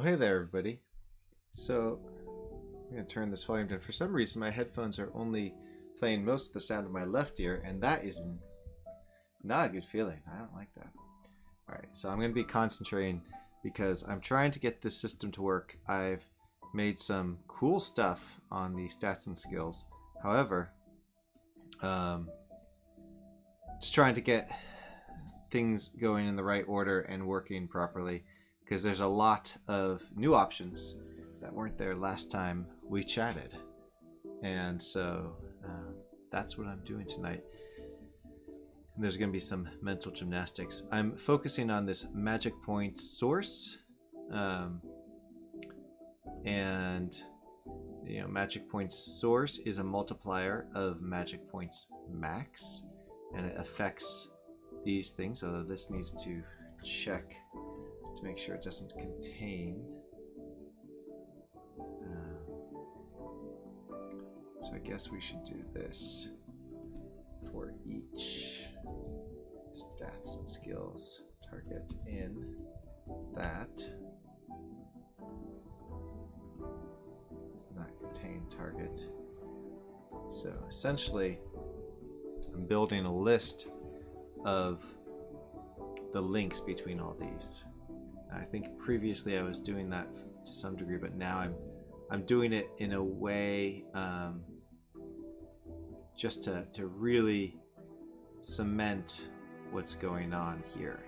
hey there, everybody. So, I'm going to turn this volume down. For some reason, my headphones are only playing most of the sound of my left ear, and that is not a good feeling. I don't like that. Alright, so I'm going to be concentrating because I'm trying to get this system to work. I've made some cool stuff on the stats and skills. However, just trying to get things going in the right order and working properly, because there's a lot of new options that weren't there last time we chatted, and so that's what I'm doing tonight. And there's going to be some mental gymnastics. I'm focusing on this magic point source, and you know, magic points source is a multiplier of magic points max, and it affects these things, although this needs to check to make sure it doesn't contain. So I guess we should do this for each stats and skills target in that. Does not contain target. So essentially, I'm building a list of the links between all these. I think previously I was doing that to some degree, but now I'm doing it in a way just to really cement what's going on here.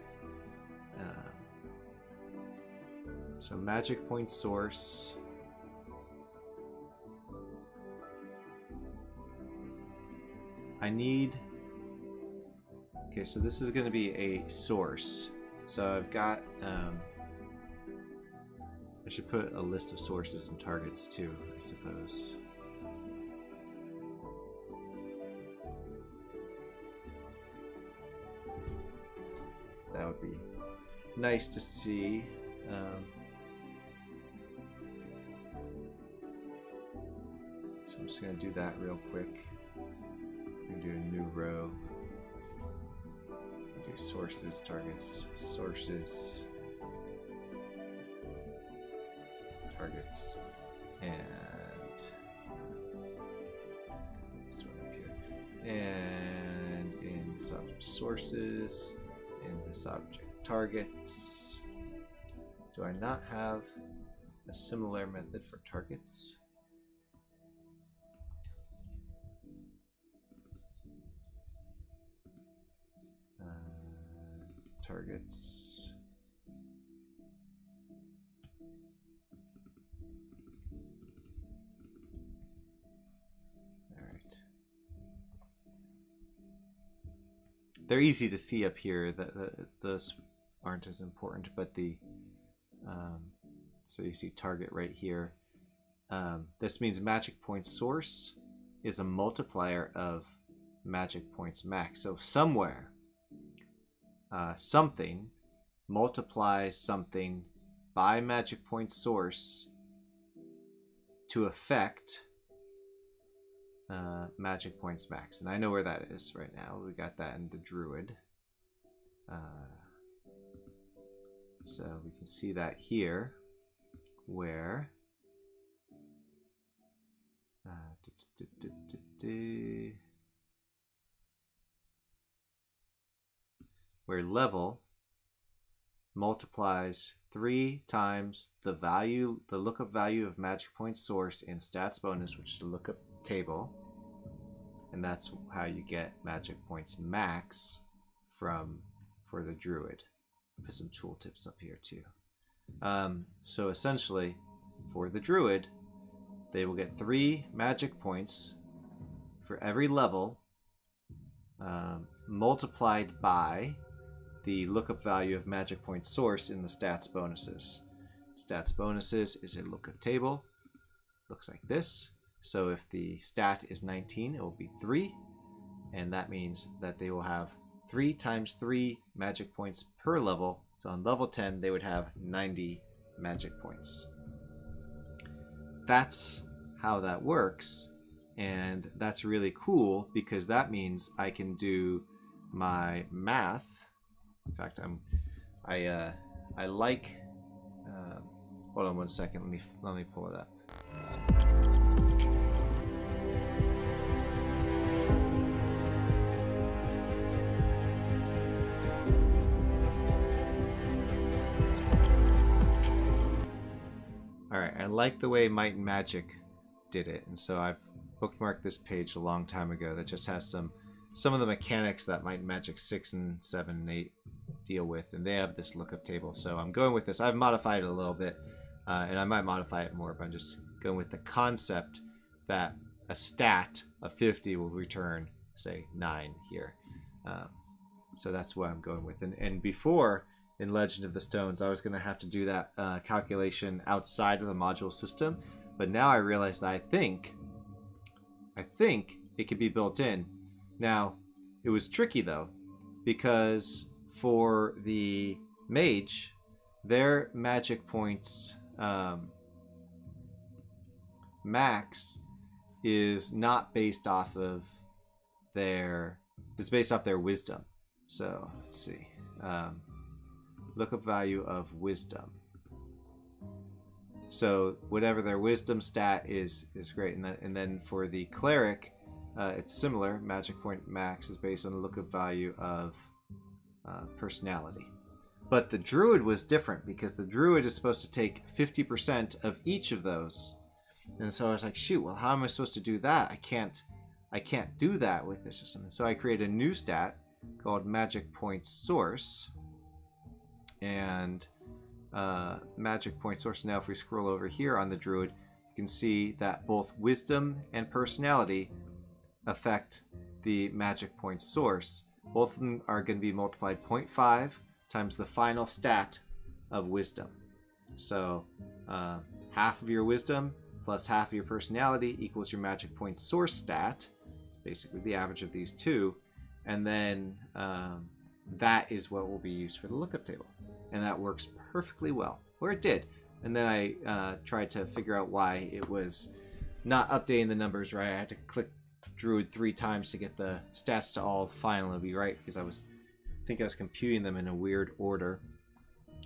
So magic point source. I need. Okay, so this is going to be a source. So I've got. I should put a list of sources and targets too, I suppose. That would be nice to see. So I'm just going to do that real quick. I'm going to do a new row. Do sources, targets, sources, targets, and this one up here. And in this object sources, in this object targets. Do I not have a similar method for targets? Targets. All right. They're easy to see up here. Those aren't as important, but the so you see target right here. This means magic point source is a multiplier of magic points max. So somewhere. Something multiplies something by magic point source to affect magic points max, and I know where that is right now. We got that in the druid, so we can see that here where where level multiplies 3 times the value, the lookup value of magic point source in stats bonus, which is the lookup table, and that's how you get magic points max for the druid. I'll put some tooltips up here too. So essentially, for the druid, they will get 3 magic points for every level, multiplied by the lookup value of magic point source in the stats bonuses. Stats bonuses is a lookup table. Looks like this. So if the stat is 19, it will be 3, and that means that they will have 3 times 3 magic points per level. So on level 10, they would have 90 magic points. That's how that works, and that's really cool because that means I can do my math. In fact, I like Hold on 1 second. Let me pull it up. All right, I like the way Might and Magic did it, and so I've bookmarked this page a long time ago that just has some of the mechanics that Might and Magic 6 and 7 and 8 deal with, and they have this lookup table. So I'm going with this. I've modified it a little bit, and I might modify it more, but I'm just going with the concept that a stat of 50 will return, say, 9 here. So that's what I'm going with. And before, in Legend of the Stones, I was going to have to do that calculation outside of the module system, but now I realize that I think it could be built in. Now, it was tricky though, because for the mage, their magic points max is not based off of it's based off their wisdom. So let's see. Lookup value of wisdom. So whatever their wisdom stat is great. And then for the cleric, it's similar. Magic point max is based on the lookup value of personality. But the druid was different because the druid is supposed to take 50% of each of those. And so I was like, shoot, well, how am I supposed to do that? I can't do that with this system. And so I created a new stat called magic point source. And magic point source. Now if we scroll over here on the druid, you can see that both wisdom and personality affect the magic point source. Both of them are going to be multiplied 0.5 times the final stat of wisdom. So half of your wisdom plus half of your personality equals your magic point source stat. It's basically the average of these two. And then that is what will be used for the lookup table. And that works perfectly well, or it did. And then I tried to figure out why it was not updating the numbers right. I had to click druid 3 times to get the stats to all finally be right, because I think I was computing them in a weird order.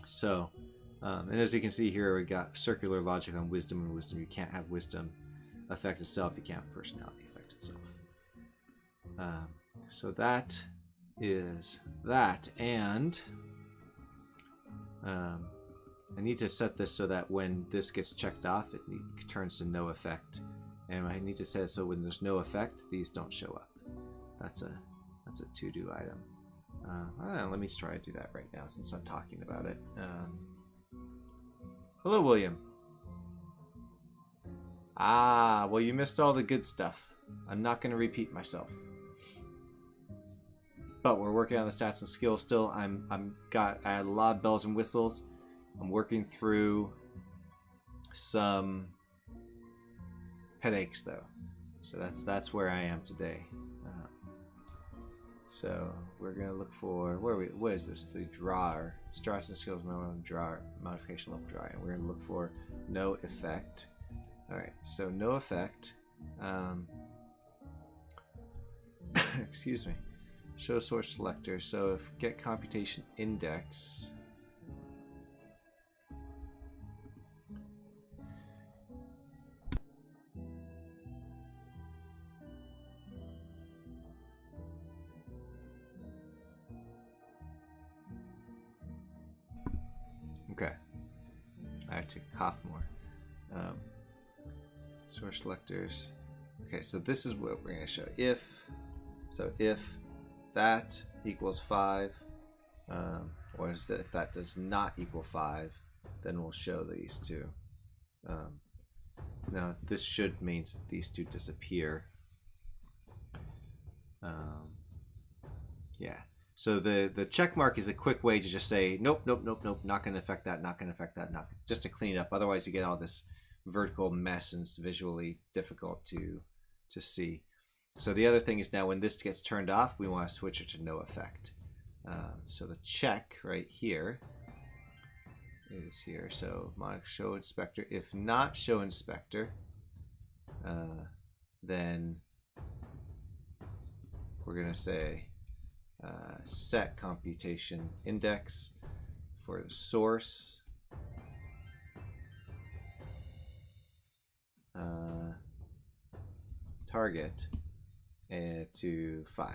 So, and as you can see here, we got circular logic on wisdom and wisdom. You can't have wisdom affect itself. You can't have personality affect itself. So that is that, and I need to set this so that when this gets checked off, it turns to no effect. And I need to set it so when there's no effect, these don't show up. That's a to-do item. Let me try to do that right now since I'm talking about it. Hello, William. Well, you missed all the good stuff. I'm not going to repeat myself. But we're working on the stats and skills still. I had a lot of bells and whistles. I'm working through some headaches though. So that's where I am today. So we're gonna look for what is this? The drawer. Stats and skills drawer modification level drawer. And we're gonna look for no effect. Alright, so no effect. Excuse me. Show source selector. So if get computation index. Okay. I have to cough more. Source selectors. Okay, so this is what we're going to show. If that equals 5, or if that does not equal 5, then we'll show these two. Now this should mean these two disappear. Yeah. So the check mark is a quick way to just say nope, nope, nope, nope, not going to affect that, not going to affect that, not just to clean it up. Otherwise, you get all this vertical mess and it's visually difficult to see. So the other thing is now when this gets turned off, we want to switch it to no effect. So the check right here is here. So show inspector. If not show inspector, then we're going to say set computation index for the source target to 5.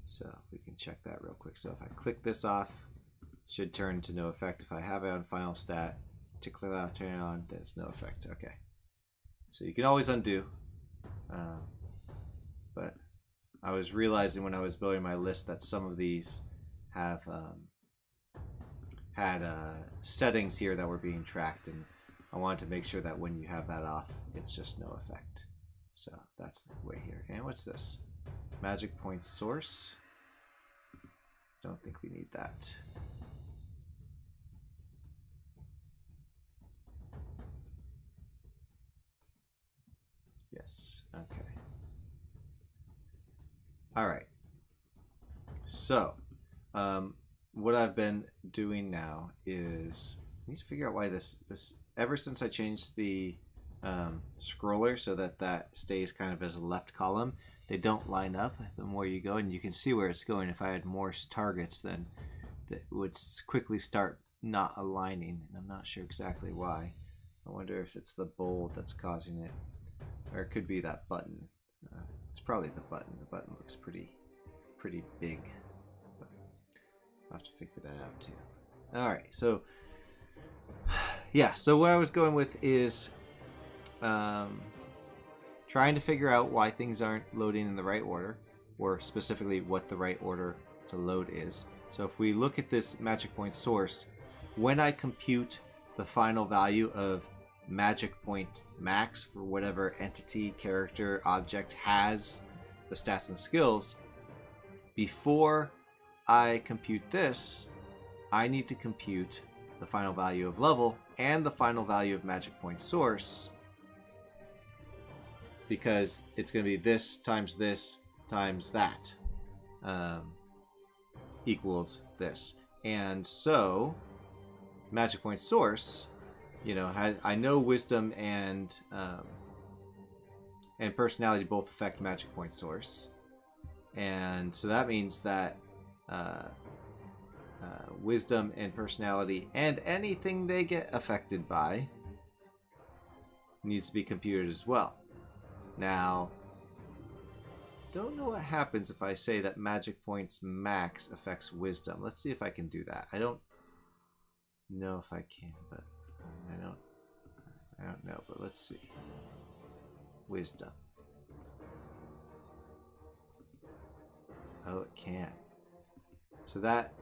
So we can check that real quick. So if I click this off, it should turn to no effect. If I have it on final stat, to click that, turn it on, there's no effect. Okay. So you can always undo. But I was realizing when I was building my list that some of these have had settings here that were being tracked, and I wanted to make sure that when you have that off, it's just no effect. So that's the way here. And what's this? Magic point source. Don't think we need that. Yes, okay. All right. So, what I've been doing now is I need to figure out why this ever since I changed the scroller so that stays kind of as a left column, they don't line up the more you go, and you can see where it's going. If I had more targets, then that would quickly start not aligning, and I'm not sure exactly why. I wonder if it's the bold that's causing it, or it could be that button. It's probably the button. The button looks pretty big, but I'll have to figure that out too. All right, so yeah, so what I was going with is trying to figure out why things aren't loading in the right order, or specifically what the right order to load is. So if we look at this magic point source, when I compute the final value of magic point max for whatever entity, character, object has the stats and skills, before I compute this, I need to compute the final value of level and the final value of magic point source, because it's going to be this times that equals this. And so magic point source, you know, I know wisdom and personality both affect magic point source, and so that means that wisdom and personality and anything they get affected by needs to be computed as well. Now, don't know what happens if I say that magic points max affects wisdom. Let's see if I can do that. I don't know if I can, but I don't know, but let's see. Wisdom. Oh, it can. So that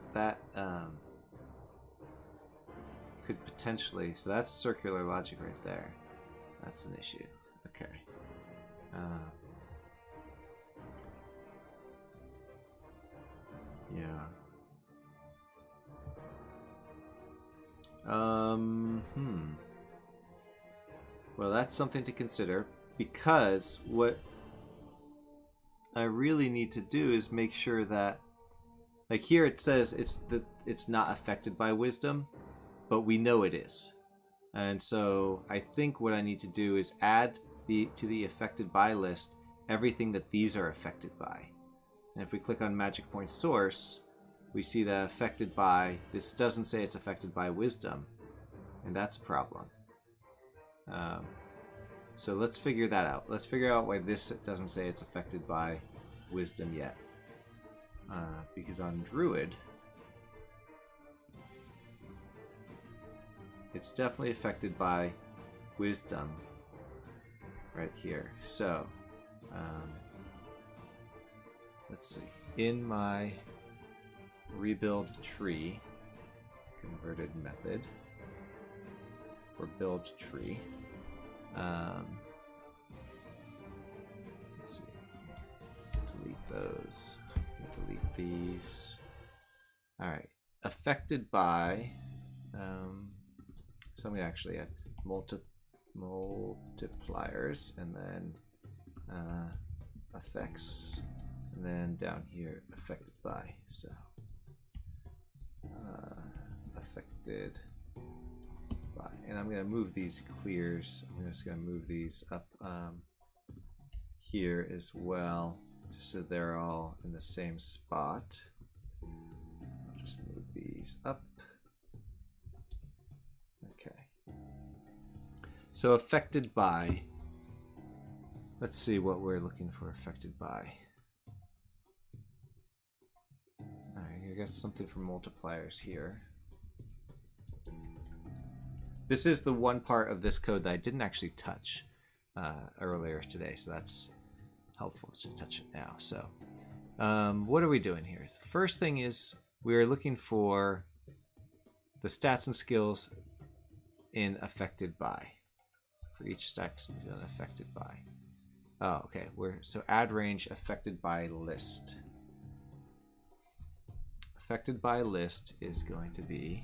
could potentially, so that's circular logic right there. That's an issue. Okay. Yeah. Well, that's something to consider, because what I really need to do is make sure that, like here it says it's not affected by wisdom, but we know it is. And so I think what I need to do is add to the affected by list everything that these are affected by. And if we click on magic point source, we see that affected by, this doesn't say it's affected by wisdom, and that's a problem. So let's figure that out. Let's figure out why this doesn't say it's affected by wisdom yet. Because on Druid, it's definitely affected by wisdom right here. So let's see. In my rebuild tree converted method, or build tree, let's see. Delete those. Delete these. All right. Affected by. So I'm going to actually add multipliers, and then effects, and then down here affected by. So affected by, and I'm going to move these clears. I'm just going to move these up here as well, just so they're all in the same spot. I'll just move these up. Okay. So affected by. Let's see what we're looking for affected by. Alright, I got something for multipliers here. This is the one part of this code that I didn't actually touch earlier today, so that's helpful to touch it now. So what are we doing here? The first thing is we're looking for the stats and skills in affected by. For each stat affected by. Oh, okay. So add range affected by list. Affected by list is going to be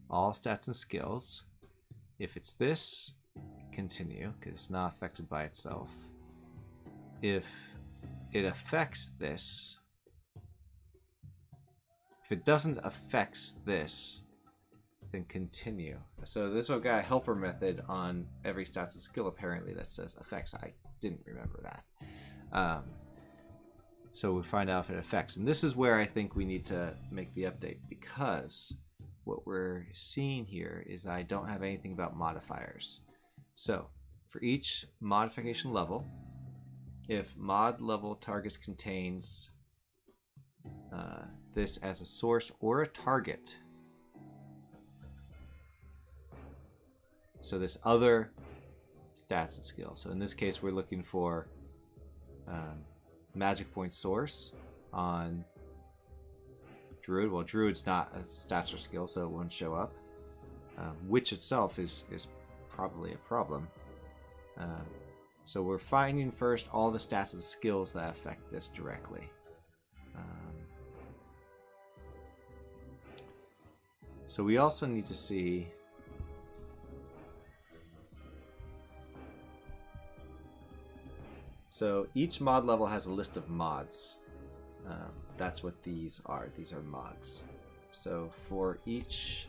all stats and skills. If it's this, continue, because it's not affected by itself. If it affects this, if it doesn't affect this, then continue. So this one got a helper method on every stats and skill apparently that says affects. I didn't remember that. So we find out if it affects. And this is where I think we need to make the update, because what we're seeing here is I don't have anything about modifiers. So for each modification level, if mod level targets contains this as a source or a target, so this other stats and skills. So in this case, we're looking for magic point source on Druid. Well, Druid's not a stats or skill, so it won't show up. Which itself is probably a problem. So we're finding first all the stats and skills that affect this directly. So we also need to see so each mod level has a list of mods. That's what these are. These are mods. So for each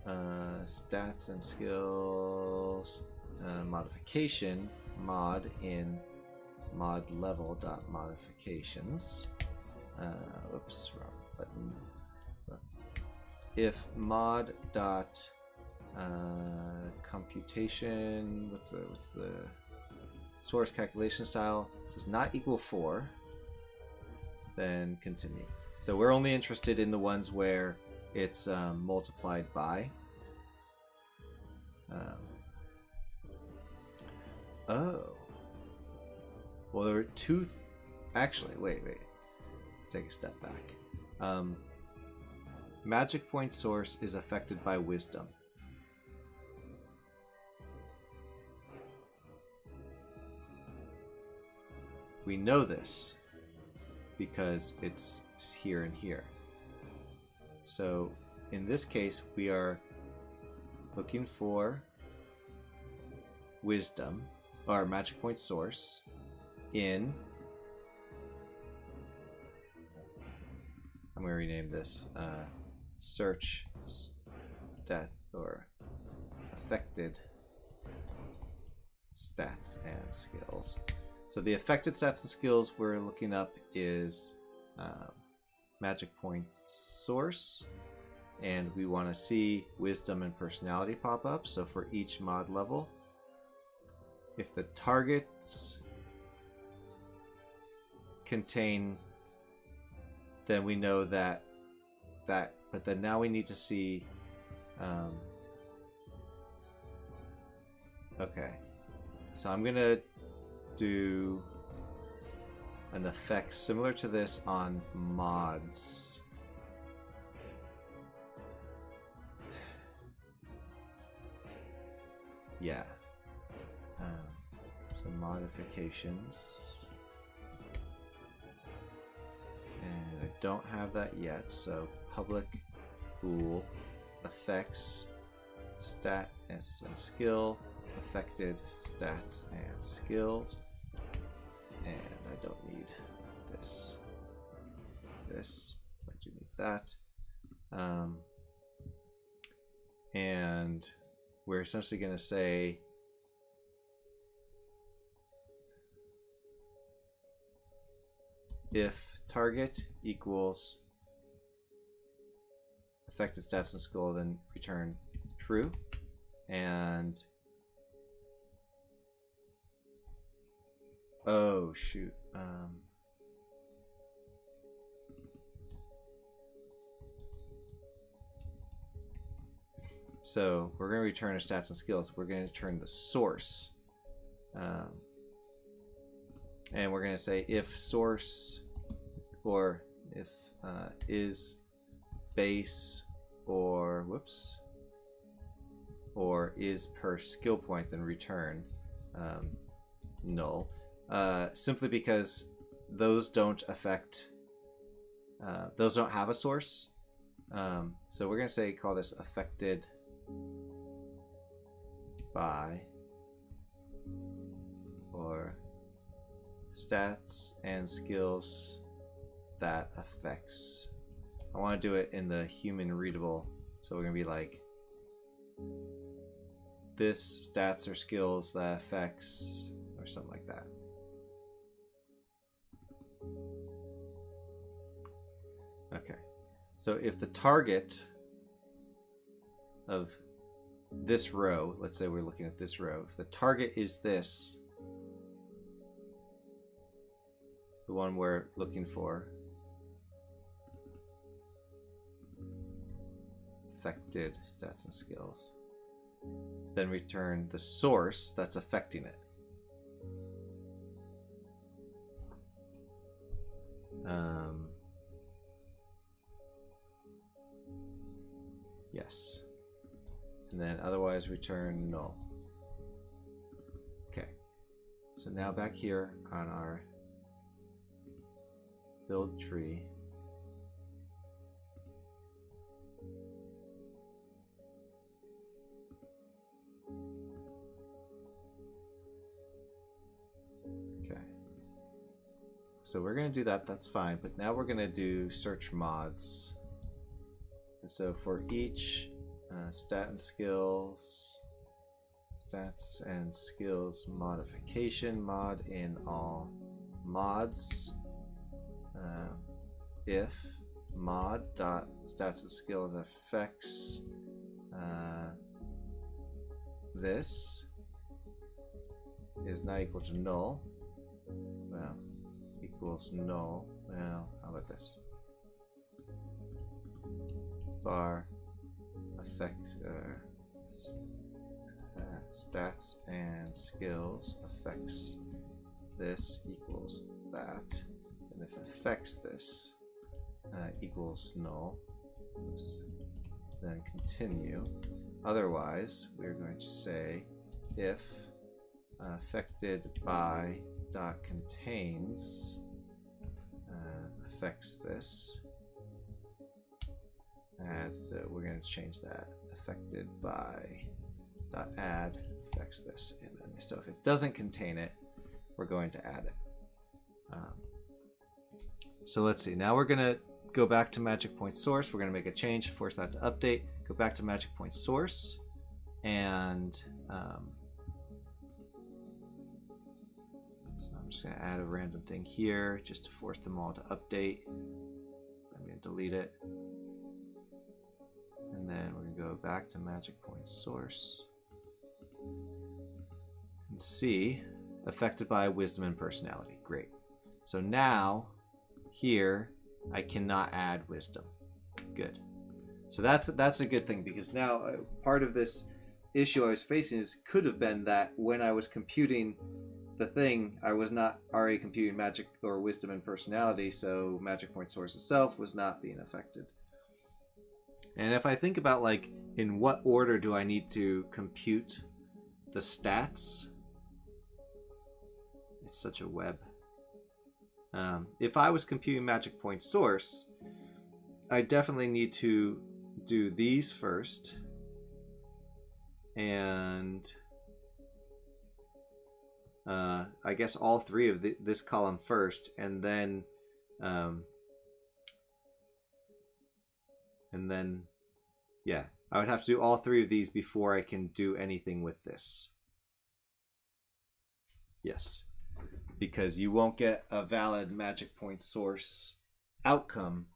stats and skills modification, mod in mod level dot modifications. Oops, wrong button. If mod dot computation, what's the source calculation style does not equal 4, then continue. So we're only interested in the ones where it's multiplied by. Oh. Well, there were two. Actually, wait. Let's take a step back. Magic point source is affected by wisdom. We know this because it's here and here. So in this case, we are looking for wisdom, or magic point source, in, I'm going to rename this search stats or affected stats and skills. So the affected stats and skills we're looking up is magic point source, and we want to see wisdom and personality pop up. So for each mod level, if the targets contain, then we know that, but then now we need to see, okay, so I'm gonna do an effect similar to this on mods. Yeah. So modifications. And I don't have that yet, so public bool effects stat and skill affected stats and skills, and I don't need this. I do need that, and we're essentially going to say if target equals affected stats and skill, then return true, and Oh shoot. So we're going to return our stats and skills. We're going to return the source. And we're going to say if source or if is base or whoops or is per skill point, then return null. Simply because those don't affect, those don't have a source. So we're going to say call this affected by or stats and skills that affects. I want to do it in the human readable, so we're gonna be like this stats or skills that affects or something like that. Okay, so if the target of this row, let's say we're looking at this row, if the target is this, the one we're looking for, affected stats and skills, then return the source that's affecting it. Yes. And then otherwise return null. Okay. So now back here on our build tree, okay, so we're going to do that, that's fine, but now we're going to do search mods. And so for each stats and skills modification mod in all mods, if mod dot stats and skills affects this is not equal to null. Well, equals null. Well, how about this? Bar affect stats and skills affects this equals that, and if affects this equals null. Oops. Then continue. Otherwise, we're going to say if affected by dot contains affects this. Add, so we're going to change that. Affected by dot add affects this, and then so if it doesn't contain it, we're going to add it. So let's see. Now we're going to go back to magic point source. We're going to make a change, force that to update. Go back to magic point source, and so I'm just going to add a random thing here just to force them all to update. I'm going to delete it. And then we're going to go back to magic point source and see affected by wisdom and personality. Great. So now here I cannot add wisdom. Good. So that's a good thing, because now part of this issue I was facing could have been that when I was computing the thing, I was not already computing magic or wisdom and personality, so magic point source itself was not being affected. And if I think about, like, in what order do I need to compute the stats? It's such a web. If I was computing magic point source, I definitely need to do these first. And I guess all three of this column first, and then yeah, I would have to do all three of these before I can do anything with this. Yes, because you won't get a valid magic point source outcome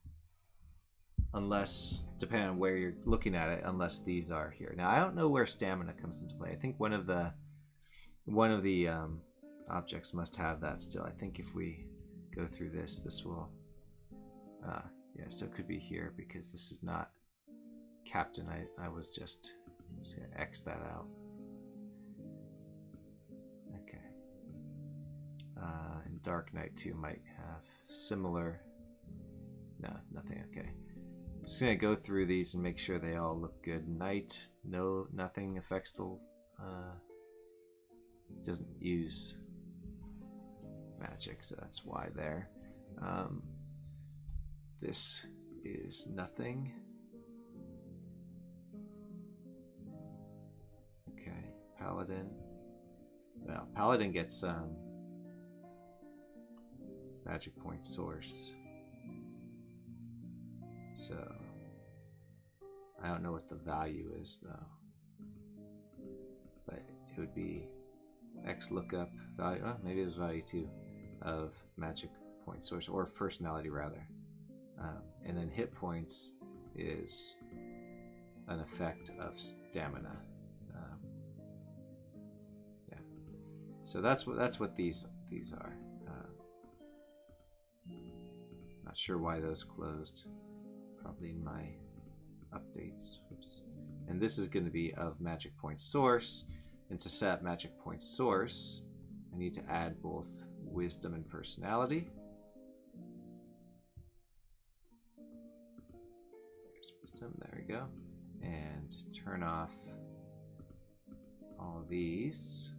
unless, depending on where you're looking at it, unless these are here. Now I don't know where stamina comes into play. I think one of the objects must have that still. I think if we go through this, this will, yeah, so it could be here because this is not captain. I was just going to X that out. Okay. And Dark Knight 2 might have similar, no, nothing, okay. Just going to go through these and make sure they all look good. Knight, no, nothing affects the, doesn't use magic, so that's why there. This is nothing. Okay, Paladin. Well, Paladin gets magic point source. So I don't know what the value is though, but it would be X lookup value. Oh, maybe it was value 2 of magic point source, or personality rather. And then hit points is an effect of stamina. Yeah. So that's what these are. Not sure why those closed. Probably in my updates. Oops. And this is going to be of magic point source. And to set magic point source, I need to add both wisdom and personality. There's wisdom, there we go. And turn off all of these.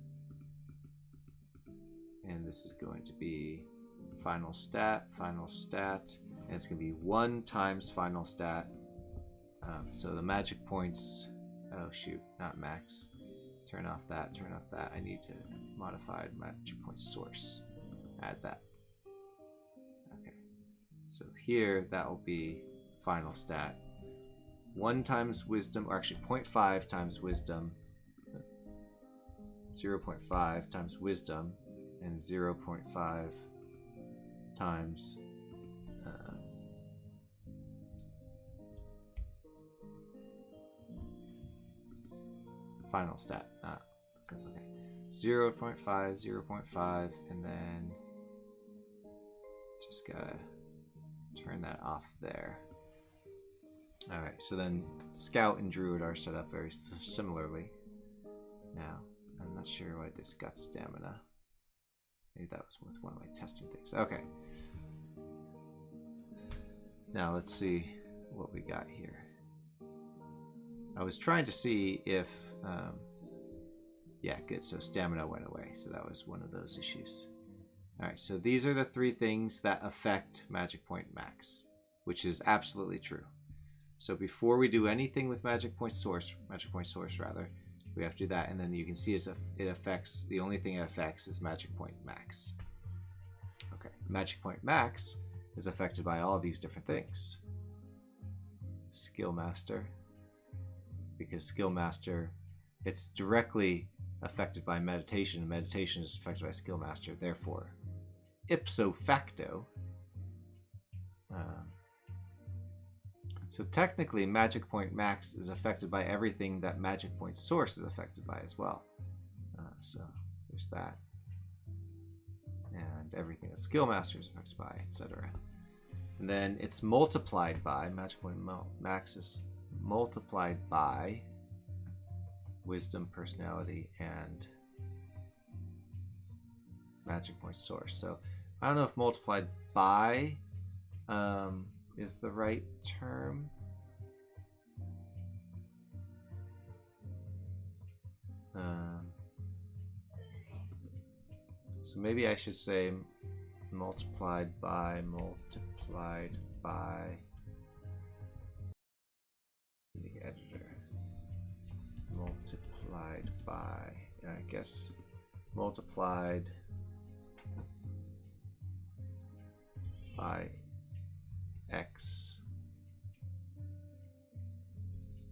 And this is going to be final stat, and it's going to be 1 times final stat. So the magic points, oh shoot, not max. Turn off that, turn off that. I need to modify magic point source. Add that. Okay. So here, that will be final stat. 1 times wisdom, or actually 0.5 times wisdom. 0.5 times wisdom, and 0.5 times final stat. Okay. 0.5, 0.5, and then just gotta turn that off there. Alright, so then Scout and Druid are set up very similarly. Now, I'm not sure why this got stamina. Maybe that was with one of my testing things. Okay. Now let's see what we got here. I was trying to see if, yeah, good. So stamina went away. So that was one of those issues. All right. So these are the 3 things that affect magic point max, which is absolutely true. So before we do anything with magic point source rather, we have to do that. And then you can see it affects, the only thing it affects is magic point max. Okay. Magic point max is affected by all these different things. Skill master. Because skill master, it's directly affected by meditation. Meditation is affected by skill master. Therefore, ipso facto, so technically magic point max is affected by everything that magic point source is affected by as well. So there's that, and everything that skill master is affected by, etc. And then it's multiplied by, magic point max is multiplied by wisdom, personality, and magic point source. So I don't know if multiplied by is the right term. So maybe I should say multiplied by the editor. Multiplied by, I guess, multiplied by x,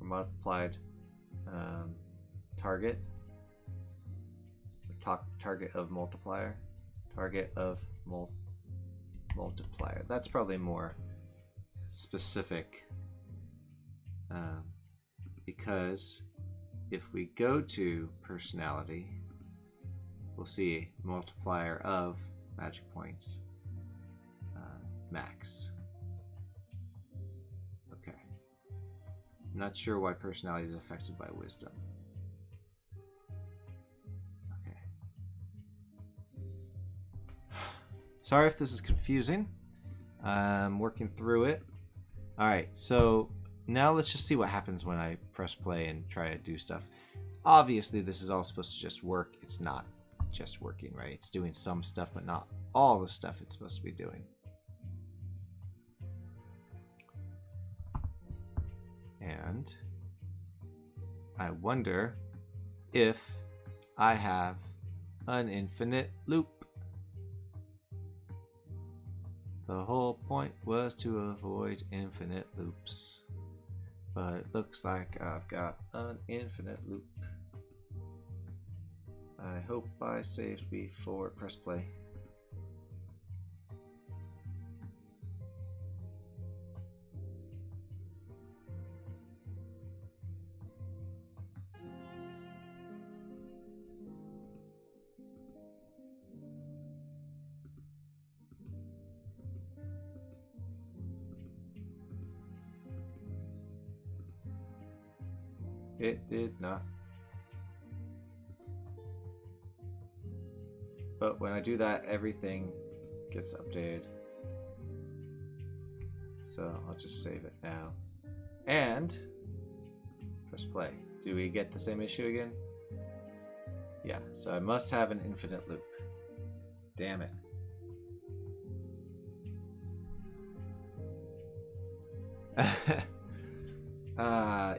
or multiplied target, target of multiplier, target of multiplier. That's probably more specific, because if we go to personality we'll see multiplier of magic points max. Okay. I'm not sure why personality is affected by wisdom. Okay. Sorry if this is confusing. I'm working through it. Alright, so now let's just see what happens when I press play and try to do stuff. Obviously, this is all supposed to just work. It's not just working, right? It's doing some stuff, but not all the stuff it's supposed to be doing. And I wonder if I have an infinite loop. The whole point was to avoid infinite loops. But it looks like I've got an infinite loop. I hope I saved before press play. It did not. But when I do that, everything gets updated. So I'll just save it now. And press play. Do we get the same issue again? Yeah, so I must have an infinite loop. Damn it.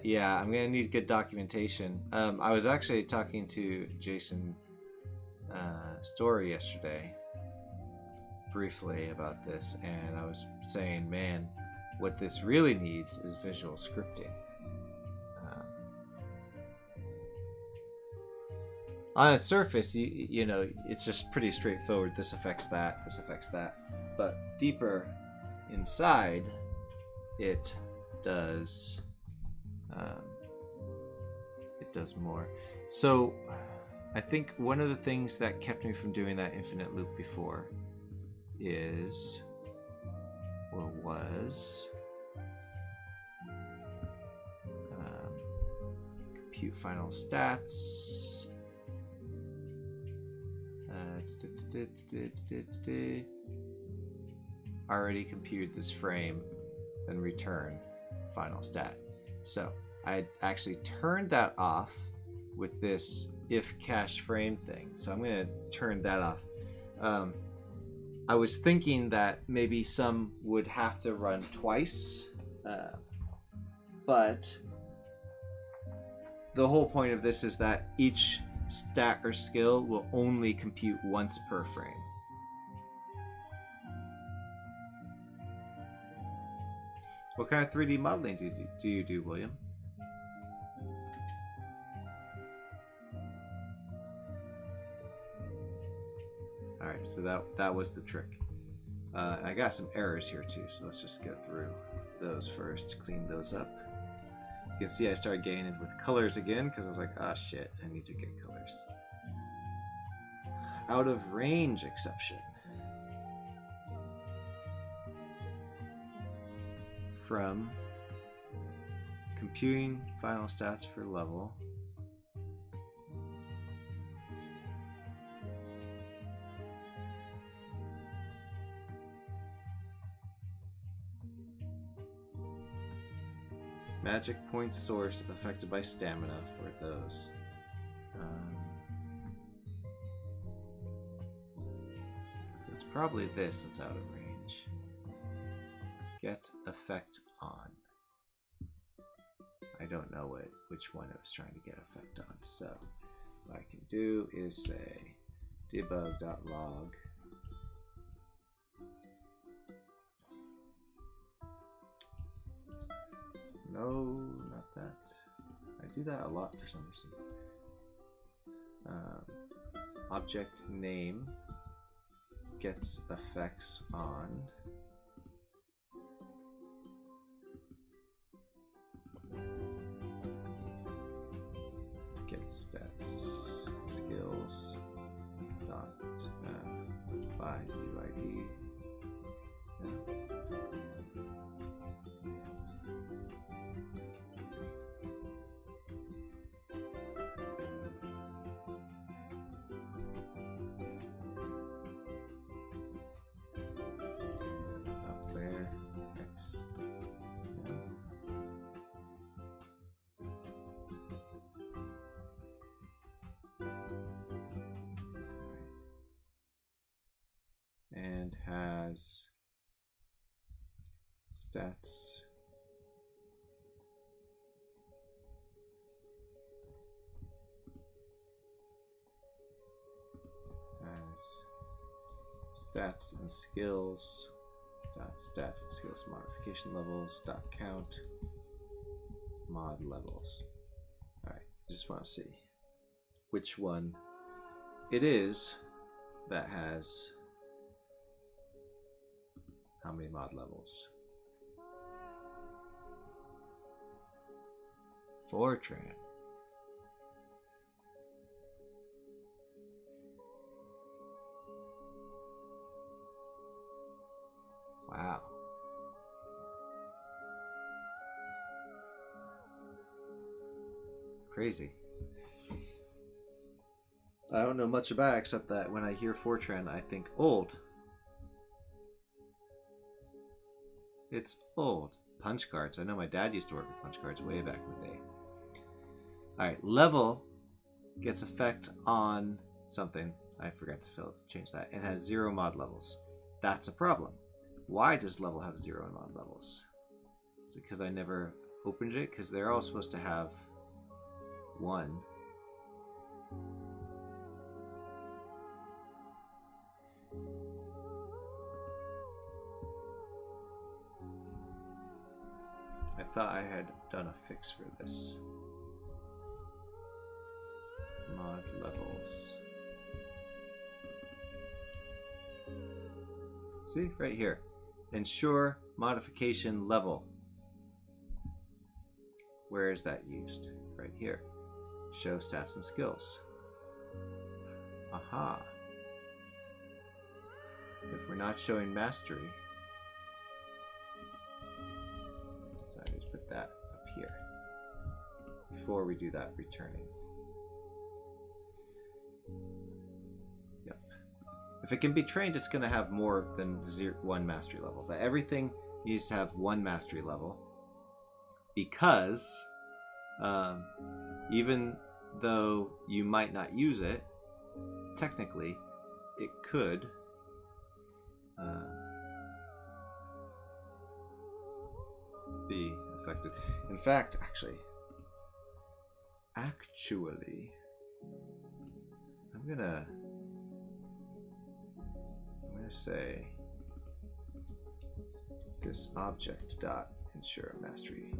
Yeah, I'm gonna need good documentation. I was actually talking to Jason Storey yesterday briefly about this, and I was saying, man, what this really needs is visual scripting. On a surface, you know, it's just pretty straightforward. This affects that, this affects that. But deeper inside, it does more. So I think one of the things that kept me from doing that infinite loop before is, or was, compute final stats. Already computed this frame, then return final stat. So I actually turned that off with this if cached frame thing. So I'm going to turn that off. I was thinking that maybe some would have to run twice, but the whole point of this is that each stat or skill will only compute once per frame. What kind of 3D modeling do you do, William? Alright, so that was the trick. I got some errors here too, so let's just go through those first, clean those up. You can see I started getting it with colors again because I was like, ah, shit, I need to get colors. Out of range exception. From computing final stats for level. Magic point source affected by stamina for those. So it's probably this that's out of range. Get effect on. I don't know which one it was trying to get effect on. So what I can do is say debug.log. No, not that. I do that a lot for some reason. Object name gets effects on. Get stats, skills. dot by UID. Yeah. Up there, X. Yeah. And has stats and skills dot stats and skills modification levels dot count mod levels. All right, just want to see which one it is that has how many mod levels. Fortran. Wow. Crazy. I don't know much about it except that when I hear Fortran, I think old. It's old. Punch cards. I know my dad used to work with punch cards way back in the day. Alright, level gets effect on something. I forgot to change that. It has 0 mod levels. That's a problem. Why does level have 0 mod levels? Is it because I never opened it? Because they're all supposed to have 1. I thought I had done a fix for this. Mod levels. See, right here. Ensure modification level. Where is that used? Right here. Show stats and skills. Aha. If we're not showing mastery, so I need to put that up here before we do that returning. Yep. If it can be trained, it's going to have more than 1 mastery level, but everything needs to have 1 mastery level because even though you might not use it, technically it could be affected. In fact, actually, I'm gonna say this object dot ensure mastery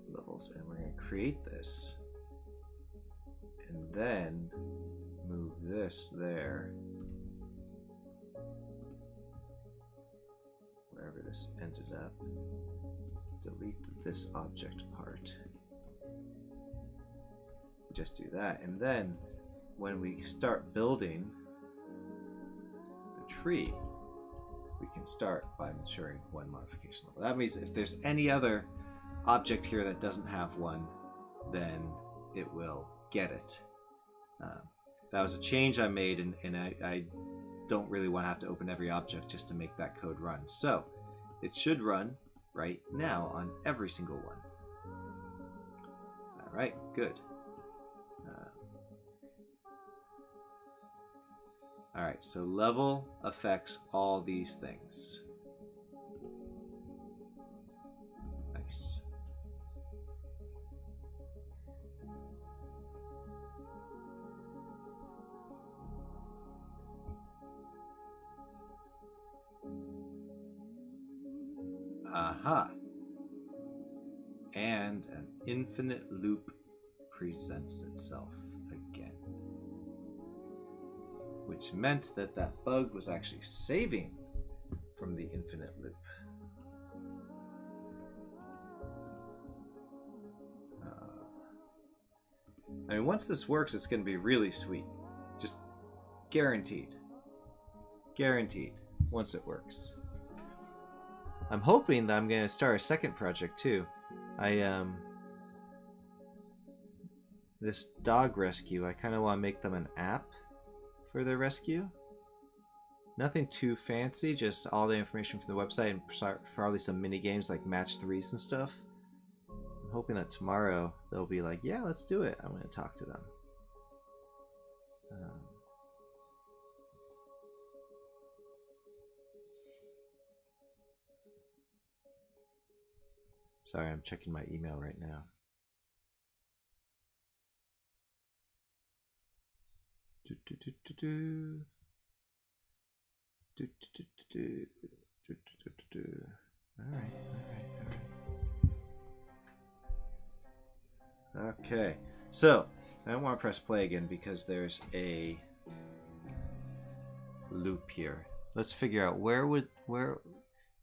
levels, and we're gonna create this and then move this there wherever this ended up. Delete this object part. Just do that, and then when we start building the tree, we can start by ensuring 1 modification level. That means if there's any other object here that doesn't have 1, then it will get it. That was a change I made, and I don't really want to have to open every object just to make that code run. So it should run right now on every single one. All right, good. All right, so level affects all these things. Nice. Aha. And an infinite loop presents itself again. Which meant that that bug was actually saving from the infinite loop. I mean, once this works, it's going to be really sweet. Just Guaranteed. Guaranteed. Once it works. I'm hoping that I'm going to start a second project too. This dog rescue, I kind of want to make them an app for their rescue. Nothing too fancy, just all the information from the website and probably some mini games like match 3s and stuff. I'm hoping that tomorrow they'll be like, yeah, let's do it. I'm going to talk to them. Sorry, I'm checking my email right now. All right. Okay, so I don't want to press play again because there's a loop here. Let's figure out where we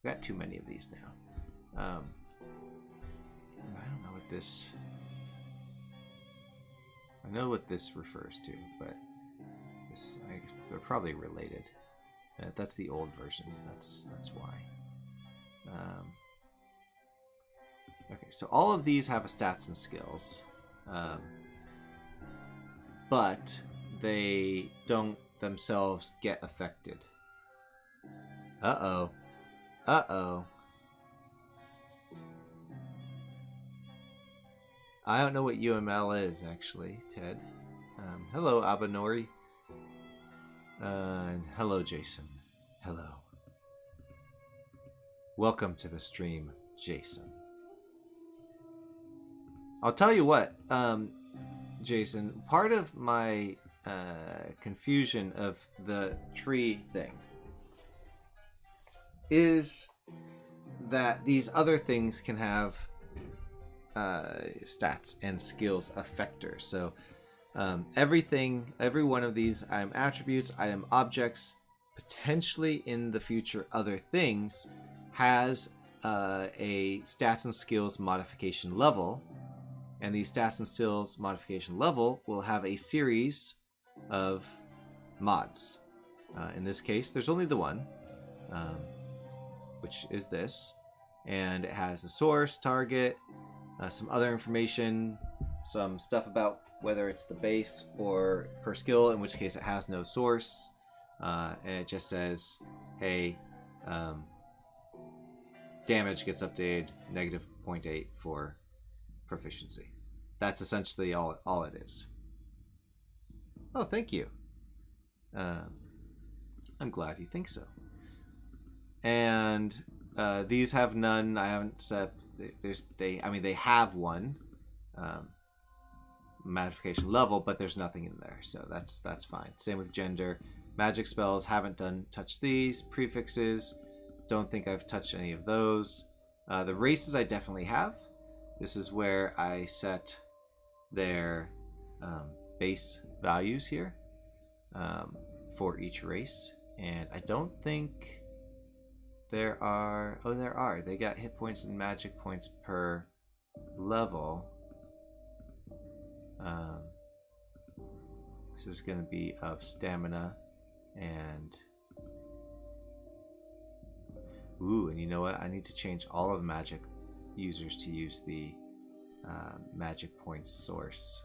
got too many of these now. I don't know what this. I know what this refers to, but they're probably related. That's the old version. That's why. Okay, so all of these have a stats and skills, but they don't themselves get affected. Uh-oh. Uh-oh. I don't know what UML is, actually, Ted. Hello, Abanori. And hello, Jason. Hello. Welcome to the stream, Jason. I'll tell you what, Jason, part of my confusion of the tree thing is that these other things can have stats and skills effectors. So every one of these item attributes, item objects, potentially in the future other things, has a stats and skills modification level, and the stats and skills modification level will have a series of mods. In this case, there's only the one, which is this, and it has the source, target, some other information, some stuff about whether it's the base or per skill, in which case it has no source, and it just says, hey, damage gets updated -0.8 for proficiency. That's essentially all it is. Oh, thank you. I'm glad you think so. And these have none. I haven't set. They have one modification level, but there's nothing in there, so that's fine. Same with gender. Magic spells, haven't touched these. Prefixes, don't think I've touched any of those. The races I definitely have. This is where I set their base values here for each race, and I don't think there are. Oh, there are. They got hit points and magic points per level. This is going to be of stamina and and you know what? I need to change all of magic users to use the magic points source.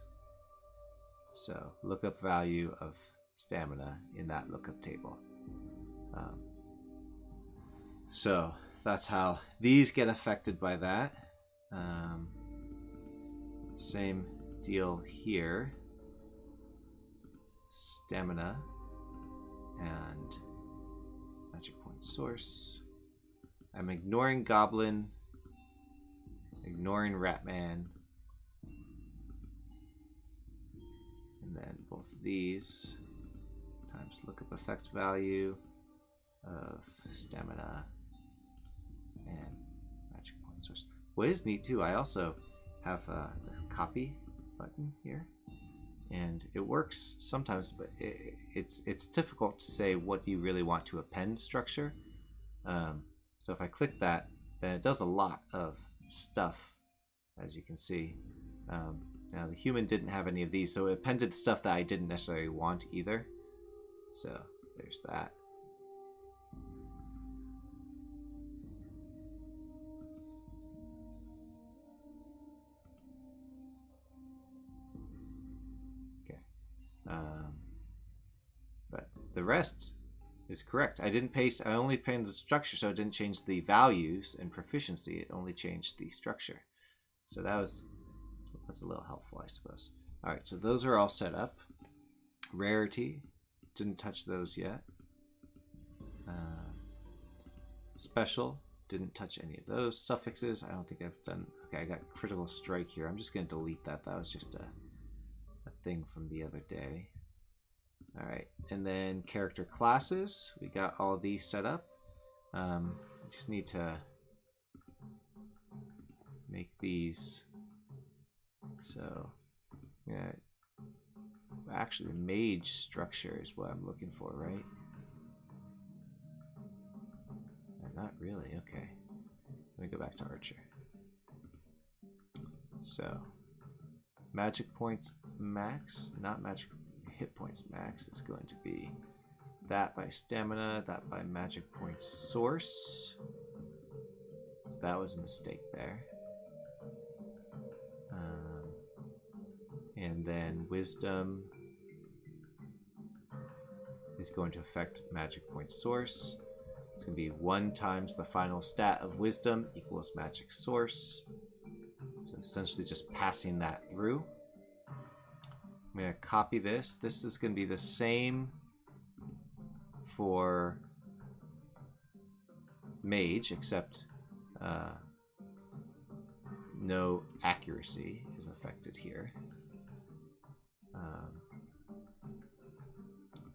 So lookup value of stamina in that lookup table. So that's how these get affected by that. Same deal here. Stamina and magic point source. I'm ignoring Goblin, ignoring Ratman, and then both of these times lookup effect value of stamina and magic point source. What is neat too, I also have the copy button here, and it works sometimes, but it's difficult to say what do you really want to append structure. So if I click that, then it does a lot of stuff, as you can see. Now the human didn't have any of these, so it appended stuff that I didn't necessarily want either. So there's that. Okay. But the rest is correct. I only painted the structure, so it didn't change the values and proficiency. It only changed the structure. So that's a little helpful, I suppose. All right, so those are all set up. Rarity, didn't touch those yet. Special, didn't touch any of those. Suffixes, I don't think I've done. Okay, I got critical strike here. I'm just going to delete that. That was just a thing from the other day. All right, and then character classes. We got all these set up. Just need to make these. So, yeah, actually, mage structure is what I'm looking for, right? Not really. Okay. Let me go back to Archer. So, magic points max, not magic hit points max, is going to be that by stamina, that by magic points source. So that was a mistake there. And then wisdom is going to affect magic point source. It's going to be 1 times the final stat of wisdom equals magic source. So essentially just passing that through. I'm going to copy this. This is going to be the same for mage, except no accuracy is affected here.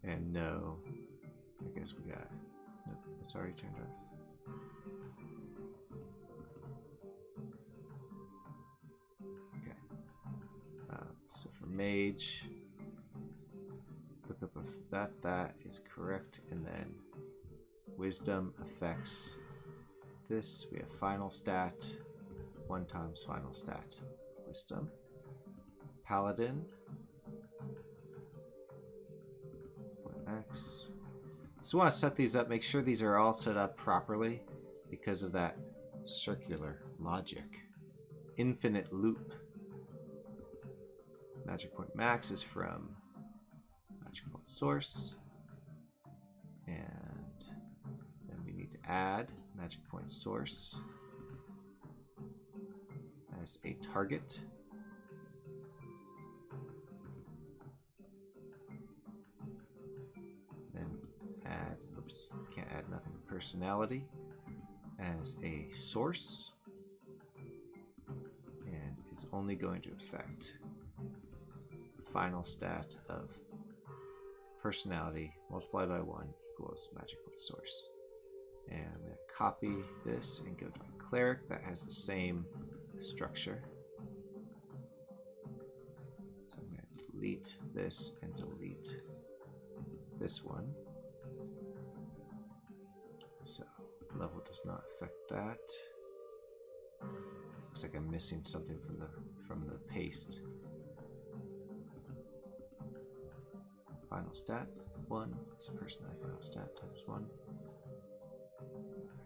And no, I guess we got, nope, it's already turned off. Okay. So for mage, look up if that is correct, and then wisdom affects this. We have final stat, 1 times final stat, wisdom. Paladin, max. So we want to set these up, make sure these are all set up properly because of that circular logic. Infinite loop. Magic point max is from magic point source. And then we need to add magic point source as a target. Can't add nothing. Personality as a source, and it's only going to affect final stat of personality multiplied by 1 equals magic point source. And I'm going to copy this and go to my cleric that has the same structure. So I'm going to delete this and delete this one. So level does not affect that. Looks like I'm missing something from the paste. Final stat 1 is a personality final stat times 1.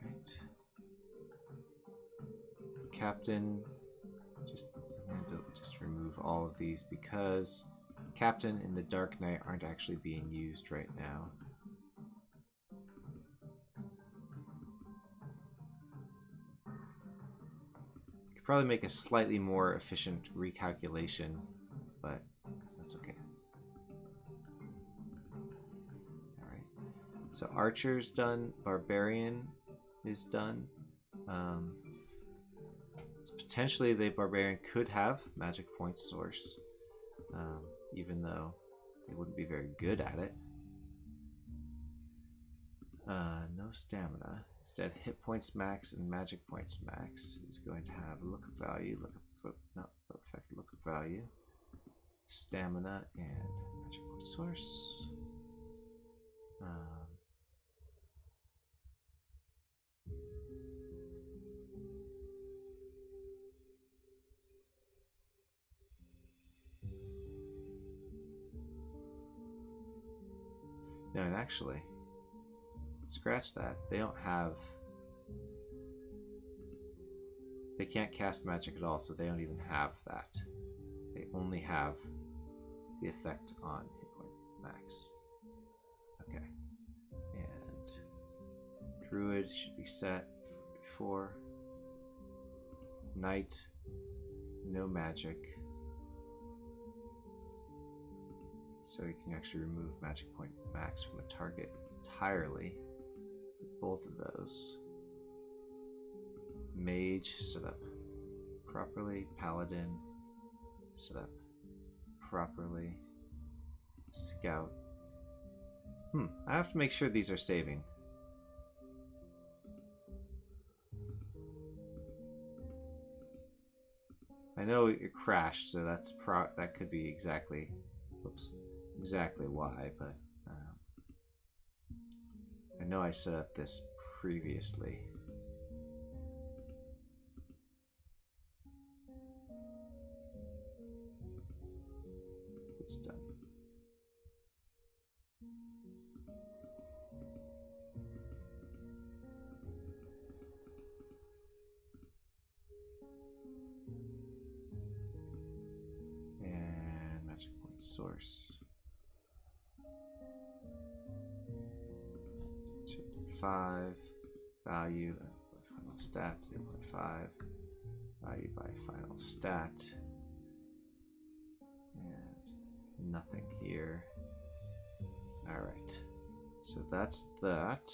Alright. Captain, I'm going to just remove all of these because Captain and the Dark Knight aren't actually being used right now. Probably make a slightly more efficient recalculation, but that's okay. Alright, so Archer's done, Barbarian is done. So potentially the Barbarian could have magic point source, even though they wouldn't be very good at it. No stamina. Instead, hit points max and magic points max is going to have look up value, not effect, look up value, stamina, and magic point source. No, and actually, scratch that. They don't have... They can't cast magic at all, so they don't even have that. They only have the effect on hit point max. Okay. And Druid should be set before. Knight, no magic. So you can actually remove magic point max from a target entirely. Both of those. Mage, set up properly. Paladin, set up properly. Scout. I have to make sure these are saving. I know it crashed, so that's that could be exactly, exactly why. But I know I set up this previously. It's done. And magic point source. 2.5 value by final stat 0.5 value by final stat. Nothing here. Alright. So that's that.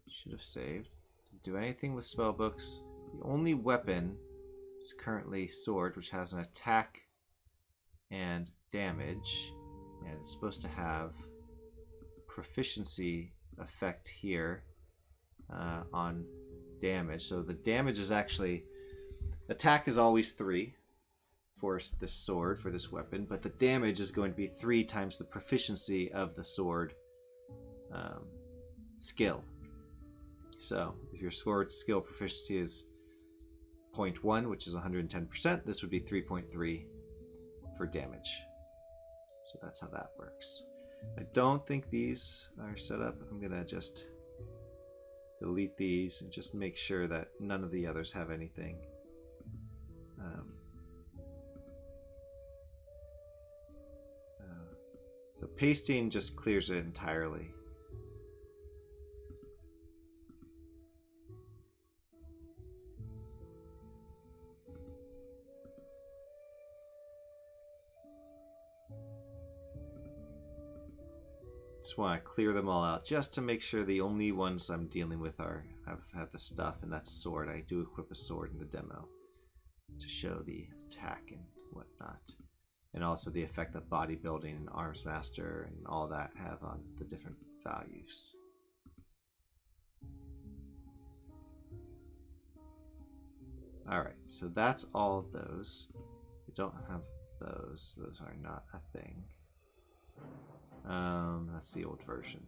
Should have saved. Didn't do anything with spell books. The only weapon is currently sword, which has an attack and damage. And it's supposed to have proficiency effect here on damage. So the damage is actually... Attack is always 3. For this sword, for this weapon, but the damage is going to be 3 times the proficiency of the sword skill. So if your sword skill proficiency is 0.1, which is 110%, this would be 3.3 for damage. So that's how that works. I don't think these are set up. I'm gonna just delete these and just make sure that none of the others have anything. So pasting just clears it entirely. Just want to clear them all out just to make sure the only ones I'm dealing with have the stuff, and that's sword. I do equip a sword in the demo to show the attack and whatnot. And also the effect that bodybuilding and arms master and all that have on the different values. Alright, so that's all of those. We don't have those. Those are not a thing. That's the old version.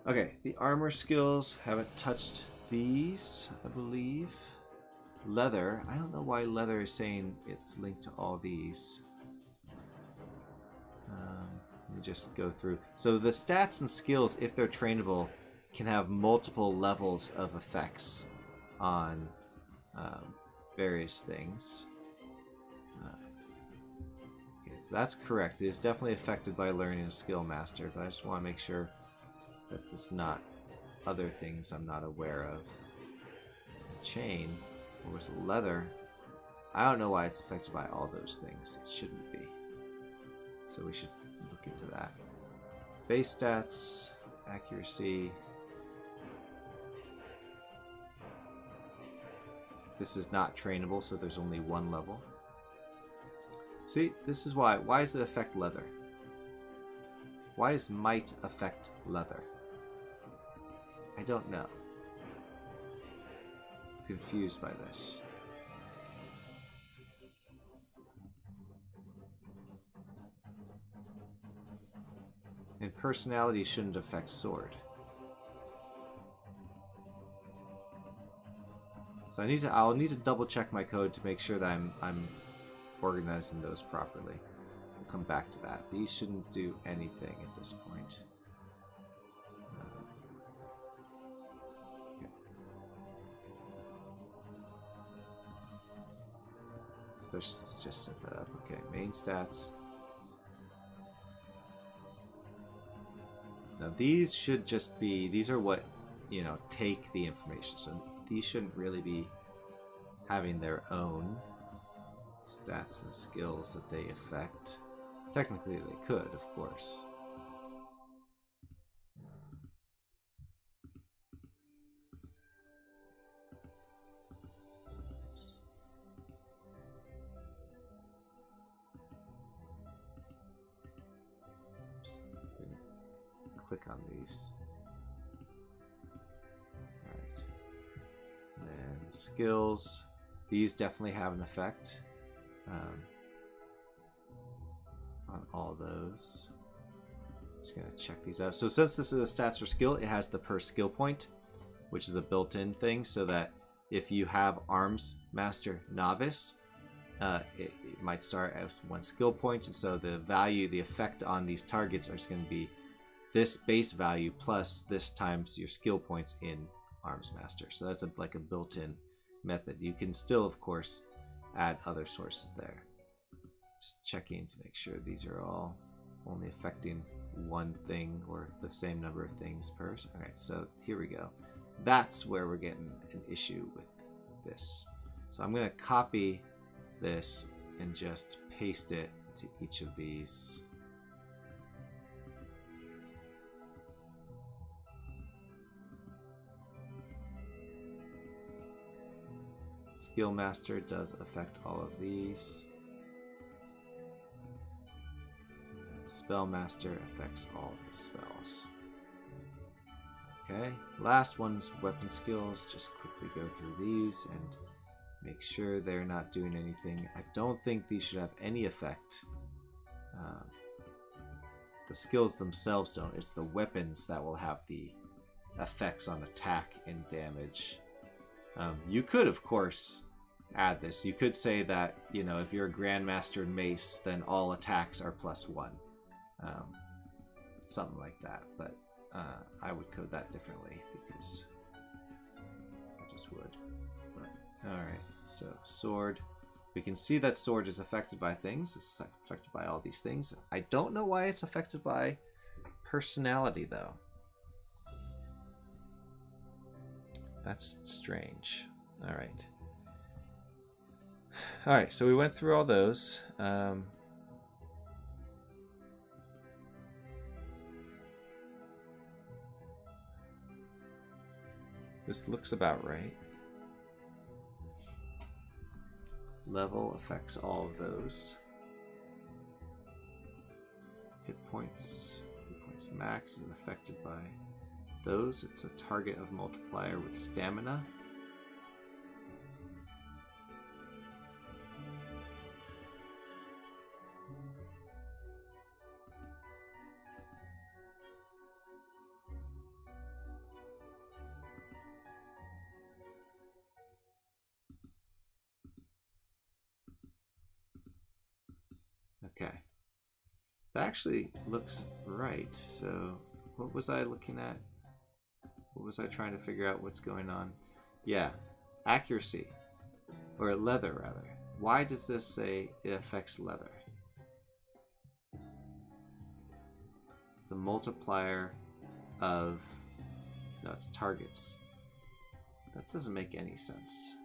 Okay, the armor skills, haven't touched these, I believe. Leather, I don't know why leather is saying it's linked to all these. Let me just go through. So the stats and skills, if they're trainable, can have multiple levels of effects on various things. Okay, so that's correct. It is definitely affected by learning a skill master, but I just want to make sure that there's not other things I'm not aware of. Chain. Or was it leather? I don't know why it's affected by all those things. It shouldn't be. So we should look into that. Base stats, accuracy. This is not trainable, so there's only one level. See, this is why. Why does it affect leather? Why does might affect leather? I don't know. Confused by this. And personality shouldn't affect sword. So I'll need to double check my code to make sure that I'm organizing those properly. we'll come back to that. These shouldn't do anything at this point. Okay. Let's just set that up. Okay, main stats. Now these should just be, these are what, you know, take the information. So these shouldn't really be having their own stats and skills that they affect. Technically they could, of course. Click on these. Alright. And then skills. These definitely have an effect on all those. Just gonna check these out. So since this is a stats or skill, it has the per skill point, which is a built-in thing, so that if you have Arms Master Novice, it might start as 1 skill point, and so the value, the effect on these targets are going to be this base value plus this times your skill points in Arms Master. So that's like a built-in method. You can still, of course, add other sources there. Just checking to make sure these are all only affecting one thing or the same number of things per. Okay, so here we go. That's where we're getting an issue with this. So I'm going to copy this and just paste it to each of these. Skill Master does affect all of these. Spell Master affects all of the spells. Okay, last one's weapon skills. Just quickly go through these and make sure they're not doing anything. I don't think these should have any effect. The skills themselves don't. It's the weapons that will have the effects on attack and damage. You could, of course, add this. You could say that, you know, if you're a Grandmaster in Mace, then all attacks are +1. Something like that. But I would code that differently because I just would. Alright, so sword. We can see that sword is affected by things. It's affected by all these things. I don't know why it's affected by personality, though. That's strange. Alright. Alright, so we went through all those. This looks about right. Level affects all of those. Hit points max is affected by those. It's a target of multiplier with stamina. Okay. That actually looks right. So what was I looking at? What was I trying to figure out what's going on? Yeah, accuracy. Or leather, rather. Why does this say it affects leather? It's a multiplier of... No, it's targets. That doesn't make any sense.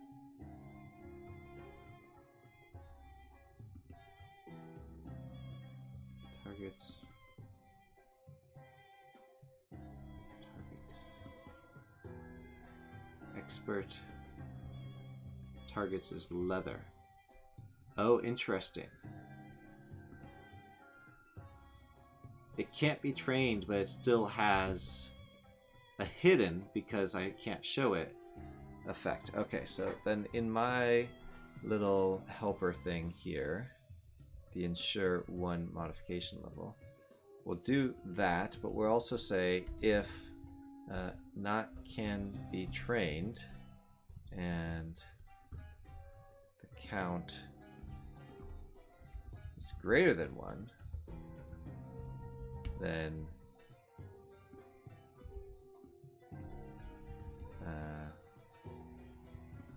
Targets. Expert. Targets is leather. Oh, interesting. It can't be trained, but it still has a hidden, because I can't show it, effect. Okay, so then in my little helper thing here, the ensure 1 modification level, we'll do that, but we'll also say if not can be trained, and the count is greater than 1, then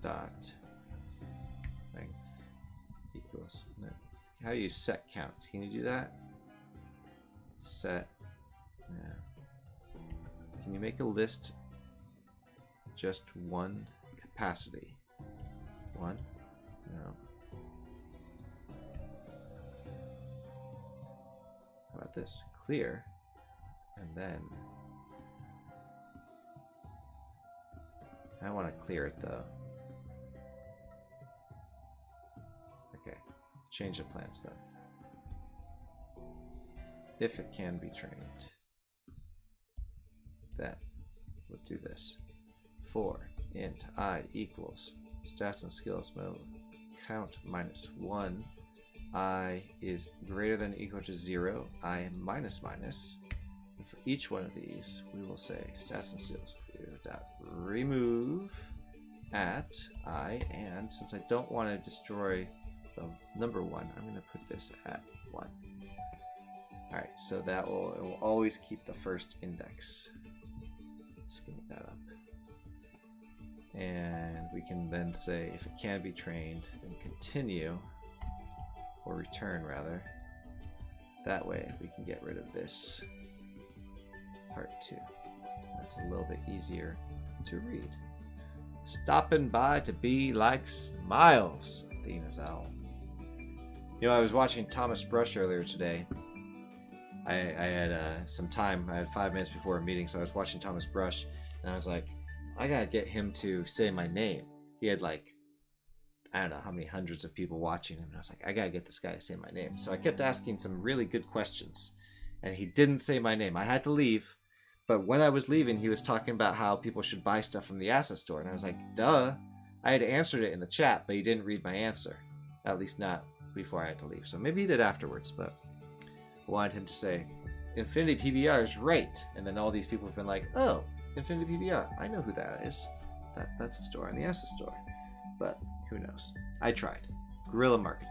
dot length equals. How do you set counts? Can you do that? Set. Yeah. Can you make a list just one capacity? One? No. How about this? Clear. And then I want to clear it though. Okay. Change the plans then. If it can be trained, then we'll do this. For int I equals stats and skills mode count minus 1. I is greater than or equal to 0. I minus minus. And for each one of these, we will say stats and skills dot remove at I, and since I don't want to destroy the number 1, I'm going to put this at 1. Alright, so that it will always keep the first index. Skinny that up. And we can then say if it can be trained, then continue, or return rather. That way we can get rid of this part 2. That's a little bit easier to read. Stopping by to be like Smiles, Athena's owl. You know, I was watching Thomas Brush earlier today. I had some time. I had 5 minutes before a meeting, so I was watching Thomas Brush, and I was like, I gotta get him to say my name. He had like, I don't know how many hundreds of people watching him, and I was like, I gotta get this guy to say my name. So I kept asking some really good questions, and he didn't say my name. I had to leave, but when I was leaving, he was talking about how people should buy stuff from the asset store, and I was like, duh. I had answered it in the chat, but he didn't read my answer. At least not before I had to leave. So maybe he did afterwards, but I wanted him to say, Infinity PBR is right. And then all these people have been like, oh, Infinity PBR, I know who that is. That's a store in the asset store. But who knows? I tried. Guerrilla marketing.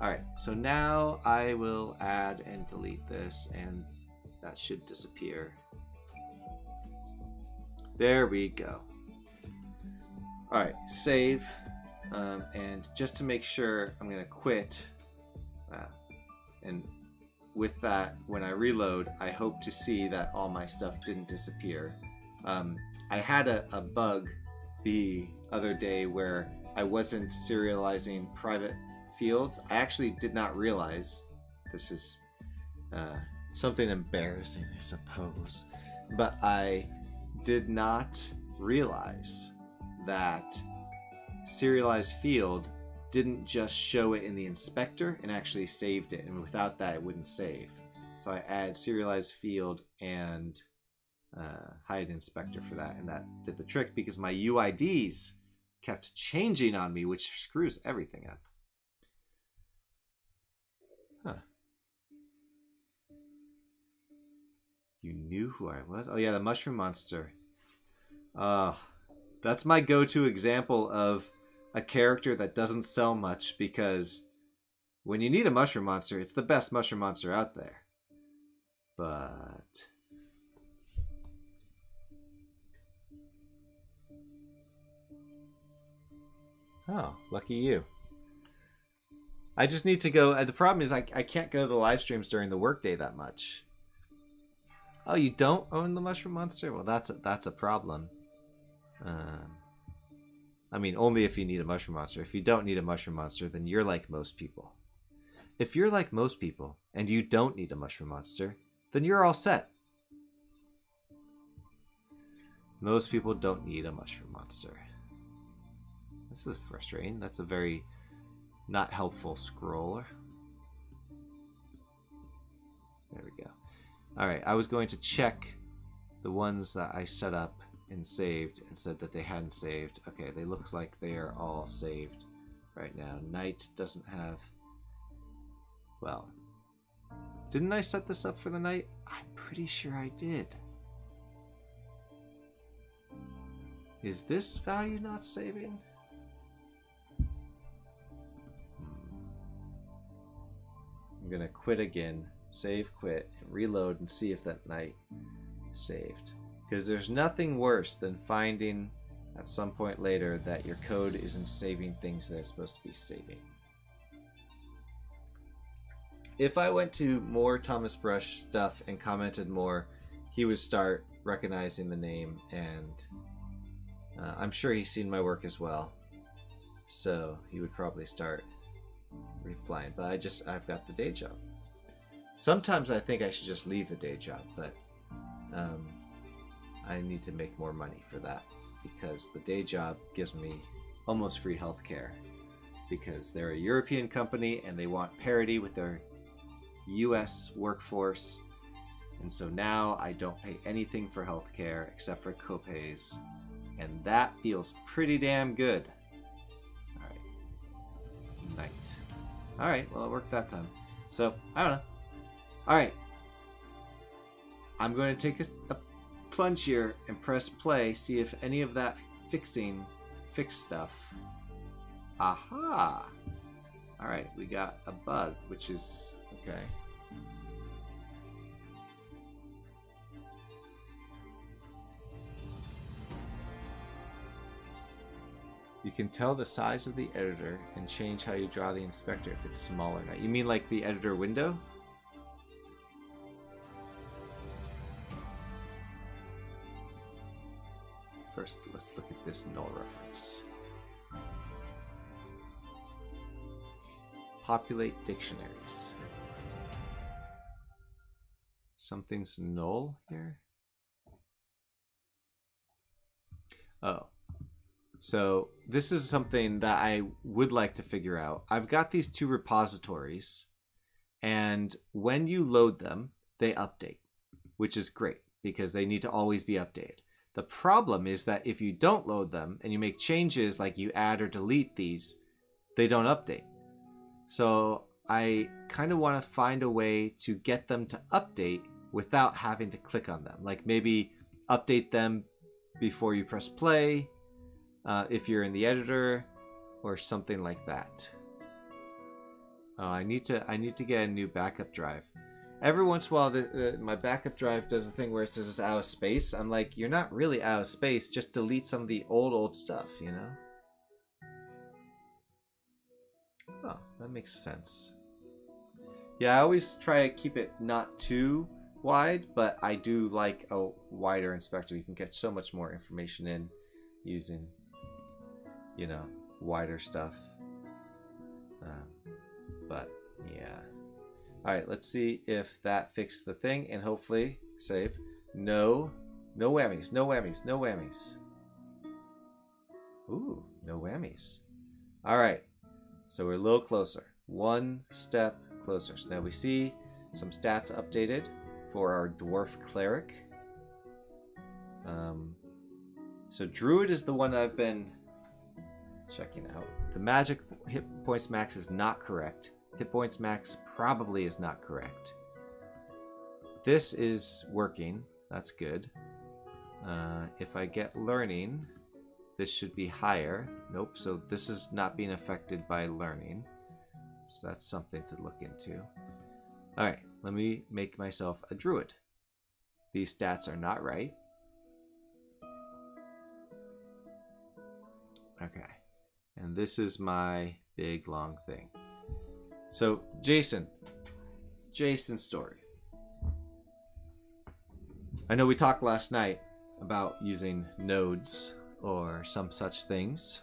Alright, so now I will add and delete this, and that should disappear. There we go. Alright, save. And just to make sure, I'm going to quit. And with that, when I reload, I hope to see that all my stuff didn't disappear. I had a bug the other day where I wasn't serializing private fields. I actually did not realize, this is something embarrassing, I suppose, but I did not realize that serialized field didn't just show it in the inspector and actually saved it, and without that it wouldn't save. So I add serialized field and hide inspector for that, and that did the trick because my UIDs kept changing on me, which screws everything up. Huh. You knew who I was? Oh yeah, the mushroom monster. That's my go-to example of a character that doesn't sell much, because when you need a mushroom monster, it's the best mushroom monster out there. But oh, lucky you. I just need to go. The problem is I can't go to the live streams during the workday that much. Oh, you don't own the mushroom monster? Well, that's a problem. I mean, only if you need a mushroom monster. If you don't need a mushroom monster, then you're like most people. If you're like most people and you don't need a mushroom monster, then you're all set. Most people don't need a mushroom monster. This is frustrating. That's a very not helpful scroller. There we go. All right, I was going to check the ones that I set up and saved and said that they hadn't saved. Okay, they looks like they are all saved right now. Night doesn't have... Well, didn't I set this up for the night? I'm pretty sure I did. Is this value not saving? gonna quit again, save, quit, and reload and see if that night saved. Because there's nothing worse than finding at some point later that your code isn't saving things that it's supposed to be saving. If I went to more Thomas Brush stuff and commented more, he would start recognizing the name, and I'm sure he's seen my work as well. So he would probably start replying. But I've got the day job. Sometimes I think I should just leave the day job, but I need to make more money for that, because the day job gives me almost free healthcare, because they're a European company and they want parity with their US workforce. And so now I don't pay anything for healthcare except for copays, and that feels pretty damn good. All right, night. All right, well, it worked that time. So I don't know. All right, I'm going to take a plunge here and press play, see if any of that fixed stuff. Aha! All right, we got a bug, which is okay. You can tell the size of the editor and change how you draw the inspector if it's small or not. You mean like the editor window? First, let's look at this null reference. Populate dictionaries. Something's null here? Oh. So this is something that I would like to figure out. I've got these two repositories, and when you load them, they update, which is great because they need to always be updated. The problem is that if you don't load them and you make changes like you add or delete these, they don't update. So I kind of want to find a way to get them to update without having to click on them. Like maybe update them before you press play, if you're in the editor, or something like that. I need to get a new backup drive. Every once in a while, my backup drive does a thing where it says it's out of space. I'm like, you're not really out of space. Just delete some of the old stuff, you know? Oh, that makes sense. Yeah, I always try to keep it not too wide, but I do like a wider inspector. You can get so much more information in using, you know, wider stuff. But yeah. All right, let's see if that fixed the thing, and hopefully save. No whammies, no whammies, no whammies. Ooh, no whammies. All right, so we're a little closer. One step closer. So now we see some stats updated for our dwarf cleric. So druid is the one I've been checking out. The magic hit points max is not correct. Hit points max probably is not correct. This is working. That's good. If I get learning, this should be higher. Nope. So this is not being affected by learning. So that's something to look into. All right. Let me make myself a druid. These stats are not right. Okay. And this is my big long thing. So Jason Storey. I know we talked last night about using nodes or some such things.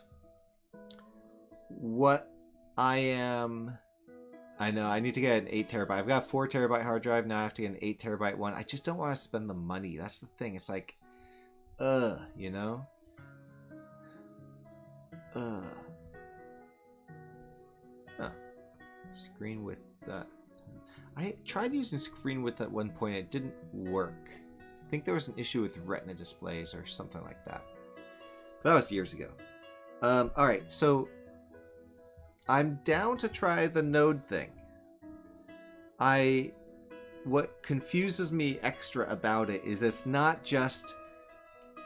I know I need to get an 8 terabyte. I've got a 4 terabyte hard drive. Now I have to get an 8 terabyte one. I just don't want to spend the money. That's the thing. It's like, you know? Oh. Screen width. I tried using screen width at one point. It didn't work. I think there was an issue with Retina displays or something like that. That was years ago. All right, so I'm down to try the node thing. What confuses me extra about it is it's not just,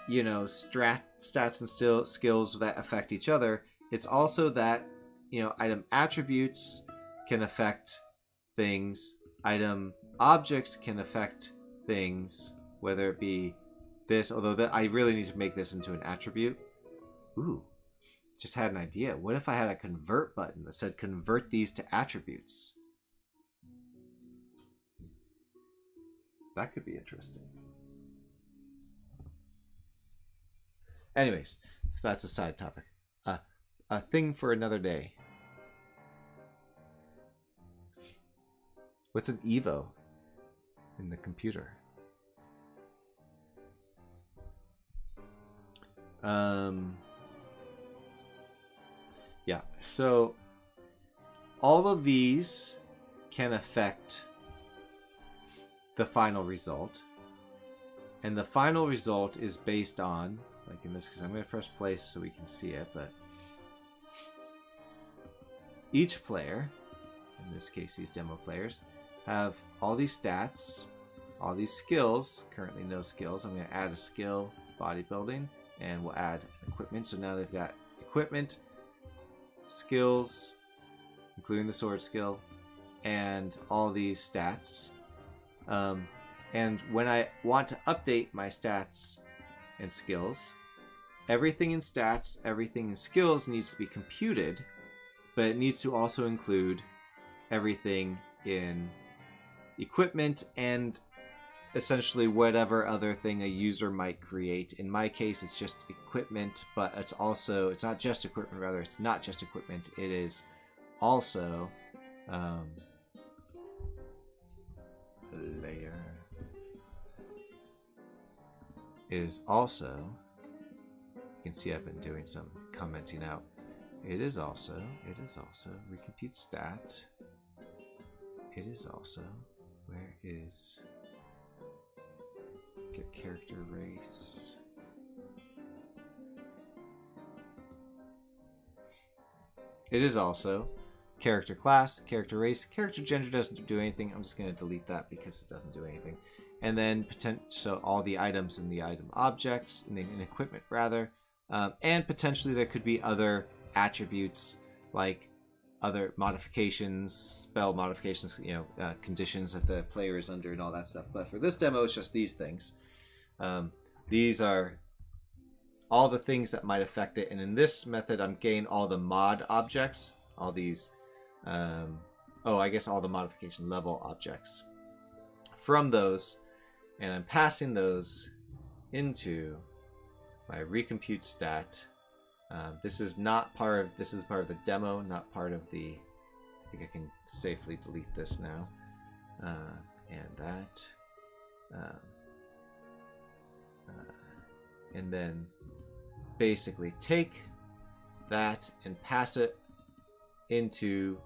you know, stats and skills that affect each other. It's also that, you know, item attributes can affect things. Item objects can affect things, whether it be this, although I really need to make this into an attribute. Ooh, just had an idea. What if I had a convert button that said convert these to attributes? That could be interesting. Anyways, so that's a side topic. A thing for another day. What's an Evo in the computer? Yeah, so all of these can affect the final result. And the final result is based on, like in this case, I'm going to press play so we can see it, but each player, in this case these demo players, have all these stats, all these skills, currently no skills. I'm going to add a skill, bodybuilding, and we'll add equipment. So now they've got equipment, skills, including the sword skill, and all these stats. And when I want to update my stats and skills, everything in stats, everything in skills needs to be computed, but it needs to also include everything in equipment and essentially whatever other thing a user might create. In my case, it's just equipment, but it's not just equipment, rather it's not just equipment, it is also layer. It is also, you can see I've been doing some commenting out. It is also recompute stat. It is also, where is get character race? It is also character class, character race, character gender doesn't do anything. I'm just going to delete that because it doesn't do anything. And then so all the items in the item objects, in equipment rather, and potentially there could be other attributes like other modifications, spell modifications, conditions that the player is under and all that stuff. But for this demo, it's just these things. These are all the things that might affect it. And in this method, I'm getting all the mod objects, all these, I guess all the modification level objects from those. And I'm passing those into my recompute stat. This is part of the demo, not part of the, I think I can safely delete this now. And that. And then basically take that and pass it into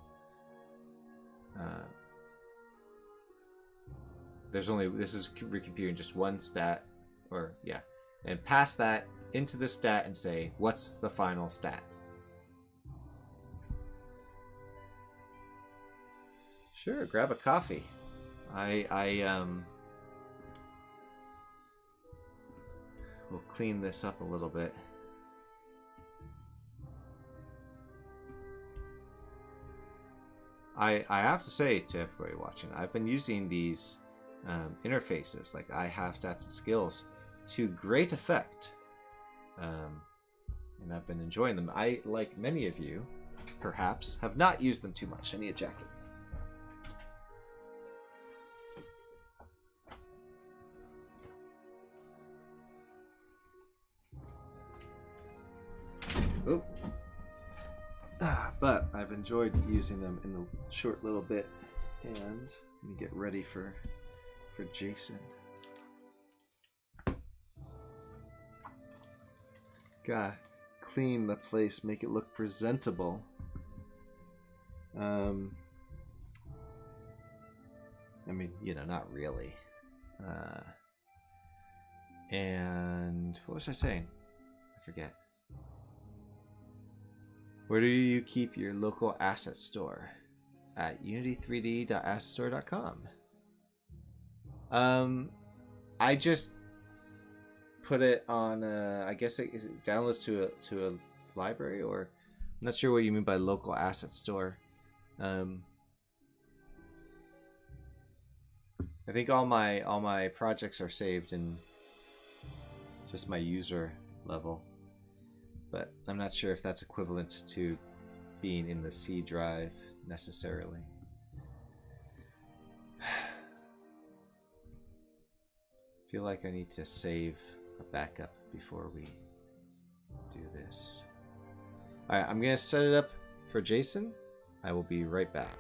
this is recomputing just one stat, and pass that into the stat and say, what's the final stat? Sure, grab a coffee. We'll clean this up a little bit. I have to say to everybody watching, I've been using these interfaces like I have stats and skills to great effect, and I've been enjoying them. I, like many of you, perhaps, have not used them too much. I need a jacket. Oh. But I've enjoyed using them in the short little bit, and let me get ready for Jason. Gotta clean the place, make it look presentable. I mean, not really. And what was I saying? I forget. Where do you keep your local asset store? At unity3d.assetstore.com. I just put it on. I guess it downloads to a library, or I'm not sure what you mean by local asset store. I think all my projects are saved in just my user level, but I'm not sure if that's equivalent to being in the C drive necessarily. Feel like I need to save a backup before we do this. Alright, I'm gonna set it up for Jason. I will be right back.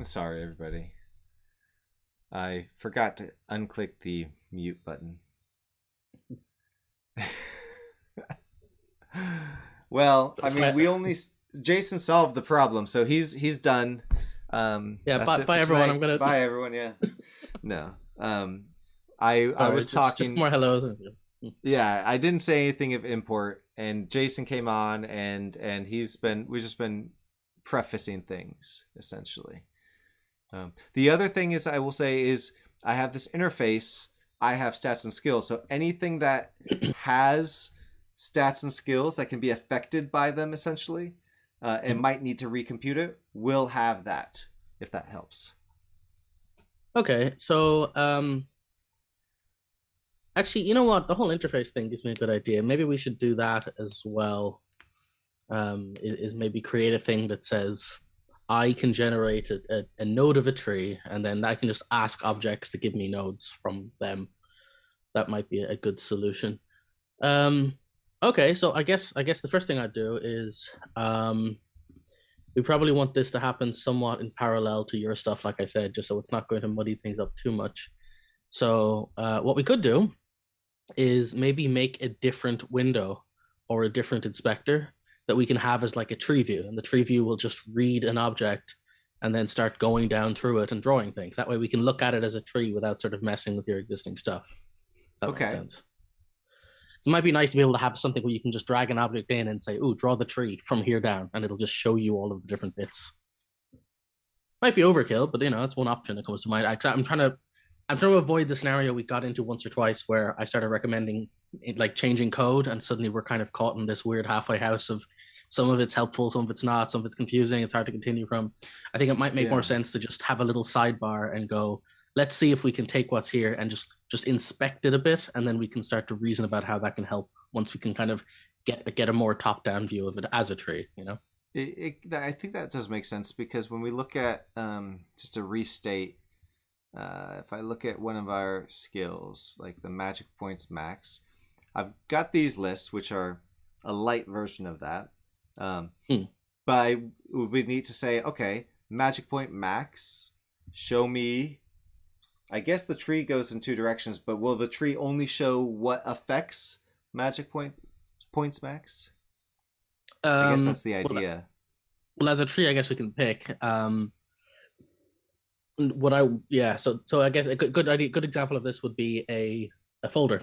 Sorry, everybody. I forgot to unclick the mute button. Well, So, I mean, Jason solved the problem, so he's done. yeah, That's it for bye everyone. I'm tonight. gonna. Bye, everyone. Yeah. No. I Sorry, was just talking. more hellos. Yeah, I didn't say anything of import, and Jason came on, and we've just been prefacing things essentially. The other thing is, I will say, is I have this interface. I have stats and skills, so anything that has stats and skills that can be affected by them, essentially, and might need to recompute it, will have that, if that helps. Okay, so actually, you know what? The whole interface thing gives me a good idea. Maybe we should do that as well. Is maybe create a thing that says I can generate a node of a tree, and then I can just ask objects to give me nodes from them. That might be a good solution. Um, okay, so I guess the first thing I'd do is we probably want this to happen somewhat in parallel to your stuff, like I said, just so it's not going to muddy things up too much. So what we could do is maybe make a different window or a different inspector that we can have as like a tree view, and the tree view will just read an object and then start going down through it and drawing things. That way we can look at it as a tree without sort of messing with your existing stuff. That makes Okay. sense. So it might be nice to be able to have something where you can just drag an object in and say, "Ooh, draw the tree from here down," and it'll just show you all of the different bits. Might be overkill, but it's one option that comes to mind. I'm trying to avoid the scenario we got into once or twice where I started recommending like changing code, and suddenly we're kind of caught in this weird halfway house of some of it's helpful, some of it's not, some of it's confusing. It's hard to continue from. I think it might make more Yeah. sense to just have a little sidebar and go, let's see if we can take what's here and just inspect it a bit, and then we can start to reason about how that can help once we can kind of get a more top down view of it as a tree. I think that does make sense, because when we look at just to restate, if I look at one of our skills, like the magic points max, I've got these lists, which are a light version of that. But I would need to say, okay, magic point max, show me. I guess the tree goes in two directions, but will the tree only show what affects magic points max? I guess that's the Well, idea. well, as a tree, I guess we can pick. What I yeah, so I guess a good idea, good example of this would be a folder.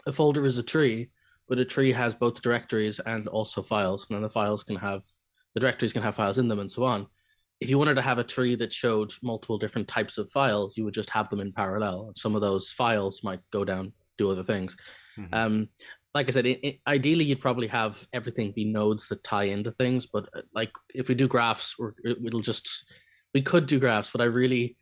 A folder is a tree, but a tree has both directories and also files, and then the directories can have files in them and so on. If you wanted to have a tree that showed multiple different types of files, you would just have them in parallel. Some of those files might go down, do other things. Mm-hmm. Like I said, ideally you'd probably have everything be nodes that tie into things. But like if we do graphs, we could do graphs, but I really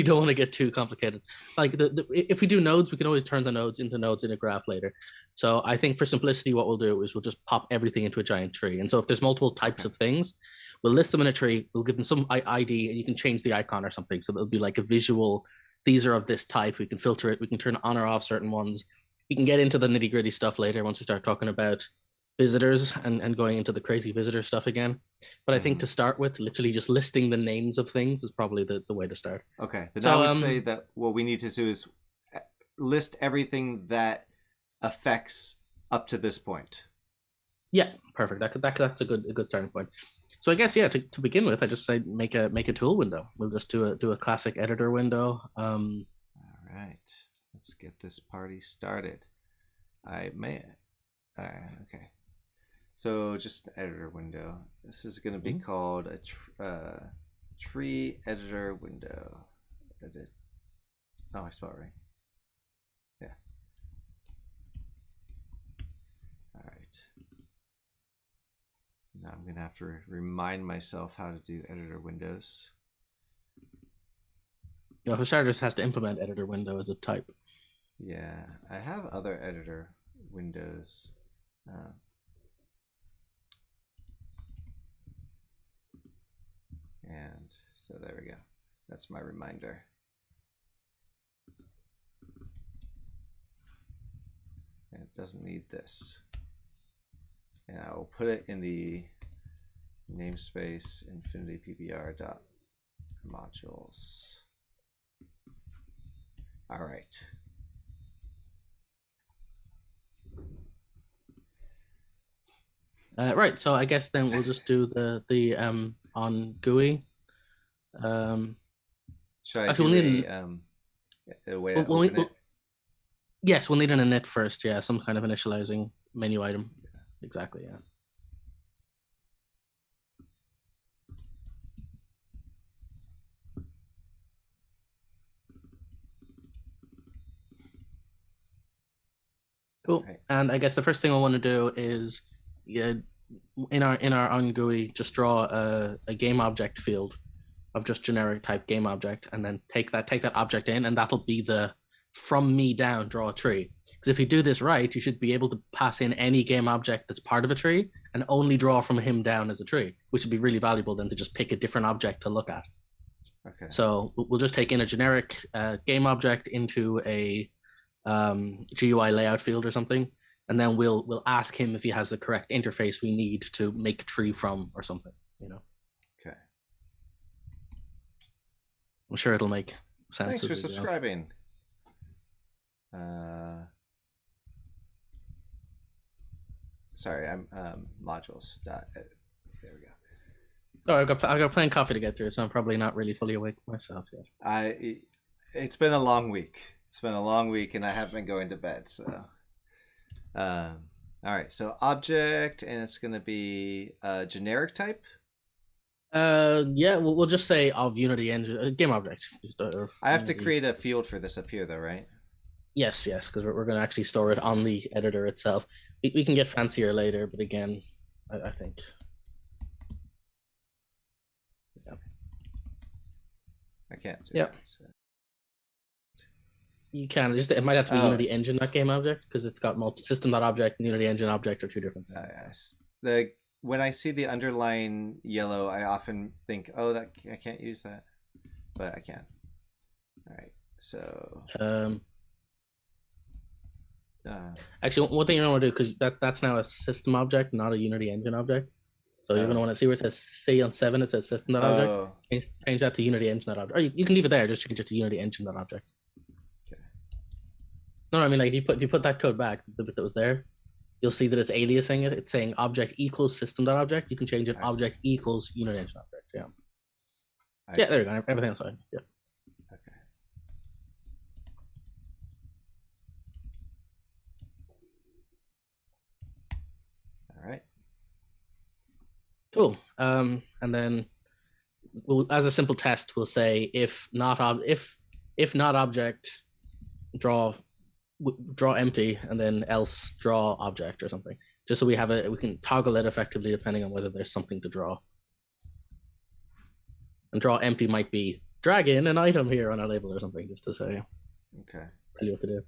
don't want to get too complicated. Like if we do nodes, we can always turn the nodes in a graph later. So I think for simplicity, what we'll do is we'll just pop everything into a giant tree. And so if there's multiple types of things, we'll list them in a tree. We'll give them some ID, and you can change the icon or something. So it'll be like a visual. These are of this type. We can filter it. We can turn on or off certain ones. We can get into the nitty gritty stuff later once we start talking about visitors and going into the crazy visitor stuff again. But I think to start with, literally just listing the names of things is probably the way to start. Okay. Then I So would say that what we need to do is list everything that affects up to this point. yeah, perfect. That's a good starting point. So I guess to begin with, I just say make a tool window. We'll just do a classic editor window. All right. Let's get this party started. Okay. So just an editor window. This is going to be called a tree editor window. Edit. Oh, I spelled right. Yeah. All right. Now I'm going to have to remind myself how to do editor windows. For starters, has to implement editor window as a type. Yeah, I have other editor windows. And so there we go. That's my reminder. And it doesn't need this. And I will put it in the namespace Infinity PBR dot modules. All right. Right. So I guess then we'll just do the on GUI. Should I actually, do we'll need a way we'll, to we'll, open we'll, it? yes, we'll need an init first. Yeah, some kind of initializing menu item. Exactly. Yeah. Cool. Right. And I guess the first thing I want to do is, yeah, in our on GUI, just draw a game object field of just generic type game object, and then take that object in, and that'll be the from me down draw a tree. Because if you do this right, you should be able to pass in any game object that's part of a tree and only draw from him down as a tree, which would be really valuable then to just pick a different object to look at. Okay. So we'll just take in a generic game object into a GUI layout field or something, and then we'll ask him if he has the correct interface we need to make a tree from or something. Okay. I'm sure it'll make sense. Thanks for subscribing. Sorry, I'm modules. There we go. Oh, I got plenty of coffee to get through, so I'm probably not really fully awake myself yet. It's been a long week. It's been a long week, and I haven't been going to bed. So, all right. So object, and it's going to be a generic type. Yeah, we'll just say of Unity engine game object. I have to create a field for this up here, though, right? Yes, because we're going to actually store it on the editor itself. We can get fancier later, but again, I think. Yeah. I can't. Yeah. You can. It might have to be Unity engine, not game object, because it's got system.object and Unity engine object are two different things. Yes. When I see the underline yellow, I often think, "Oh, that I can't use that," but I can. All right. So. Actually, one thing you don't want to do, because that's now a system object, not a Unity engine object. So you're going to want to see where it says C on 7, it says system.object. Change that to Unity engine.object. Or you can leave it there, just change it to Unity engine.object. Okay. No, I mean, like if you put that code back, the bit that was there, you'll see that it's aliasing it. It's saying object equals system.object. You can change it object equals Unity engine.object. Yeah. There you go. Everything's fine. Yeah. Okay. All right. Cool. And then as a simple test, we'll say if not object, draw empty, and then else draw object or something. Just so we can toggle it effectively depending on whether there's something to draw. And draw empty might be drag in an item here on our label or something, just to say. Okay. Tell you what to do.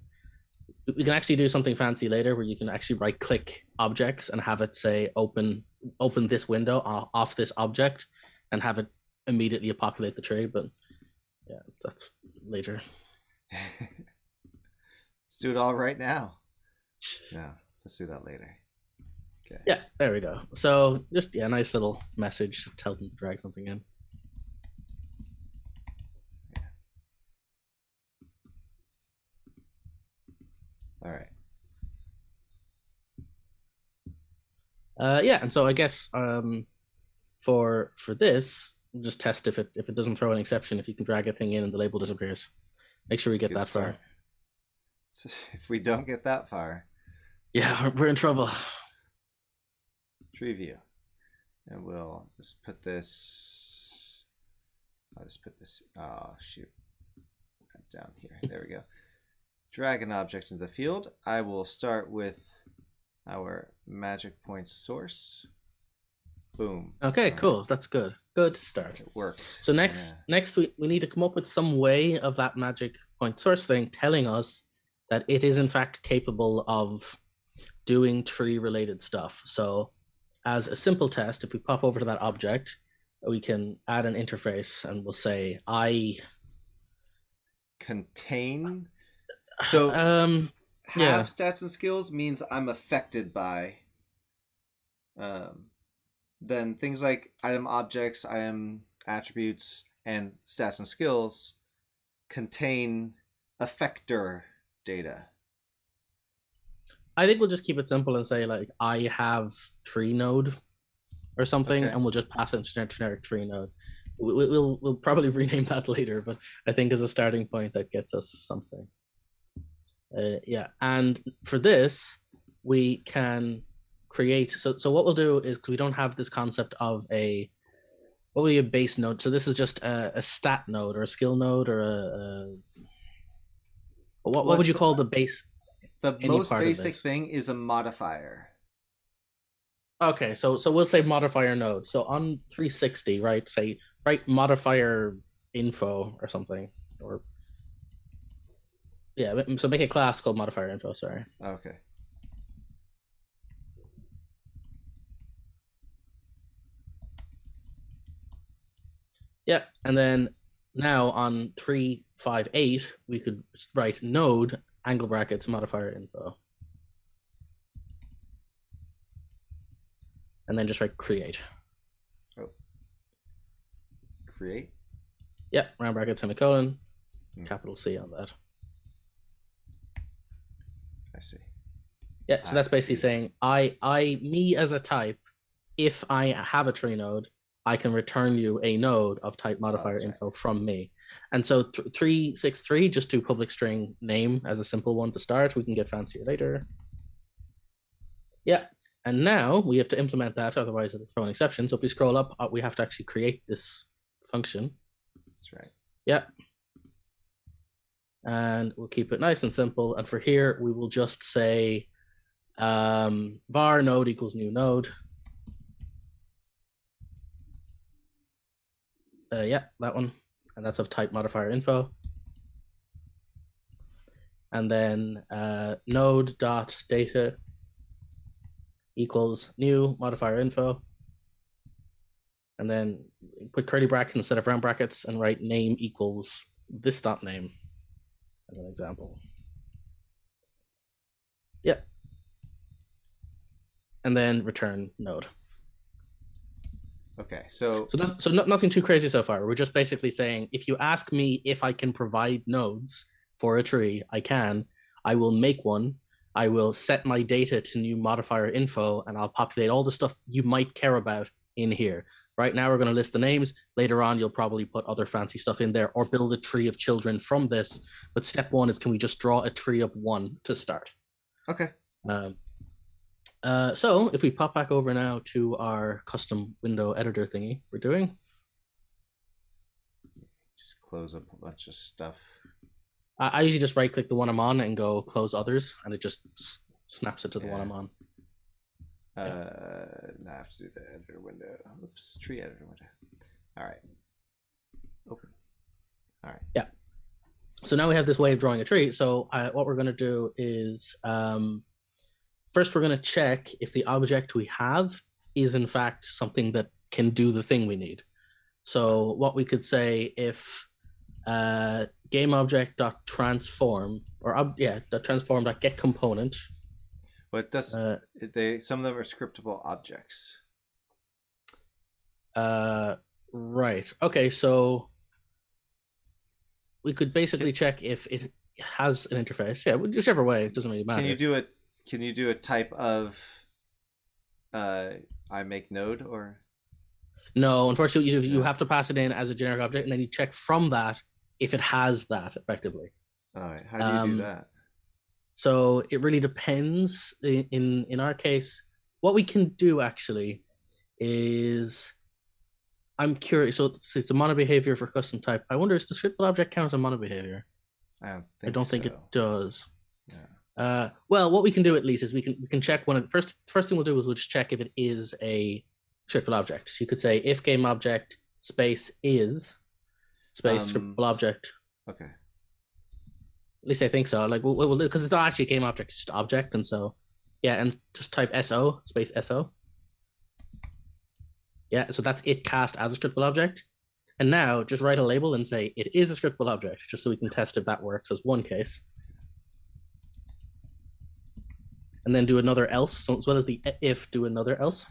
We can actually do something fancy later where you can actually right click objects and have it say open this window off this object and have it immediately populate the tree. But yeah, that's later. Let's do it all right now. Yeah, let's do that later. Okay. Yeah, there we go. So just a nice little message to tell them to drag something in. All right. And so I guess for this, we'll just test if it doesn't throw an exception, if you can drag a thing in and the label disappears. Make sure we get that far. If we don't get that far, yeah, we're in trouble. Tree view, and we'll just put this. I'll just put this. Oh shoot! Down here. There we go. Drag an object into the field. I will start with our magic point source. Boom. Okay, cool. That's good. Good start. It worked. So next we need to come up with some way of that magic point source thing telling us that it is in fact capable of doing tree related stuff. So as a simple test, if we pop over to that object, we can add an interface and we'll say I contain. So have stats and skills means I'm affected by then things like item objects, item attributes, and stats and skills contain effector data. I think we'll just keep it simple and say like I have tree node or something, Okay. and we'll just pass it into generic tree node. We'll probably rename that later, but I think as a starting point that gets us something. Yeah, and for this we can create. So what we'll do is, because we don't have this concept of a what would be a base node. So this is just a stat node or a skill node or what would you call the base? The Any most part of basic this? thing is a modifier. Okay, so we'll say modifier node. So on 360, right? Say modifier info or something, or yeah. So make a class called modifier info. Sorry. Okay. Yeah, and then now on 358, we could write node angle brackets modifier info, and then just write create. Oh. Create. Yeah, round bracket semicolon, capital C on that. I see. Yeah, so that's basically saying me as a type, if I have a tree node, I can return you a node of type modifier info from me. And so 363, just do public string name as a simple one to start. We can get fancier later. Yeah, and now we have to implement that, otherwise it'll throw an exception. So if we scroll up, we have to actually create this function. That's right. Yeah. And we'll keep it nice and simple. And for here, we will just say var node equals new node. Yeah, that one. And that's of type modifier info. And then node dot data equals new modifier info. And then put curly brackets instead of round brackets and write name equals this dot name as an example. Yeah. And then return node. Okay, so nothing too crazy so far. We're just basically saying, if you ask me if I can provide nodes for a tree, I can. I will make one. I will set my data to new modifier info, and I'll populate all the stuff you might care about in here. Right now, we're going to list the names. Later on, you'll probably put other fancy stuff in there or build a tree of children from this. But step one is, can we just draw a tree of one to start? Okay. So if we pop back over now to our custom window editor thingy we're doing. Just close up a bunch of stuff. I usually just right click the one I'm on and go close others, and it just snaps it to the one I'm on. Now I have to do the editor window. Oops, tree editor window. All right. Open. All right. Yeah. So now we have this way of drawing a tree. So what we're going to do is first we're going to check if the object we have is in fact something that can do the thing we need. So what we could say, if game object dot transform or dot transform dot get component. But does some of them are scriptable objects. Right. Okay, so we could basically check if it has an interface. Yeah, whichever way, it doesn't really matter. Can you do a type of I make node or? No, unfortunately, you have to pass it in as a generic object, and then you check from that if it has that effectively. All right. How do you do that? So it really depends. In our case, what we can do actually is, I'm curious. So it's a mono behavior for custom type. I wonder, does the scriptable object count as a mono behavior? I don't think it does. Yeah. Well, what we can do at least is we can check one. First thing we'll do is we'll just check if it is a scriptable object. So you could say if game object space is space scriptable object. Okay. At least I think so. Like we'll because it's not actually a game object, it's just object, and so yeah, and just type so space so. Yeah, so that's it cast as a scriptable object. And now just write a label and say it is a scriptable object, just so we can test if that works as one case. And then do another else. So as well as the if, do another else.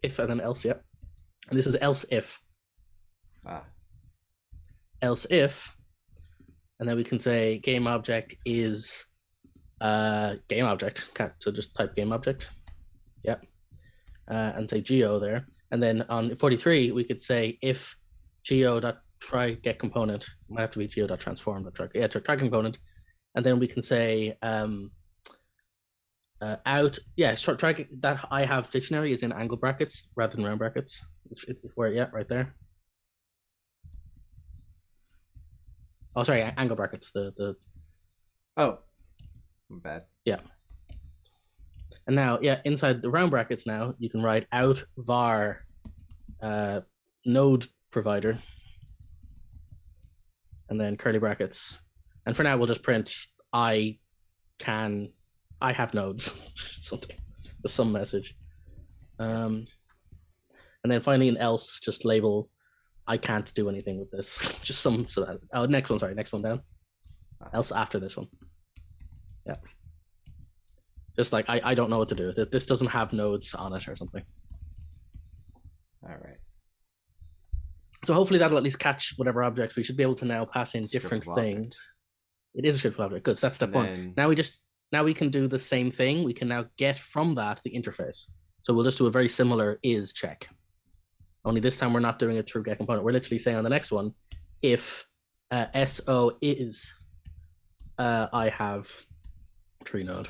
if and then else, yep. And this is else if. Else if, and then we can say game object is game object. So just type game object. Yep. And say geo there. And then on 43, we could say if geo.try get component, might have to be geo.transform, try component. And then we can say out, try that I have dictionary is in angle brackets rather than round brackets. It's where, yeah, right there. Oh, sorry, angle brackets. Oh, bad. Yeah. And now, yeah, inside the round brackets now, you can write out var node provider, and then curly brackets. And for now, we'll just print I have nodes, something, with some message. And then finally in else, just label I can't do anything with this. Just some, so that, next one down. Else after this one. Yeah. Just like, I don't know what to do. This doesn't have nodes on it or something. All right. So hopefully that'll at least catch whatever objects. We should be able to now pass in different things. It is a scriptable object. Good, so that's step one. Now we can do the same thing. We can now get from that the interface. So we'll just do a very similar is check. Only this time we're not doing it through get component. We're literally saying on the next one, if SO is I have tree node.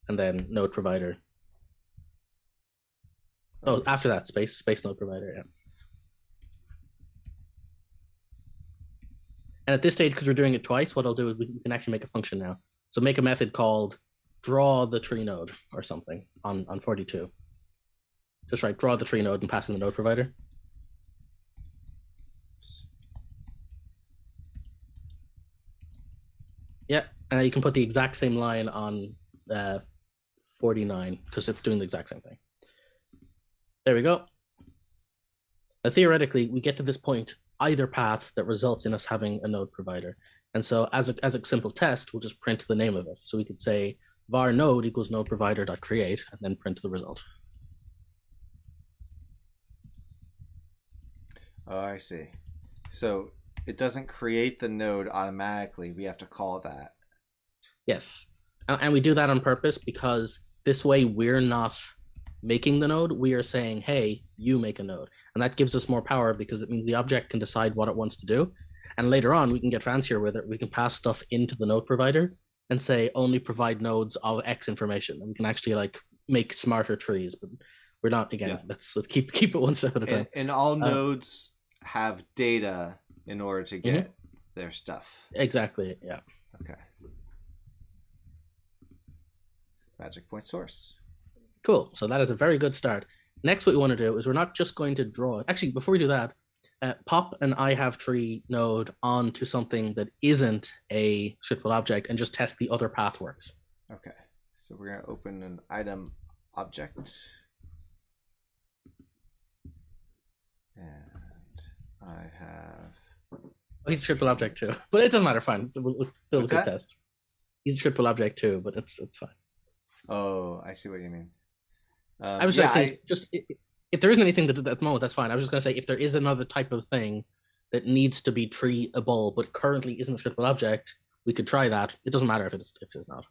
And then node provider. Oh, after that, space node provider, yeah. And at this stage, because we're doing it twice, what I'll do is we can actually make a function now. So make a method called draw the tree node or something on 42. Just write draw the tree node and pass in the node provider. Yeah, and you can put the exact same line on 49 because it's doing the exact same thing. There we go. Now, theoretically, we get to this point either path that results in us having a node provider. And so as a simple test, we'll just print the name of it. So we could say var node equals node provider.create and then print the result. Oh, I see. So it doesn't create the node automatically. We have to call that. Yes. And we do that on purpose because this way we're not making the node. We are saying, hey, you make a node. And that gives us more power because it means the object can decide what it wants to do. And later on, we can get fancier with it. We can pass stuff into the node provider and say only provide nodes of X information. And we can actually like make smarter trees. But we're not, again, let's keep it one step at a time. And all nodes have data in order to get their stuff. Exactly, yeah. Okay. Magic point source. Cool. So that is a very good start. Next, what we want to do is we're not just going to draw. Actually, before we do that, pop an I have tree node onto something that isn't a scriptable object and just test the other path works. Okay. So we're going to open an item object. And I have... Oh, he's a scriptable object too. But it doesn't matter, fine. It's still a good test. He's a scriptable object too, but it's fine. Oh, I see what you mean. I was saying, if there isn't anything at the moment, that's fine. I was just going to say, if there is another type of thing that needs to be treeable, but currently isn't a scriptable object, we could try that. It doesn't matter if it's not.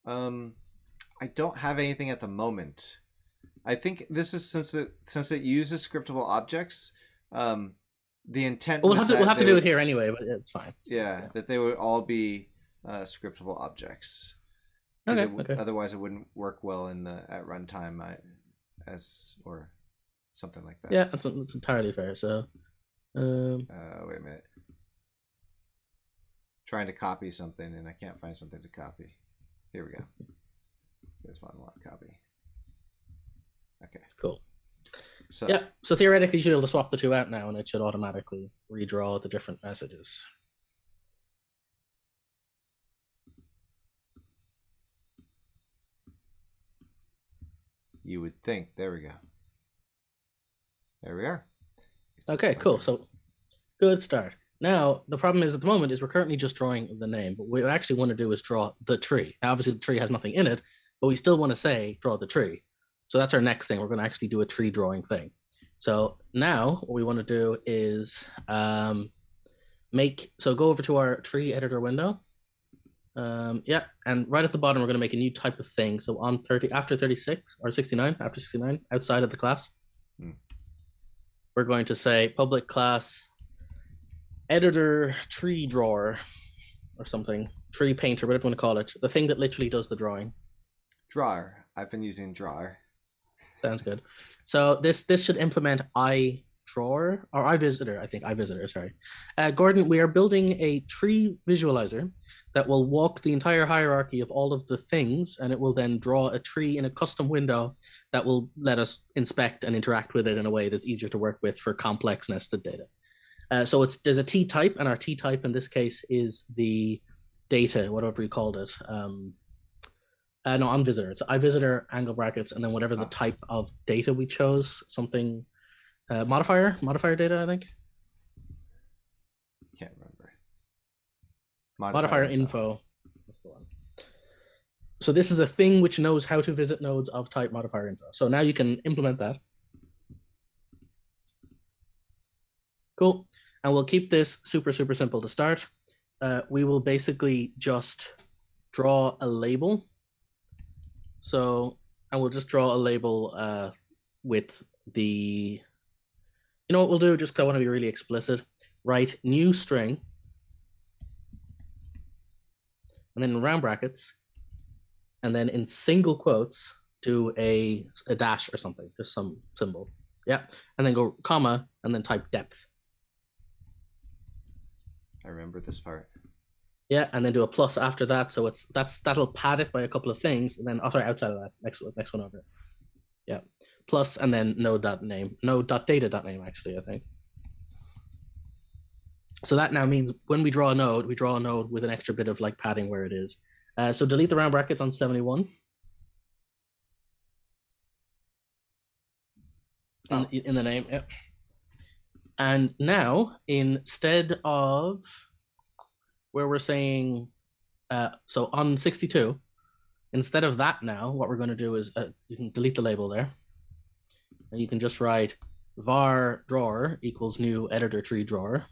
I don't have anything at the moment. I think this is since it uses scriptable objects. The intent. Well, we'll have to do it here anyway, but it's fine. Yeah, that they would all be scriptable objects. Okay. Otherwise, it wouldn't work well at runtime, or something like that. Yeah, that's entirely fair. So, wait a minute. Trying to copy something and I can't find something to copy. Here we go. There's one I want to copy. Okay. Cool. So theoretically, you should be able to swap the two out now, and it should automatically redraw the different messages. You would think. There we go. There we are. Okay, cool. So good start. Now, the problem is at the moment is we're currently just drawing the name, but what we actually want to do is draw the tree. Now, obviously, the tree has nothing in it, but we still want to say draw the tree. So that's our next thing. We're going to actually do a tree drawing thing. So now what we want to do is go over to our tree editor window. Yeah, and right at the bottom, we're going to make a new type of thing. So on 30, after 36 or 69, after 69, outside of the class, we're going to say public class editor tree drawer or something, tree painter, whatever you want to call it. The thing that literally does the drawing. Drawer. I've been using drawer. Sounds good. So this should implement iDrawer or iVisitor, I think. iVisitor, sorry. Gordon, we are building a tree visualizer that will walk the entire hierarchy of all of the things, and it will then draw a tree in a custom window that will let us inspect and interact with it in a way that's easier to work with for complex nested data. So there's a T type, and our T type in this case is the data, whatever you called it. No, on visitor. It's iVisitor, angle brackets, and then whatever the type of data we chose, something modifier data, I think. Can't remember. Modifier info. That's the one. So this is a thing which knows how to visit nodes of type modifier info. So now you can implement that. Cool. And we'll keep this super, super simple to start. We will basically just draw a label. So, and we'll just draw a label with the, you know what we'll do, just because I want to be really explicit, write new string, and then in round brackets, and then in single quotes, do a dash or something, just some symbol. Yeah, and then go comma, and then type depth. I remember this part. Yeah, and then do a plus after that. So that'll pad it by a couple of things, and then outside of that, next one over. Yeah, plus and then node.data.name actually, I think. So that now means when we draw a node with an extra bit of like padding where it is. So delete the round brackets on 71. In the name, yeah. And now instead of where we're saying, so on 62, instead of that now, what we're going to do is you can delete the label there. And you can just write var drawer equals new editor tree drawer.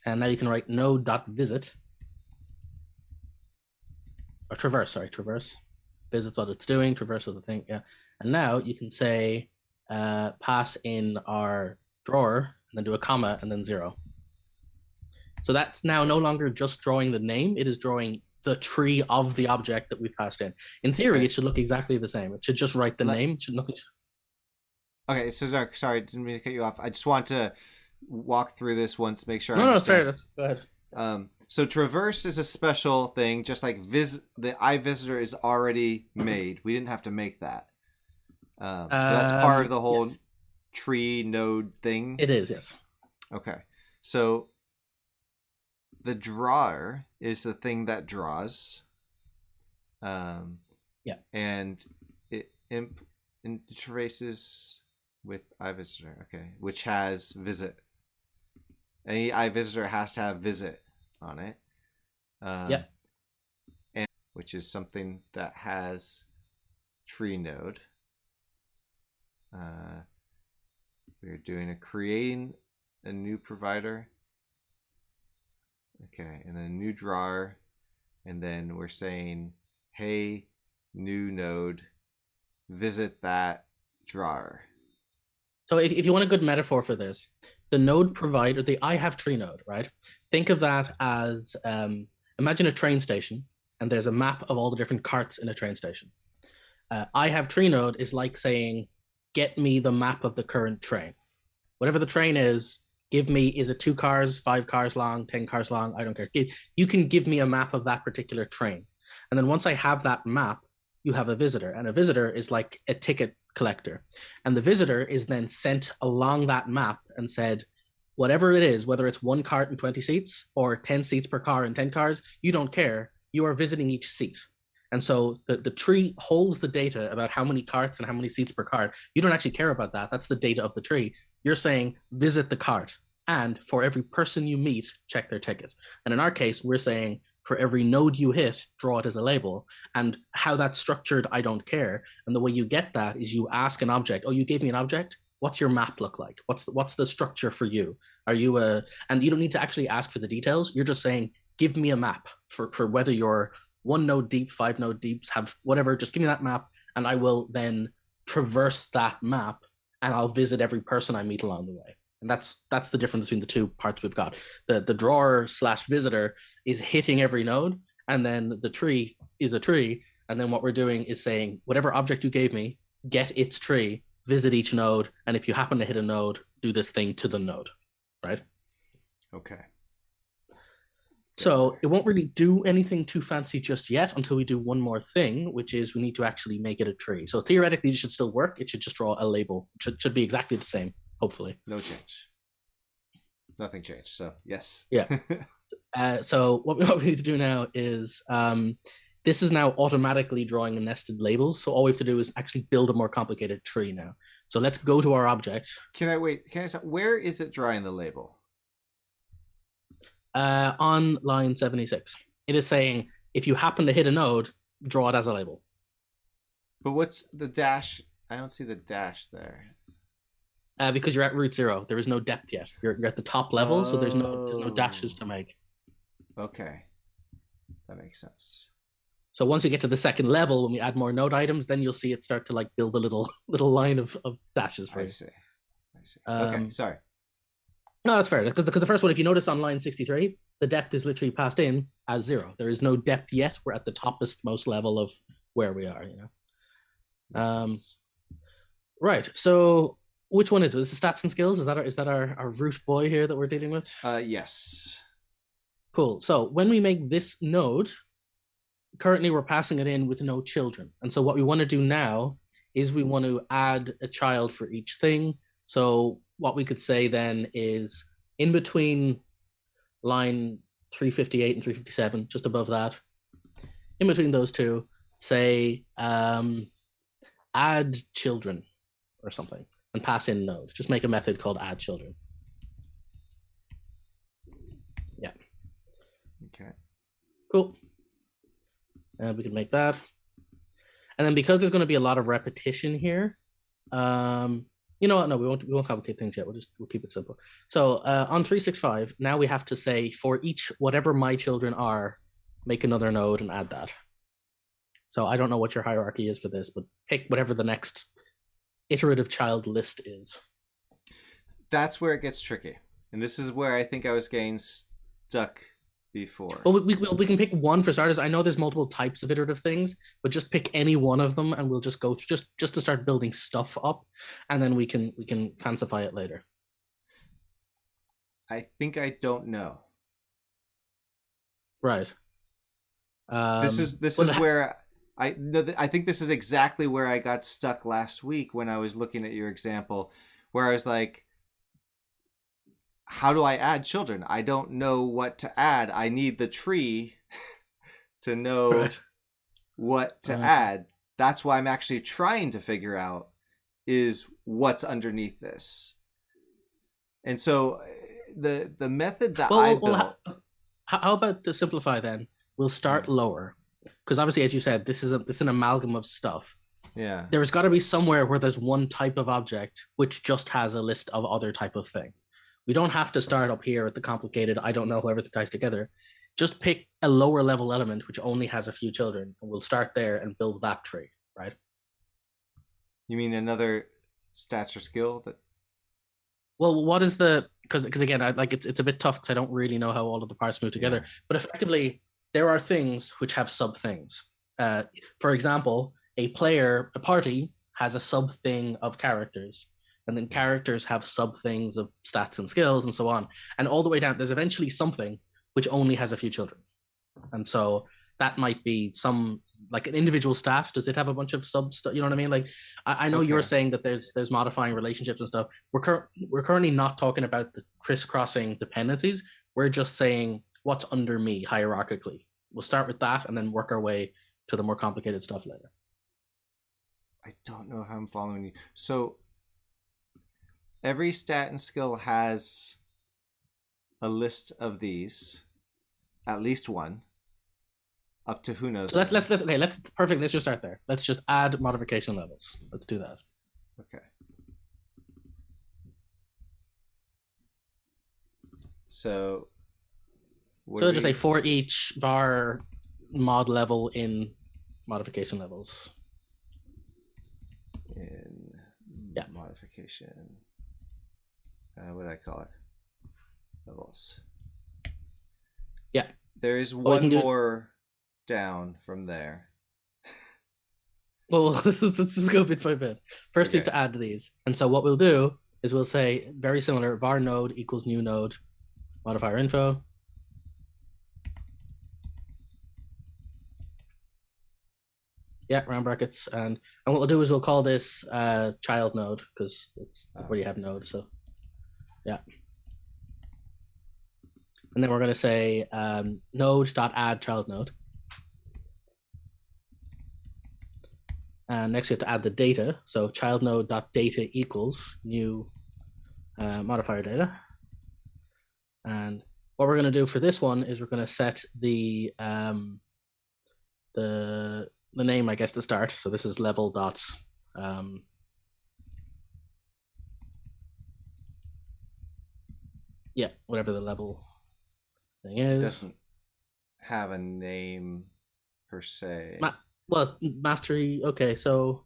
And now you can write node.visit. Or traverse. Visit what it's doing, traverse of the thing, yeah. And now you can say pass in our drawer and then do a comma and then 0. So that's now no longer just drawing the name, it is drawing the tree of the object that we passed in. In theory, it should look exactly the same. It should just write the name. It should nothing. Okay, so sorry, didn't mean to cut you off. I just want to walk through this once, make sure I understand. That's fair. Go ahead. So traverse is a special thing, just like the iVisitor is already made. We didn't have to make that. So that's part of the whole tree node thing. It is, yes. Okay. So the drawer is the thing that draws. Yeah. And it interfaces with iVisitor. Okay. Which has visit. Any iVisitor has to have visit on it. And which is something that has tree node. We're doing creating a new provider. Okay, and then a new drawer, and then we're saying, hey, new node, visit that drawer. So if you want a good metaphor for this, the node provider, the I have tree node, right? Think of that as, imagine a train station, and there's a map of all the different carts in a train station. I have tree node is like saying, get me the map of the current train. Whatever the train is, give me, is it 2 cars, 5 cars long, 10 cars long? I don't care. You can give me a map of that particular train. And then once I have that map, you have a visitor. And a visitor is like a ticket collector. And the visitor is then sent along that map and said, whatever it is, whether it's 1 cart and 20 seats or 10 seats per car and 10 cars, you don't care. You are visiting each seat. And so the tree holds the data about how many carts and how many seats per cart. You don't actually care about that. That's the data of the tree. You're saying, visit the cart. and for every person you meet, check their ticket. And in our case, we're saying for every node you hit, draw it as a label. And how that's structured, I don't care. And the way you get that is you ask an object, oh, you gave me an object? What's your map look like? What's the structure for you? Are you a, and you don't need to actually ask for the details. You're just saying, give me a map for whether you're 1 node deep, 5 node deeps, have whatever, just give me that map. And I will then traverse that map and I'll visit every person I meet along the way. And that's the difference between the two parts we've got. The drawer / visitor is hitting every node, and then the tree is a tree. And then what we're doing is saying, whatever object you gave me, get its tree, visit each node, and if you happen to hit a node, do this thing to the node, right? Okay. So it won't really do anything too fancy just yet until we do one more thing, which is we need to actually make it a tree. So theoretically, it should still work. It should just draw a label. It should be exactly the same, hopefully. No change. Nothing changed. So yes. Yeah. So what we need to do now is this is now automatically drawing a nested labels. So all we have to do is actually build a more complicated tree now. So let's go to our object. Can I stop? Where is it drawing the label? On line 76. It is saying, if you happen to hit a node, draw it as a label. But what's the dash? I don't see the dash there. Because you're at root 0. There is no depth yet. You're at the top level, so there's no dashes to make. Okay. That makes sense. So once we get to the second level, when we add more node items, then you'll see it start to like build a little line of dashes for you. I see. Okay, sorry. No, that's fair. Because the first one, if you notice on line 63, the depth is literally passed in as 0. There is no depth yet. We're at the toppest most level of where we are, you know. Right. So which one is it? This is stats and skills. Is that our root boy here that we're dealing with? Yes. Cool. So when we make this node, currently we're passing it in with no children. And so what we want to do now is we want to add a child for each thing. So what we could say then is in between line 358 and 357, just above that, in between those two, say add children or something and pass in node. Just make a method called add children. Yeah. Okay. Cool. We can make that. And then because there's going to be a lot of repetition here, you know what? No, we won't complicate things yet. We'll keep it simple. So on 365, now we have to say for each whatever my children are, make another node and add that. So I don't know what your hierarchy is for this, but pick whatever the next iterative child list is. That's where it gets tricky, and this is where I think I was getting stuck before. Well, we can pick one for starters. I know there's multiple types of iterative things, but just pick any one of them, and we'll just go through just to start building stuff up, and then we can fancify it later. I think I don't know. Right. This is where I think this is exactly where I got stuck last week when I was looking at your example, where I was like, how do I add children? I don't know what to add. I need the tree to know what to add. That's why I'm actually trying to figure out is what's underneath this. And so the method that I built... How about to simplify then? We'll start lower. Because obviously, as you said, this is an amalgam of stuff. Yeah. There's got to be somewhere where there's one type of object which just has a list of other type of thing. We don't have to start up here at the complicated, I don't know who everything ties together. Just pick a lower level element which only has a few children, and we'll start there and build that tree, right? You mean another stats or skill that? Well, what is the, because again, it's a bit tough because I don't really know how all of the parts move together. Yeah. But effectively, there are things which have sub things. For example, a party has a sub thing of characters. And then characters have sub things of stats and skills and so on. And all the way down, there's eventually something which only has a few children. And so that might be some, like an individual stat. Does it have a bunch of sub stuff? You know what I mean? Like, I know you're saying that there's modifying relationships and stuff. We're currently not talking about the crisscrossing dependencies. We're just saying what's under me hierarchically. We'll start with that and then work our way to the more complicated stuff later. I don't know how I'm following you. So every stat and skill has a list of these, at least one, up to who knows. So let's perfect. Let's just start there. Let's just add modification levels. Let's do that. Okay. So just say for each var mod level in modification levels. In modification. What do I call it? Levels. Yeah. There is one more down from there. Well, let's just go bit by bit. First, we have to add these. And so what we'll do is we'll say very similar, var node equals new node, modifier info. Yeah, round brackets. And what we'll do is we'll call this child node because it's where you have node. So yeah. And then we're going to say node.add child node. And next we have to add the data. So child node.data equals new modifier data. And what we're going to do for this one is we're going to set the name, I guess, to start. So this is level dot yeah, whatever the level thing is. It doesn't have a name per se. Well, mastery. Okay, so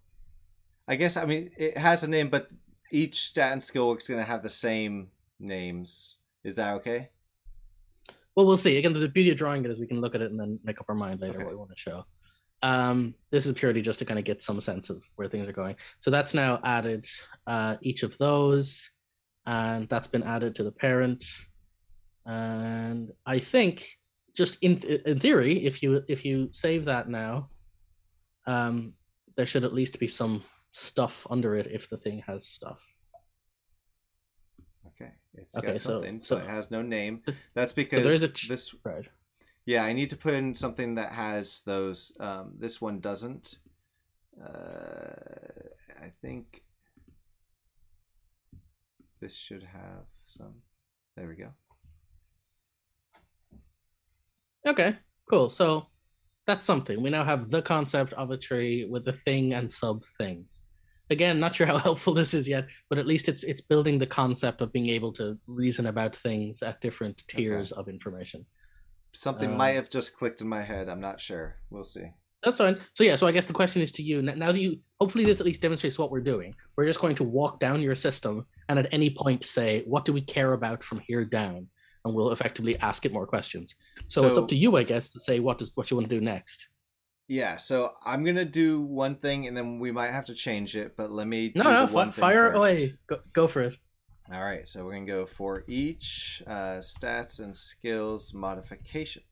I guess it has a name, but each stat and skill work is going to have the same names. Is that okay? Well, we'll see. Again, the beauty of drawing it is we can look at it and then make up our mind later what we want to show. This is purely just to kind of get some sense of where things are going. So that's now added each of those, and that's been added to the parent. And I think just in theory, if you save that now, there should at least be some stuff under it if the thing has stuff. Okay, it's got something, so it has no name. That's because this. Right. Yeah, I need to put in something that has those. This one doesn't. I think this should have some. There we go. Okay, cool. So that's something. We now have the concept of a tree with a thing and sub things. Again, not sure how helpful this is yet, but at least it's building the concept of being able to reason about things at different tiers of information. Something might have just clicked in my head. I'm not sure. We'll see. That's fine. So yeah, so I guess the question is to you. Now that hopefully this at least demonstrates what we're doing. We're just going to walk down your system and at any point say, what do we care about from here down? And we'll effectively ask it more questions. So it's up to you, I guess, to say what you want to do next. Yeah, so I'm gonna do one thing, and then we might have to change it. But let me fire away. Go for it. All right, so we're gonna go for each stats and skills modification.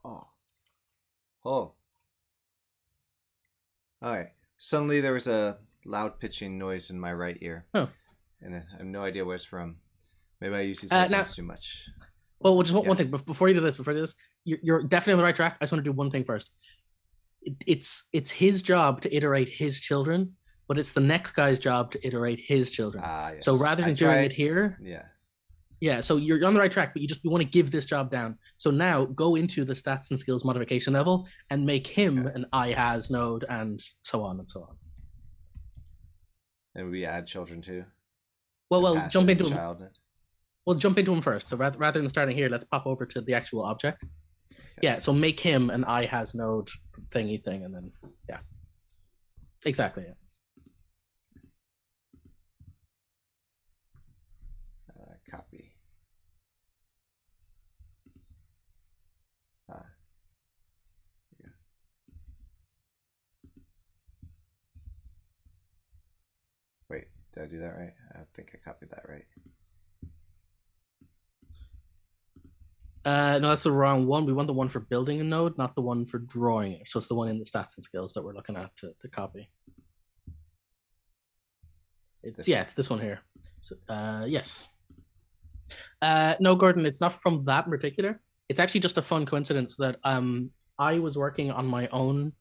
Oh. All right. Suddenly there was a loud pitching noise in my right ear. Oh. And I have no idea where it's from. Maybe I use these headphones too much. Well, just one thing before you do this. You're definitely on the right track. I just want to do one thing first. It's his job to iterate his children, but it's the next guy's job to iterate his children. Yes. So rather than doing it here, yeah. So you're on the right track, but you want to give this job down. So now go into the stats and skills modification level and make him an I has node and so on and so on. And we add children too. Well, jump into him. We'll jump into him first. So rather than starting here, let's pop over to the actual object. Okay. Yeah, so make him an I has node thingy thing, and then exactly. Yeah. Copy. Yeah. Wait, did I do that right? I think I copied that right. No, that's the wrong one. We want the one for building a node, not the one for drawing it. So it's the one in the stats and skills that we're looking at to copy. It's this one here. So, yes. No, Gordon, it's not from that in particular. It's actually just a fun coincidence that I was working on my own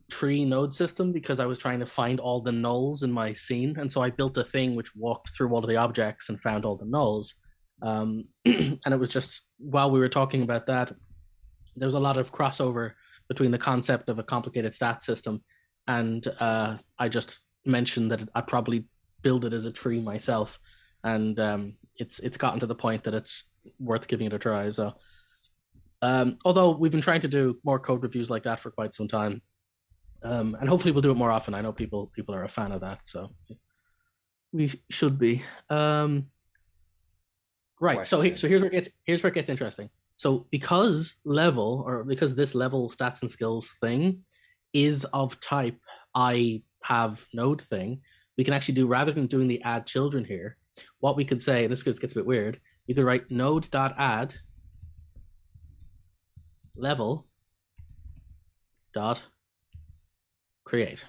tree node system because I was trying to find all the nulls in my scene. And so I built a thing which walked through all of the objects and found all the nulls. And it was just while we were talking about that, there was a lot of crossover between the concept of a complicated stat system and I just mentioned that I'd probably build it as a tree myself, and it's gotten to the point that it's worth giving it a try. So, although we've been trying to do more code reviews like that for quite some time, and hopefully we'll do it more often. I know people are a fan of that, so we should be. Right. So Question. here's where it gets interesting. So because this level stats and skills thing is of type I have node thing, we can actually do, rather than doing the add children here, what we could say, and this gets a bit weird, you could write node.add level dot create.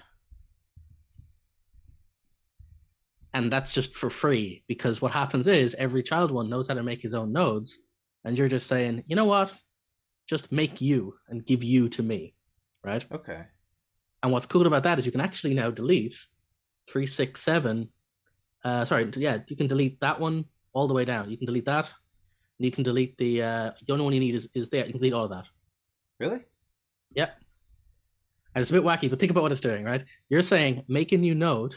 And that's just for free, because what happens is every child one knows how to make his own nodes, and you're just saying, you know what, just make you and give you to me, right? Okay. And what's cool about that is you can actually now delete 367. You can delete that one all the way down. You can delete that, and you can delete the only one you need is there. You can delete all of that. Really? Yep. And it's a bit wacky, but think about what it's doing, right? You're saying make a new node,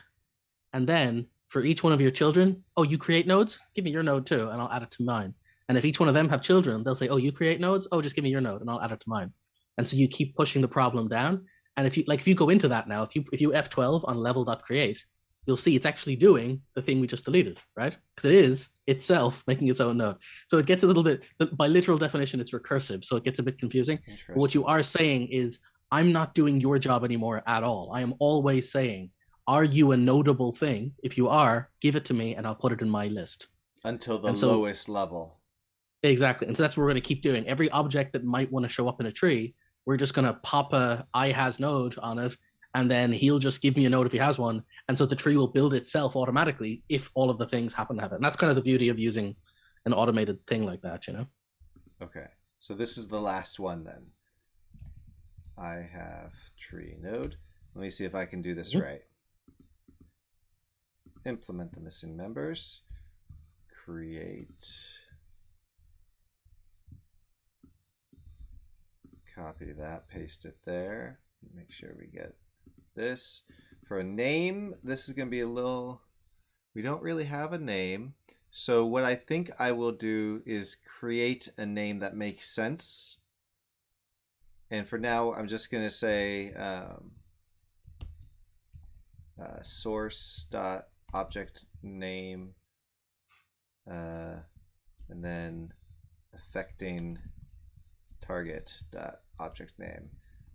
and then for each one of your children, oh, you create nodes? Give me your node too, and I'll add it to mine. And if each one of them have children, they'll say, oh, you create nodes? Oh, just give me your node, and I'll add it to mine. And so you keep pushing the problem down. And if you go into that now, if you F12 on level.create, you'll see it's actually doing the thing we just deleted, right? Because it is itself making its own node. So it gets a little bit, by literal definition, it's recursive. So it gets a bit confusing. But what you are saying is, I'm not doing your job anymore at all. I am always saying, are you a notable thing? If you are, give it to me and I'll put it in my list. Until the lowest level. Exactly. And so that's what we're going to keep doing. Every object that might want to show up in a tree, we're just going to pop a I has node on it, and then he'll just give me a node if he has one. And so the tree will build itself automatically if all of the things happen to have it. And that's kind of the beauty of using an automated thing like that, you know? Okay. So this is the last one then. I have tree node. Let me see if I can do this right. Implement the missing members. Create. Copy that, paste it there. Make sure we get this. For a name, this is going to be a little... We don't really have a name. So what I think I will do is create a name that makes sense. And for now, I'm just going to say source.object name and then affecting target.object name.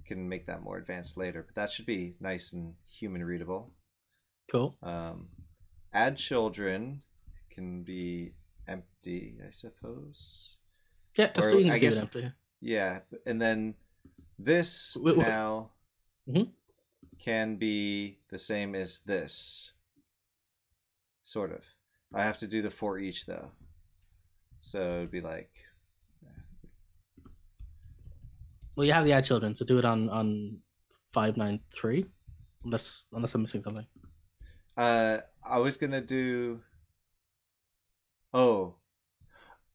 Can make that more advanced later, but that should be nice and human readable. Cool. Add children can be empty, I suppose. Yeah, just doing it empty. Yeah, and then this now can be the same as this. Sort of. I have to do the for each though. So it'd be like... Well, you have the add children, so do it on 593, unless I'm missing something. I was gonna do... Oh,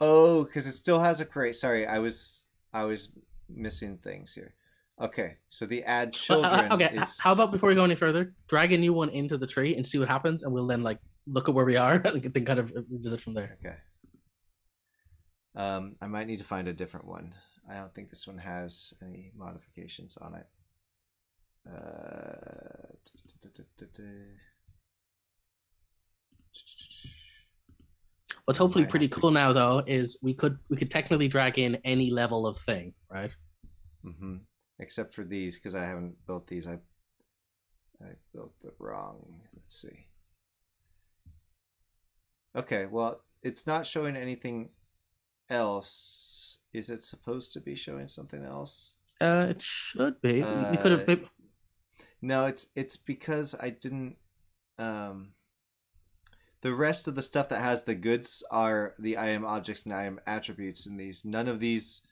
because it still has a create. Sorry, I was missing things here. Okay, so the add children is... How about before we go any further, drag a new one into the tree and see what happens, and we'll then like look at where we are and then kind of visit from there. Okay. I might need to find a different one. I don't think this one has any modifications on it. What's hopefully pretty cool now, though, is we could technically drag in any level of thing, right? Mm-hmm. Except for these, because I haven't built these. I built it wrong. Let's see. Okay, well, it's not showing anything else. Is it supposed to be showing something else? It should be. We could have. No, it's because I didn't. The rest of the stuff that has the goods are the IAM objects and IAM attributes, and these none of these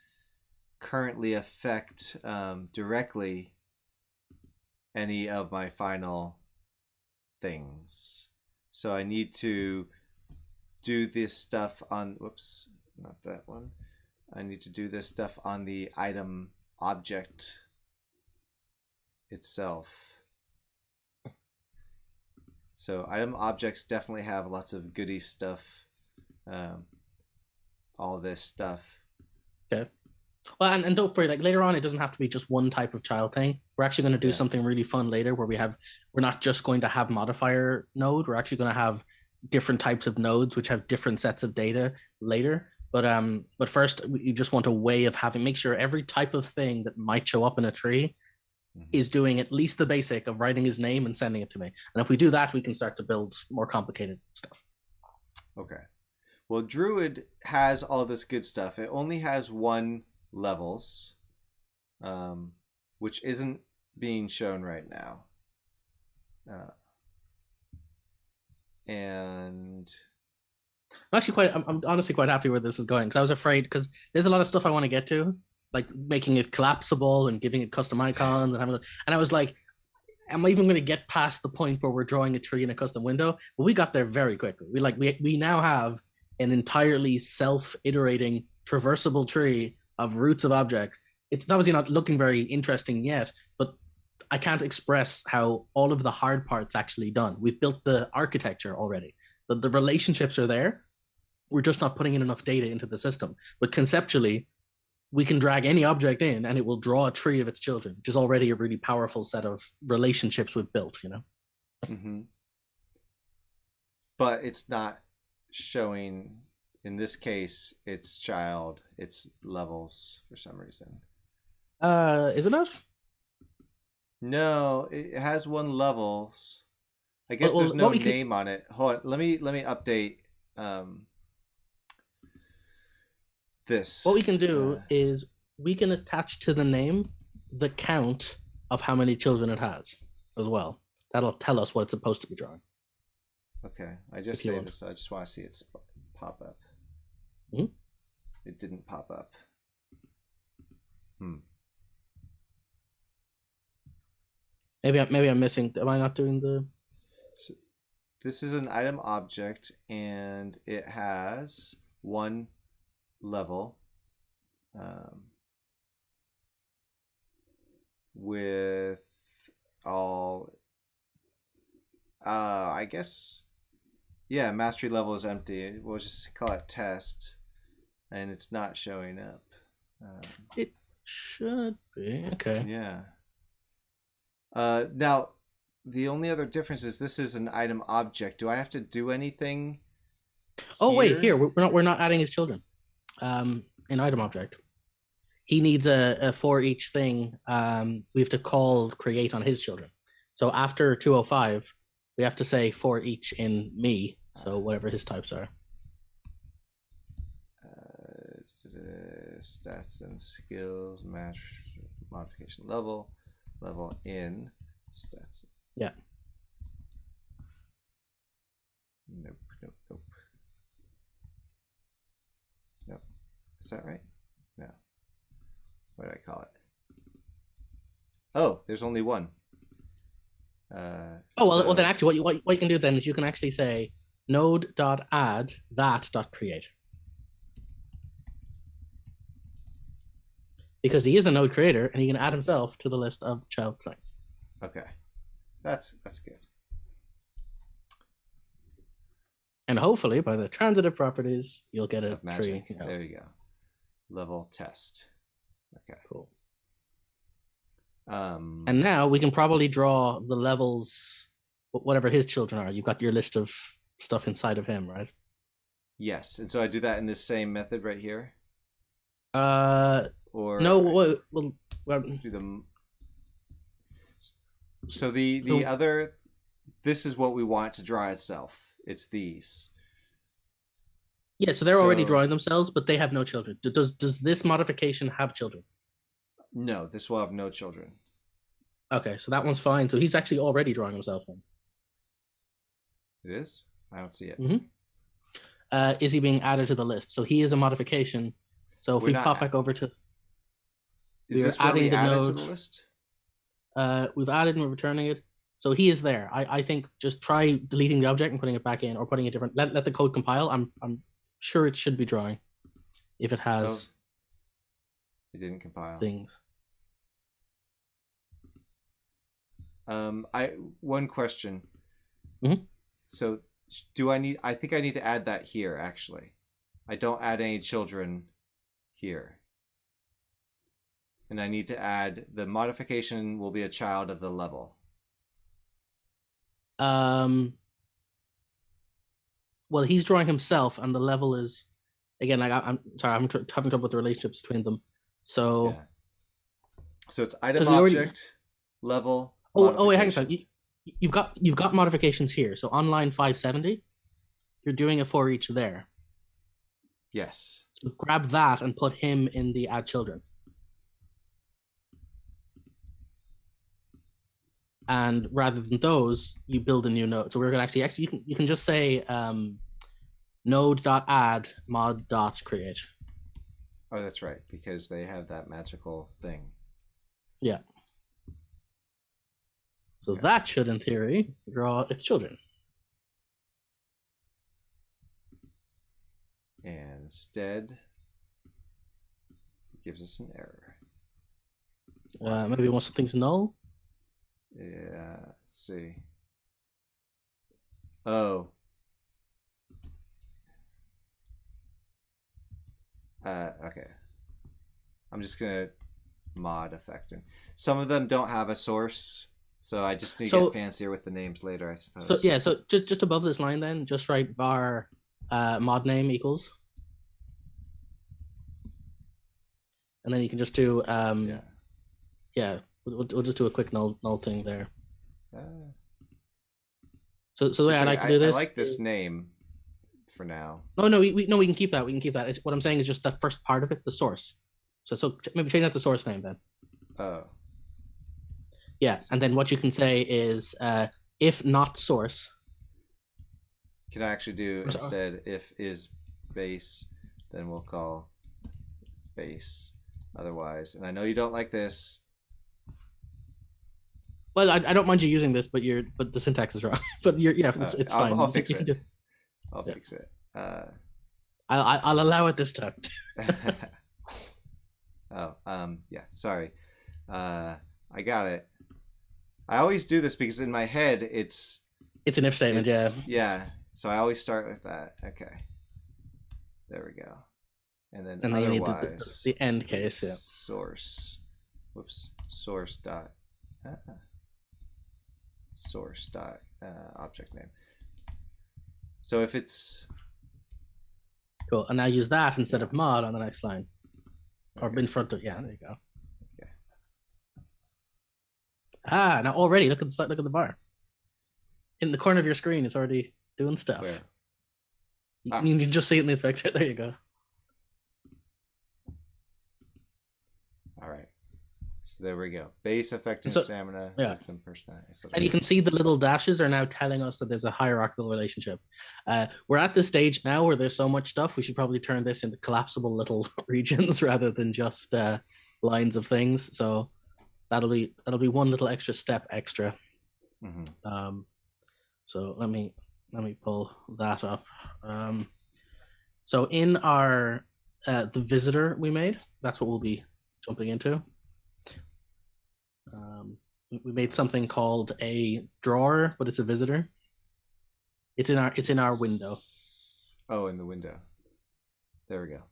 currently affect directly any of my final things. So I need to do this stuff on, whoops, not that one. I need to do this stuff on the item object itself. So item objects definitely have lots of goody stuff. All this stuff. Okay. Well, and don't worry, like later on, it doesn't have to be just one type of child thing. We're actually going to do something really fun later where we're not just going to have modifier node. We're actually going to have different types of nodes which have different sets of data later. But first, you just want a way of make sure every type of thing that might show up in a tree is doing at least the basic of writing his name and sending it to me. And if we do that, we can start to build more complicated stuff. Okay. Well, Druid has all this good stuff. It only has 1 levels, which isn't being shown right now. And I'm honestly quite happy where this is going, because I was afraid, because there's a lot of stuff I want to get to, like making it collapsible and giving it custom icons and I was like, am I even going to get past the point where we're drawing a tree in a custom window? But we got there very quickly. We now have an entirely self-iterating traversable tree of roots of objects. It's obviously not looking very interesting yet, but I can't express how all of the hard parts actually done. We've built the architecture already. The relationships are there. We're just not putting in enough data into the system. But conceptually, we can drag any object in and it will draw a tree of its children, which is already a really powerful set of relationships we've built, you know? Mm-hmm. But it's not showing, in this case, it's child, it's levels for some reason. Is it not? No, it has 1 levels. I guess there's no name on it. Hold on, let me update this. What we can do is we can attach to the name the count of how many children it has as well. That'll tell us what it's supposed to be drawing. Okay, I just saved this, so I just want to see it pop up. Mm-hmm. It didn't pop up. Maybe I'm missing. Am I not doing the? So this is an item object, and it has 1 level with all. I guess. Yeah, mastery level is empty. We'll just call it test, and it's not showing up. It should be. Okay. Yeah. Now, the only other difference is this is an item object. Do I have to do anything? Oh wait, here we're not adding his children. An item object. He needs a for each thing. We have to call create on his children. So after 205, we have to say for each in me. So whatever his types are. Stats and skills match modification level in stats. Yeah. Nope. Is that right? No. What did I call it? Oh, there's only 1. Well, then actually what you can do then is you can actually say node.add that.create. Because he is a node creator and he can add himself to the list of child sites. Okay. That's good. And hopefully by the transitive properties, you'll get a tree. You know. There you go. Level test. Okay. Cool. And now we can probably draw the levels, whatever his children are. You've got your list of stuff inside of him, right? Yes. And so I do that in this same method right here? Or no, well do them. So the other, this is what we want to draw itself. It's these. Yeah, so they're already drawing themselves, but they have no children. Does this modification have children? No, this will have no children. Okay, so that one's fine. So he's actually already drawing himself then. It is? I don't see it. Mm-hmm. Is he being added to the list? So he is a modification. So if we pop back over to... Is this where we added to the list? We've added and we're returning it. So he is there. I think just try deleting the object and putting it back in, or putting a different. Let the code compile. I'm sure it should be drawing, if it Oh, has it didn't compile. things. One question. Mhm. So do I need? I think I need to add that here. Actually, I don't add any children here, and I need to add the modification will be a child of the level. Well, he's drawing himself, and the level is again. Like I'm sorry, I'm having trouble with the relationships between them. So, Yeah. So it's item because we already. object level Oh wait, hang on. a modification. second. You've got modifications here. So on line 570, you're doing a for each there. Yes. So grab that and put him in the add children. And rather than those, you build a new node. So we're gonna actually you can just say node.add mod.create. Oh, that's right, because they have that magical thing. Yeah. So Okay. that should, in theory, draw its children. And instead, it gives us an error. Maybe we want something to null. Yeah, let's see. Oh. Okay. I'm just gonna mod affecting. Some of them don't have a source, so I just need to get fancier with the names later, I suppose. So yeah, so just above this line, then just write var mod name equals, and then you can just do yeah. We'll just do a quick null thing there. So the way I like to do this, I like this name for now. No, we can keep that. We can keep that. What I'm saying is just the first part of it, the source. So maybe change that to source name then. Oh. Yeah, and then what you can say is if not source. Can I actually do instead if is base, then we'll call base otherwise. And I know you don't like this. Well, I don't mind you using this, but the syntax is wrong. But it's fine. I'll fix it. I'll fix it. I'll allow it this time. Yeah. Sorry. I got it. I always do this because in my head it's an if statement. Yeah. Yeah. So I always start with that. Okay. There we go. And then you need otherwise the end case. Yeah. Source. Whoops. Source dot. Source dot object name. So if it's cool, and now use that instead of mod on the next line, or in front of there you go. Okay. Now already look at the bar in the corner of your screen. It's already doing stuff. Where? You can just see it in the inspector. There you go. All right. So there we go. Base affecting stamina. Yeah. Personality. And you can see the little dashes are now telling us that there's a hierarchical relationship. We're at this stage now where there's so much stuff. We should probably turn this into collapsible little regions rather than just lines of things. So that'll be one little extra step extra. Mm-hmm. So let me pull that up. So in our the visitor we made, that's what we'll be jumping into. We made something called a drawer, but it's a visitor. It's in our window. Oh, in the window. There we go.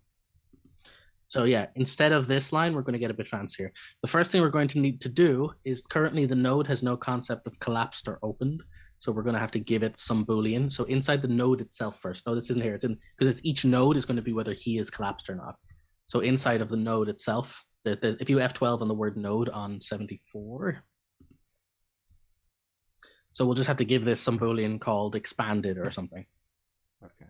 So yeah, instead of this line, we're going to get a bit fancier. The first thing we're going to need to do is currently the node has no concept of collapsed or opened. So we're going to have to give it some Boolean. So inside the node itself first. No, this isn't here. It's in because each node is going to be whether he is collapsed or not. So inside of the node itself, if you F12 on the word node on 74. So we'll just have to give this some Boolean called expanded or something. Okay.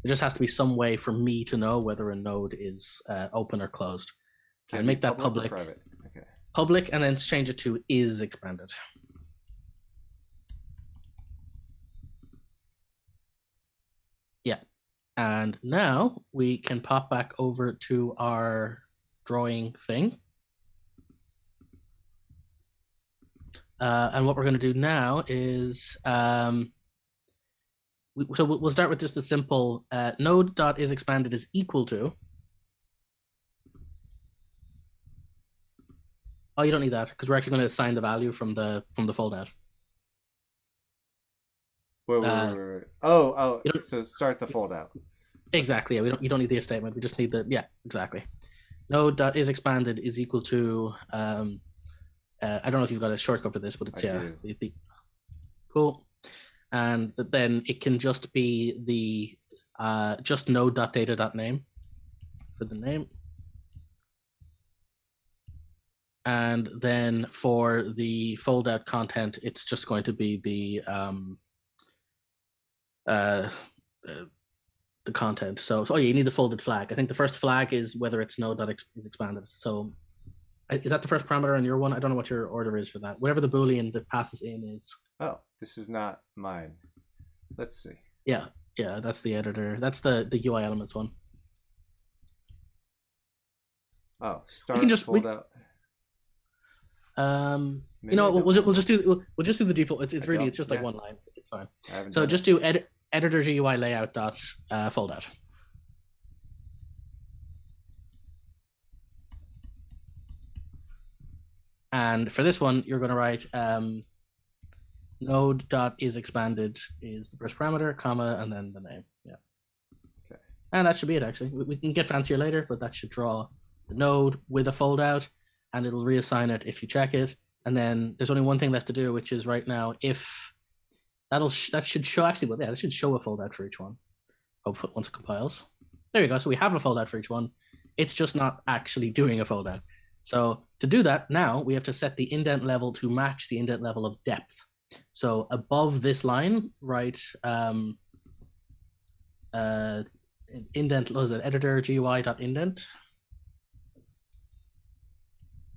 There just has to be some way for me to know whether a node is open or closed. And make that public. Private. Okay. Public, and then change it to is expanded. Yeah. And now we can pop back over to our drawing thing. And what we're going to do now is we'll start with just a simple node.isExpanded is equal to. Oh, you don't need that because we're actually going to assign the value from the fold out. Wait. Oh, so start the fold out. Exactly. Yeah, you don't need the if statement. We just need the exactly. Node.isExpanded is equal to I don't know if you've got a shortcut for this, but it's cool. And then it can just be the just node.data.name for the name. And then for the fold out content, it's just going to be the content. So yeah, you need the folded flag. I think the first flag is whether it's node.is_expanded. So is that the first parameter on your one? I don't know what your order is for that. Whatever the Boolean that passes in is. Oh, this is not mine. Let's see. Yeah, that's the editor. That's the UI elements one. Oh, start fold out. You know, we'll just do the default. It's just like one line. It's fine. So just do editor GUI layout dot fold out. And for this one, you're going to write node.isExpanded is the first parameter, comma, and then the name. Yeah. Okay. And that should be it, actually. We can get fancier later, but that should draw the node with a fold out, and it'll reassign it if you check it. And then there's only one thing left to do, which is right now, if that should show actually, well, yeah, that should show a fold out for each one. Hopefully, once it compiles. There you go. So we have a fold out for each one. It's just not actually doing a fold out. So to do that, now we have to set the indent level to match the indent level of depth. So above this line, write indent, what is it, editor GUI.indent.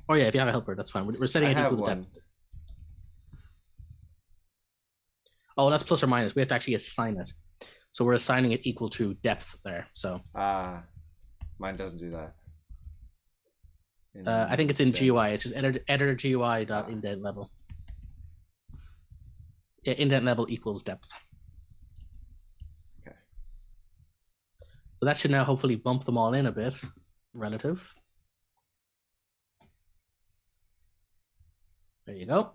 Oh yeah, if you have a helper, that's fine. We're setting it equal to depth. Oh, that's plus or minus. We have to actually assign it. So we're assigning it equal to depth there. So mine doesn't do that. I think it's in GUI. It's just editor GUI.indent level. Yeah, indent level equals depth. Okay. So that should now hopefully bump them all in a bit, relative. There you go.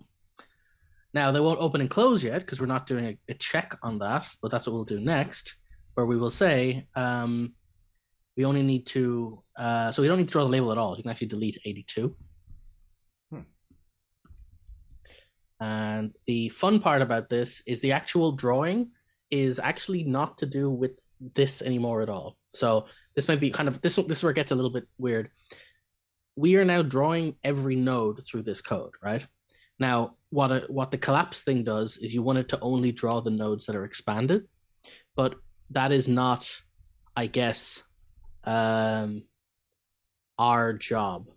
Now they won't open and close yet because we're not doing a check on that, but that's what we'll do next, where we will say we only need to, so we don't need to draw the label at all. You can actually delete 82. And the fun part about this is the actual drawing is actually not to do with this anymore at all. So this might be kind of, this is where it gets a little bit weird. We are now drawing every node through this code, right? Now, what the collapse thing does is you want it to only draw the nodes that are expanded, but that is not, I guess, our job,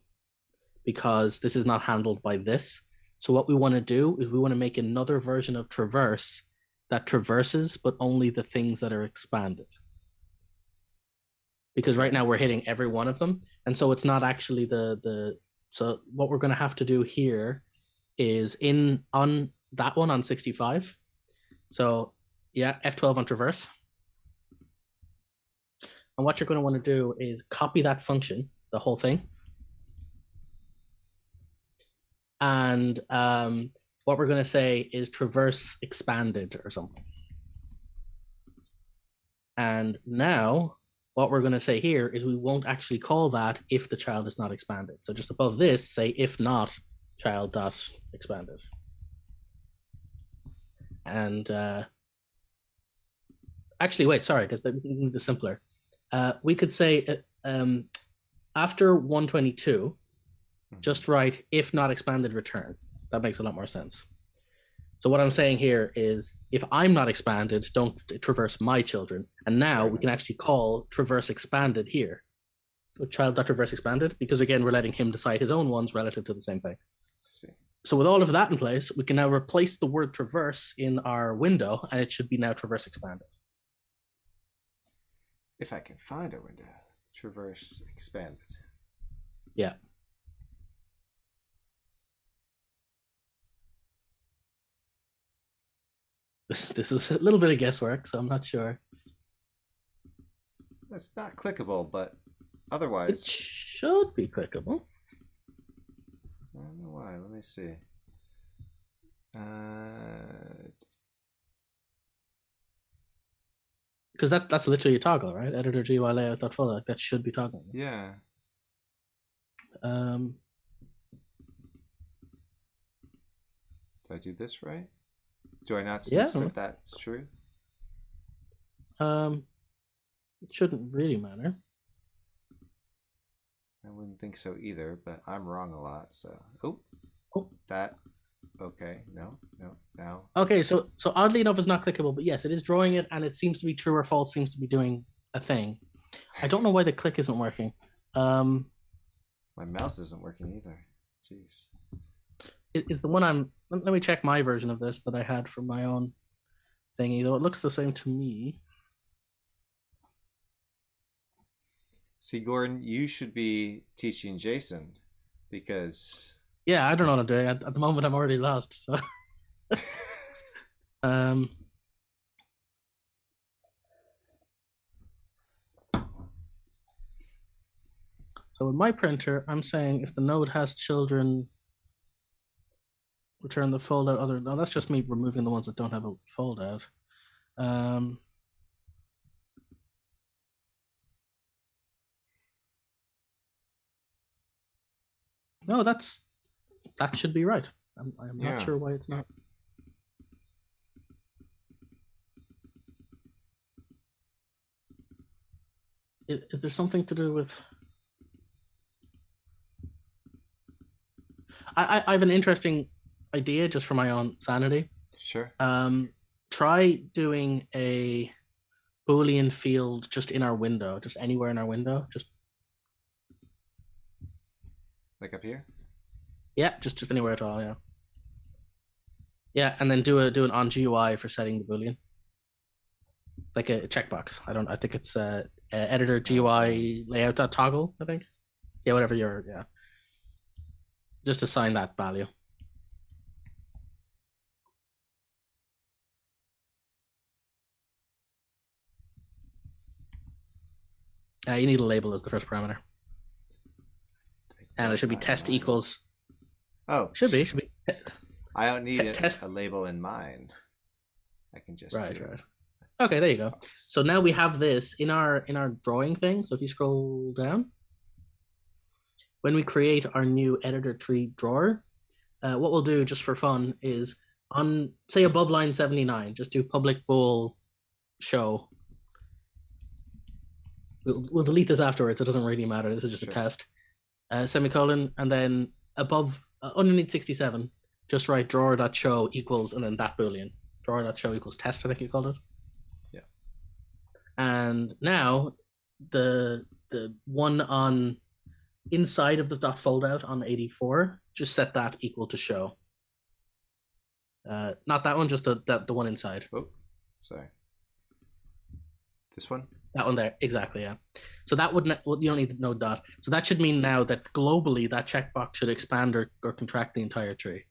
because this is not handled by this. So what we want to do is we want to make another version of traverse that traverses, but only the things that are expanded. Because right now we're hitting every one of them. And so it's not actually so what we're going to have to do here is on that one on 65. So yeah, F12 on traverse. And what you're going to want to do is copy that function, the whole thing. And what we're going to say is traverse expanded or something. And now what we're going to say here is we won't actually call that if the child is not expanded. So just above this, say if not child dot expanded. And actually, wait, sorry, because we can make this simpler. We could say after 122, just write if not expanded return. That makes a lot more sense. So what I'm saying here is if I'm not expanded, don't traverse my children. And now we can actually call traverse expanded here. So child.traverse expanded, because again, we're letting him decide his own ones relative to the same thing. I see. So with all of that in place, we can now replace the word traverse in our window, and it should be now traverse expanded. If I can find a window, traverse expanded. Yeah. This is a little bit of guesswork, so I'm not sure. It's not clickable, but It otherwise, should be clickable. I don't know why. Let me see. Because that's literally a toggle, right? Editor GUI layout.folder. Like that should be toggling. Yeah. Um, Did I do this right? Do I not Yeah. set that true? it shouldn't really matter. I wouldn't think so either, but I'm wrong a lot. So, Oh. that. Okay, no, now. Okay, so oddly enough, it's not clickable, but yes, it is drawing it, and it seems to be true or false. Seems to be doing a thing. I don't know why the click isn't working. My mouse isn't working either. Jeez. Is the one I'm? Let me check my version of this that I had from my own thingy. Though it looks the same to me. See, Gordon, you should be teaching Jason because. Yeah, I don't know what I'm doing. At the moment, I'm already lost. So, so with my printer, I'm saying if the node has children, return the fold out other. No, that's just me removing the ones that don't have a fold out. No, that should be right. I'm not sure why it's not. Is there something to do with? I have an interesting idea just for my own sanity. Sure. Try doing a Boolean field just in our window, just anywhere in our window, just like up here. Yeah, just anywhere at all. Yeah. Yeah, and then do an on GUI for setting the Boolean, like a checkbox. I think it's editor GUI layout toggle. I think. Yeah, whatever your yeah. Just assign that value. You need a label as the first parameter. And it should be test equals. Oh. Should be. I don't need a label in mind. I can just right. Okay, there you go. So now we have this in our drawing thing. So if you scroll down, when we create our new editor tree drawer, what we'll do just for fun is on, say, above line 79, just do public bool show. We'll delete this afterwards. It doesn't really matter. This is just a test. Semicolon, and then above, underneath 67, just write drawer.show equals, and then that Boolean. Drawer.show equals test, I think you called it. Yeah. And now the one on inside of the dot fold out on 84, just set that equal to show. Not that one, just the one inside. Oh, sorry. This one? That one there, exactly, yeah. So that wouldn't, well, you don't need no dot. So that should mean now that globally that checkbox should expand or contract the entire tree.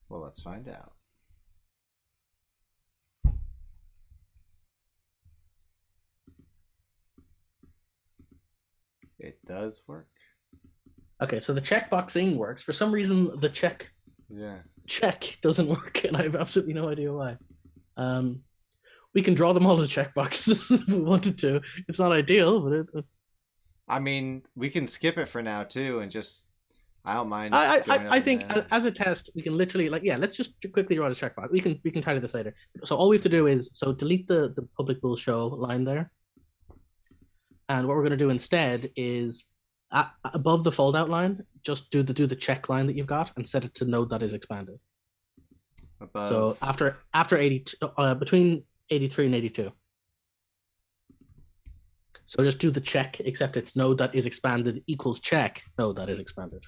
Well, let's find out. It does work. Okay, so the checkboxing works. For some reason, the check doesn't work, and I have absolutely no idea why. We can draw them all as checkboxes if we wanted to. It's not ideal, but I mean, we can skip it for now too, and just I don't mind. I think as a test, we can literally let's just quickly draw the checkbox. We can tidy this later. So all we have to do is delete the public bool show line there, and what we're going to do instead is above the fold out line, just do the check line that you've got and set it to node that is expanded. Above. So after 82, between 83 and 82. So just do the check, except it's node that is expanded equals check node that is expanded.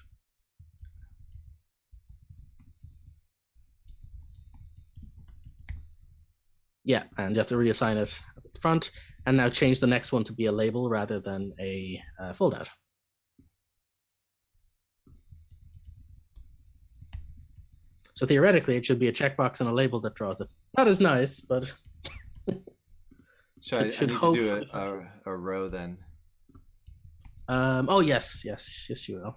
Yeah, and you have to reassign it at the front, and now change the next one to be a label rather than a fold out. So theoretically, it should be a checkbox and a label that draws it. Not as nice, but So I should need to do hopefully. a row then. Oh yes, you will.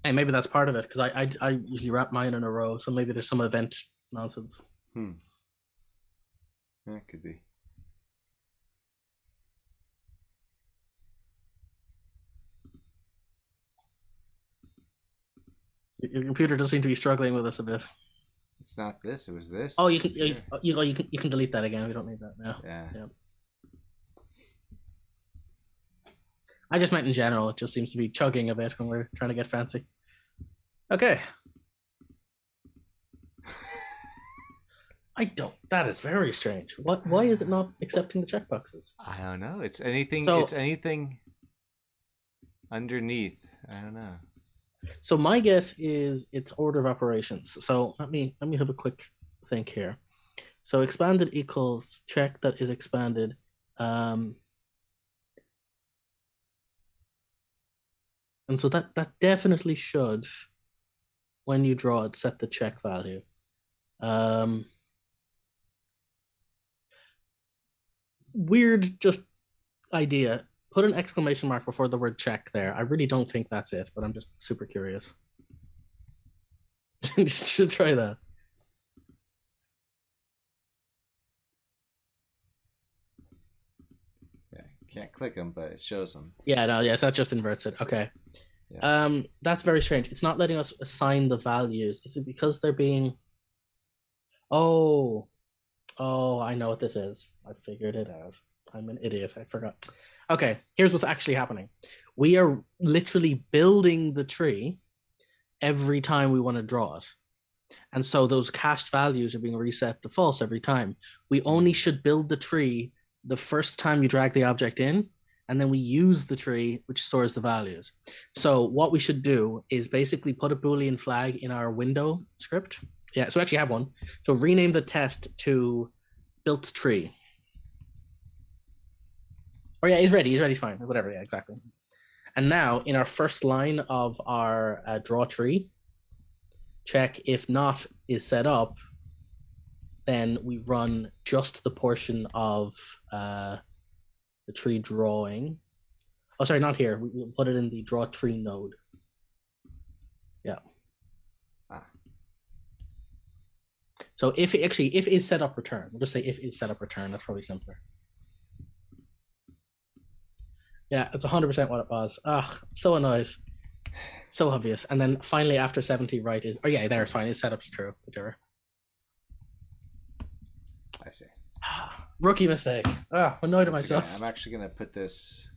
Hey, maybe that's part of it because I usually wrap mine in a row, so maybe there's some event nonsense. Yeah, it could be. Your computer does seem to be struggling with us a bit. It's not this. It was this. Oh, you can delete that again. We don't need that now. Yeah. I just meant in general. It just seems to be chugging a bit when we're trying to get fancy. Okay. I don't. That is very strange. What? Why is it not accepting the checkboxes? I don't know. It's anything. So, it's anything underneath. I don't know. So my guess is it's order of operations. So let me have a quick think here. So expanded equals check that is expanded. And so that definitely should, when you draw it, set the check value. Weird just idea. Put an exclamation mark before the word check there. I really don't think that's it, but I'm just super curious. Should try that. Yeah, can't click them, but it shows them. Yeah, no, yes, that just inverts it. Okay. Yeah. That's very strange. It's not letting us assign the values. Is it because they're being? Oh, I know what this is. I figured it out. I'm an idiot. I forgot. Okay, here's what's actually happening. We are literally building the tree every time we want to draw it. And so those cached values are being reset to false every time. We only should build the tree the first time you drag the object in, and then we use the tree, which stores the values. So what we should do is basically put a Boolean flag in our window script. Yeah, so we actually have one. So rename the test to built tree. Oh yeah, he's ready. He's fine. Whatever. Yeah, exactly. And now in our first line of our draw tree, check if not is set up, then we run just the portion of the tree drawing. Oh, sorry, not here. We'll put it in the draw tree node. Yeah. So if is set up return, we'll just say if is set up return. That's probably simpler. Yeah, it's 100% what it was. Ah, so annoyed. So obvious. And then finally after 70, right is, oh yeah, there, it's fine. His setup's true, whichever. I see. Rookie mistake. Annoyed at myself. I'm actually going to put this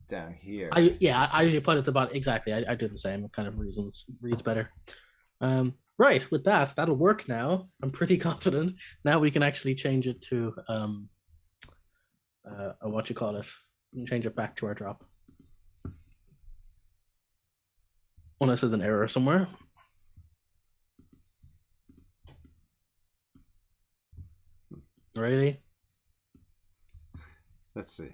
down here. I usually put it at the bottom. Exactly. I do the same. It kind of reads better. Right, with that, that'll work now. I'm pretty confident. Now we can actually change it to what you call it. We can change it back to our drop. Unless there's an error somewhere. Really? Let's see.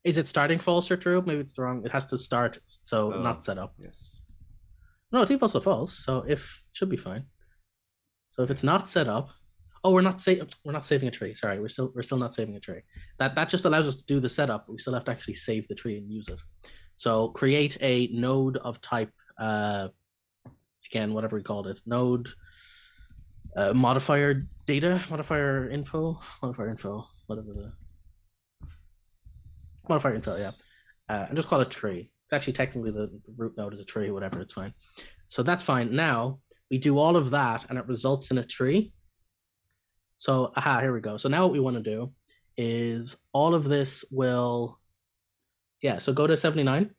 Is it starting false or true? Maybe it's wrong. It has to start, so not set up. Yes. No, default's a false, so if should be fine. So if it's not set up, we're not saving a tree. Sorry, we're still not saving a tree. That just allows us to do the setup. We still have to actually save the tree and use it. So create a node of type again, whatever we called it, node modifier data, modifier info, whatever the modifier info, yeah. And just call it tree. It's actually technically the root node is a tree, whatever, it's fine. So that's fine. Now we do all of that and it results in a tree. So, here we go. So now what we want to do is all of this will, so go to 79.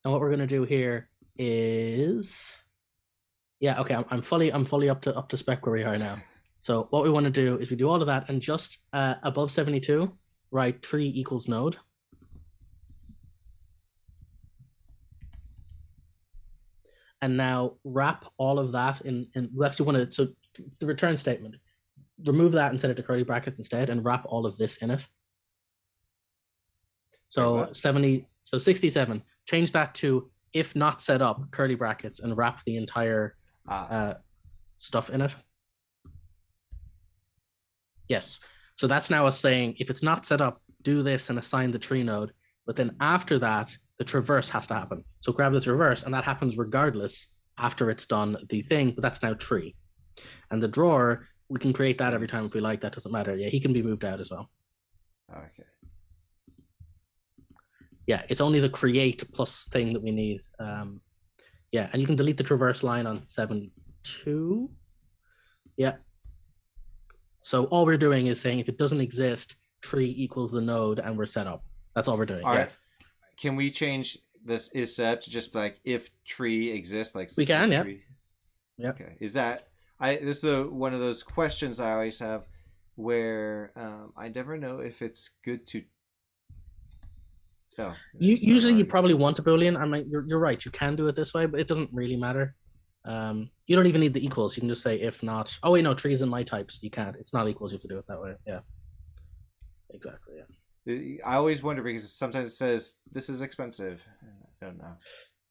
And what we're going to do here is, okay, I'm fully up to spec where we are now. So what we want to do is we do all of that and just above 72, write tree equals node. And now wrap all of that in we actually want to, so the return statement, remove that and set it to curly brackets instead and wrap all of this in it. So 67, change that to if not set up, curly brackets, and wrap the entire stuff in it. Yes. So that's now us saying, if it's not set up, do this and assign the tree node. But then after that, the traverse has to happen. So grab the traverse, and that happens regardless after it's done the thing, but that's now tree. And the drawer, we can create that every time if we like. That doesn't matter. Yeah, he can be moved out as well. Okay. Yeah, it's only the create plus thing that we need. Yeah, and you can delete the traverse line on 7.2. Yeah. So all we're doing is saying if it doesn't exist, tree equals the node, and we're set up. That's all we're doing. All right. Can we change this is set up to just like if tree exists? Like we can, yeah. Yeah. Okay. Is that this is one of those questions I always have where I never know if it's good to. Oh, usually you probably want a boolean. I mean, you're right. You can do it this way, but it doesn't really matter. You don't even need the equals. You can just say if not. Oh wait, no, trees and my types. You can't. It's not equals. You have to do it that way. Yeah. Exactly. Yeah. I always wonder because sometimes it says this is expensive. I don't know.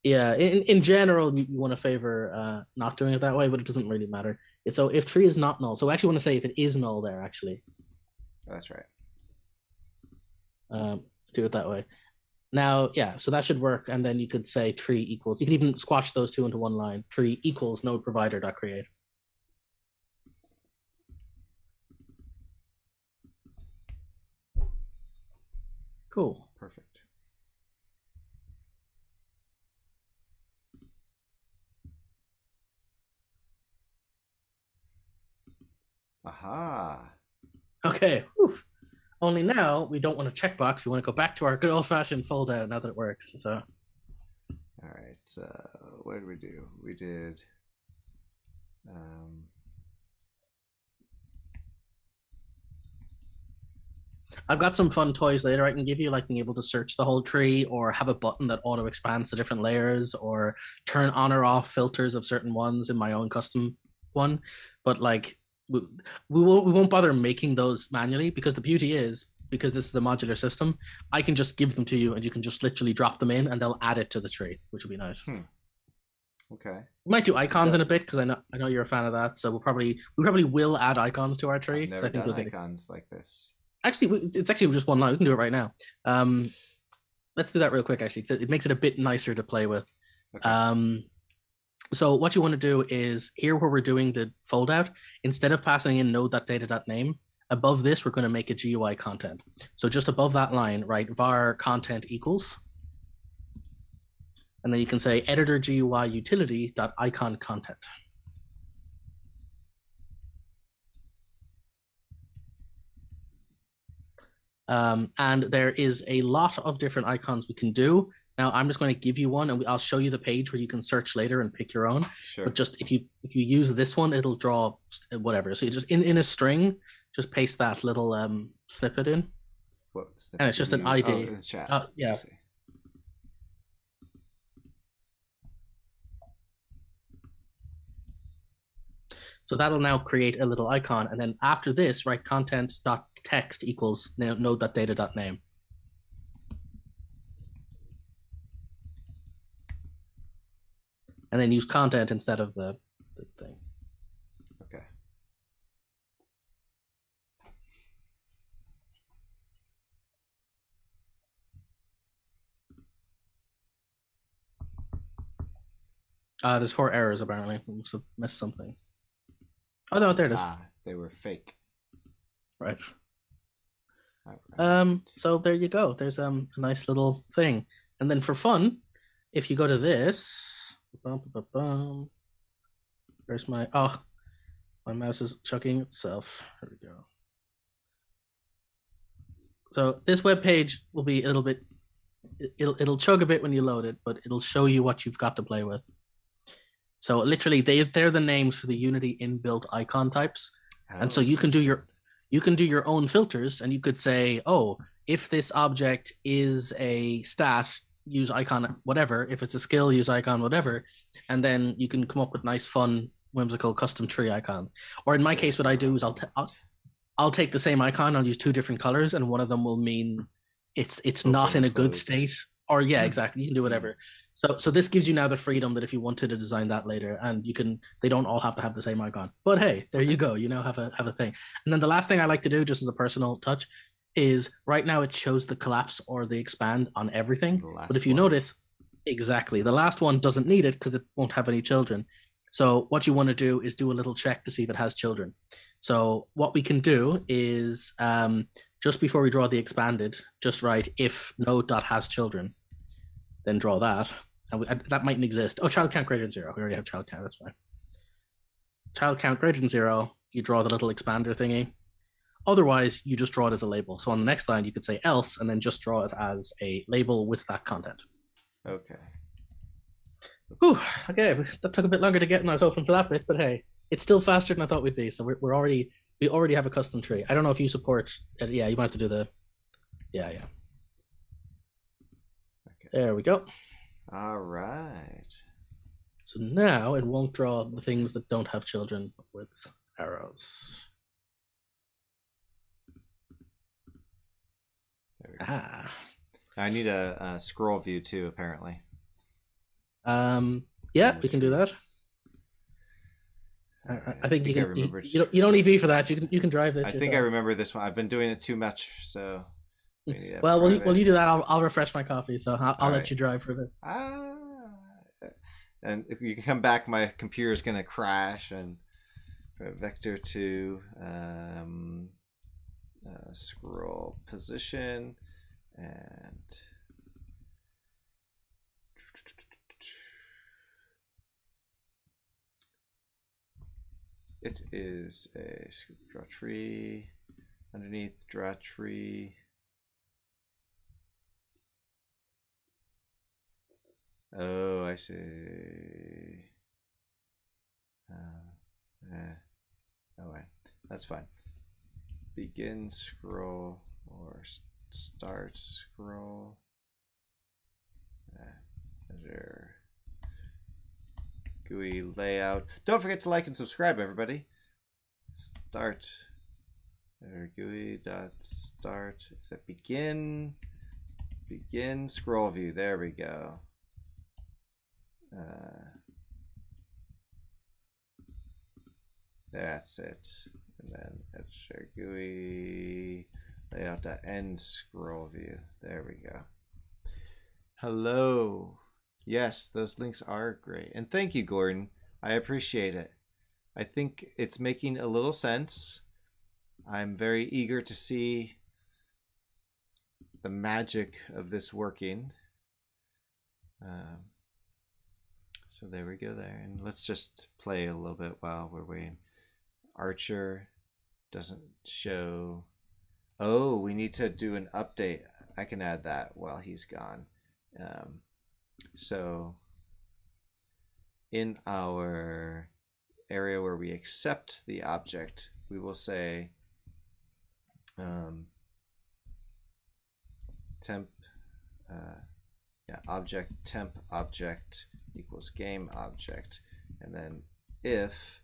Yeah, in general, you want to favor not doing it that way, but it doesn't really matter. So if tree is not null, so I actually want to say if it is null there, actually. That's right. Do it that way. Now, yeah, so that should work, and then you could say tree equals. You can even squash those two into one line. Tree equals node provider.create. Cool. Perfect. Aha. Okay. Oof. Only now we don't want a checkbox. We want to go back to our good old-fashioned fold out now that it works. So. All right. So what did we do? We did. I've got some fun toys later I can give you, like being able to search the whole tree or have a button that auto expands to different layers or turn on or off filters of certain ones in my own custom one. But like we won't bother making those manually because the beauty is, because this is a modular system, I can just give them to you and you can just literally drop them in and they'll add it to the tree, which would be nice. Okay. We might do icons in a bit because I know you're a fan of that. So we probably will add icons to our tree. I've never done icons like this. Actually, it's actually just one line. We can do it right now. Let's do that real quick, actually. It makes it a bit nicer to play with. Okay. So what you want to do is here where we're doing the fold out, instead of passing in node.data.name, above this, we're going to make a GUI content. So just above that line, right, var content equals. And then you can say editor GUI utility.icon content. And there is a lot of different icons we can do. Now I'm just going to give you one, and I'll show you the page where you can search later and pick your own. Sure. But just if you use this one, it'll draw whatever. So you just in a string, just paste that little snippet in, and it's just an ID. Oh, in the chat. Yeah. So that'll now create a little icon, and then after this, write content.text equals node.data.name. And then use content instead of the thing. Okay. There's 4 errors apparently. We must have missed something. Oh no, there it is. They were fake. Right. So there you go. There's a nice little thing. And then for fun, if you go to this, where's my my mouse is chucking itself. There we go. So this web page will be a little bit, it'll chug a bit when you load it, but it'll show you what you've got to play with. So literally they're the names for the Unity inbuilt icon types. And so you can do your own filters, and you could say, oh, if this object is a stat, use icon whatever. If it's a skill, use icon whatever. And then you can come up with nice, fun, whimsical custom tree icons. Or in my case, what I do is I'll take the same icon, I'll use 2 different colors, and one of them will mean it's not in a good state. Or yeah, exactly. You can do whatever. So this gives you now the freedom that if you wanted to design that later, and you can, they don't all have to have the same icon. But hey, there you go. You now have a thing. And then the last thing I like to do, just as a personal touch, is right now it shows the collapse or the expand on everything. But if you notice, exactly, the last one doesn't need it because it won't have any children. So what you want to do is do a little check to see if it has children. So what we can do is just before we draw the expanded, just write if node dot has children, then draw that. And that mightn't exist. Oh, child count greater than 0. We already have child count. That's fine. Child count greater than 0. You draw the little expander thingy. Otherwise, you just draw it as a label. So on the next line, you could say else, and then just draw it as a label with that content. Okay. Whew, okay, that took a bit longer to get than I was hoping for that bit, but hey, it's still faster than I thought we'd be. So we already have a custom tree. I don't know if you support. Yeah, you might have to do the. Yeah. Okay. There we go. All right. So now it won't draw the things that don't have children with arrows. I need a scroll view too, apparently. Yeah, we can do that. I think you can. You don't need me for that. You can drive this. I think I remember this one. I've been doing it too much, so. Well, while you do that, I'll refresh my coffee. So I'll let you drive for a bit. And if you can come back, my computer is gonna crash. And vector to scroll position and. It is a draw tree underneath draw tree. Oh, I see. Oh, wait. That's fine. Begin scroll or start scroll. There. GUI layout. Don't forget to like and subscribe, everybody. Start. There, GUI dot start. Is that begin? Begin scroll view. There we go. That's it. And then editor GUI layout dot end scroll view. There we go. Hello. Yes, those links are great. And thank you, Gordon. I appreciate it. I think it's making a little sense. I'm very eager to see the magic of this working. So there we go there. And let's just play a little bit while we're waiting. Archer doesn't show. Oh, we need to do an update. I can add that while he's gone. So in our area where we accept the object, we will say temp object temp object equals game object, and then if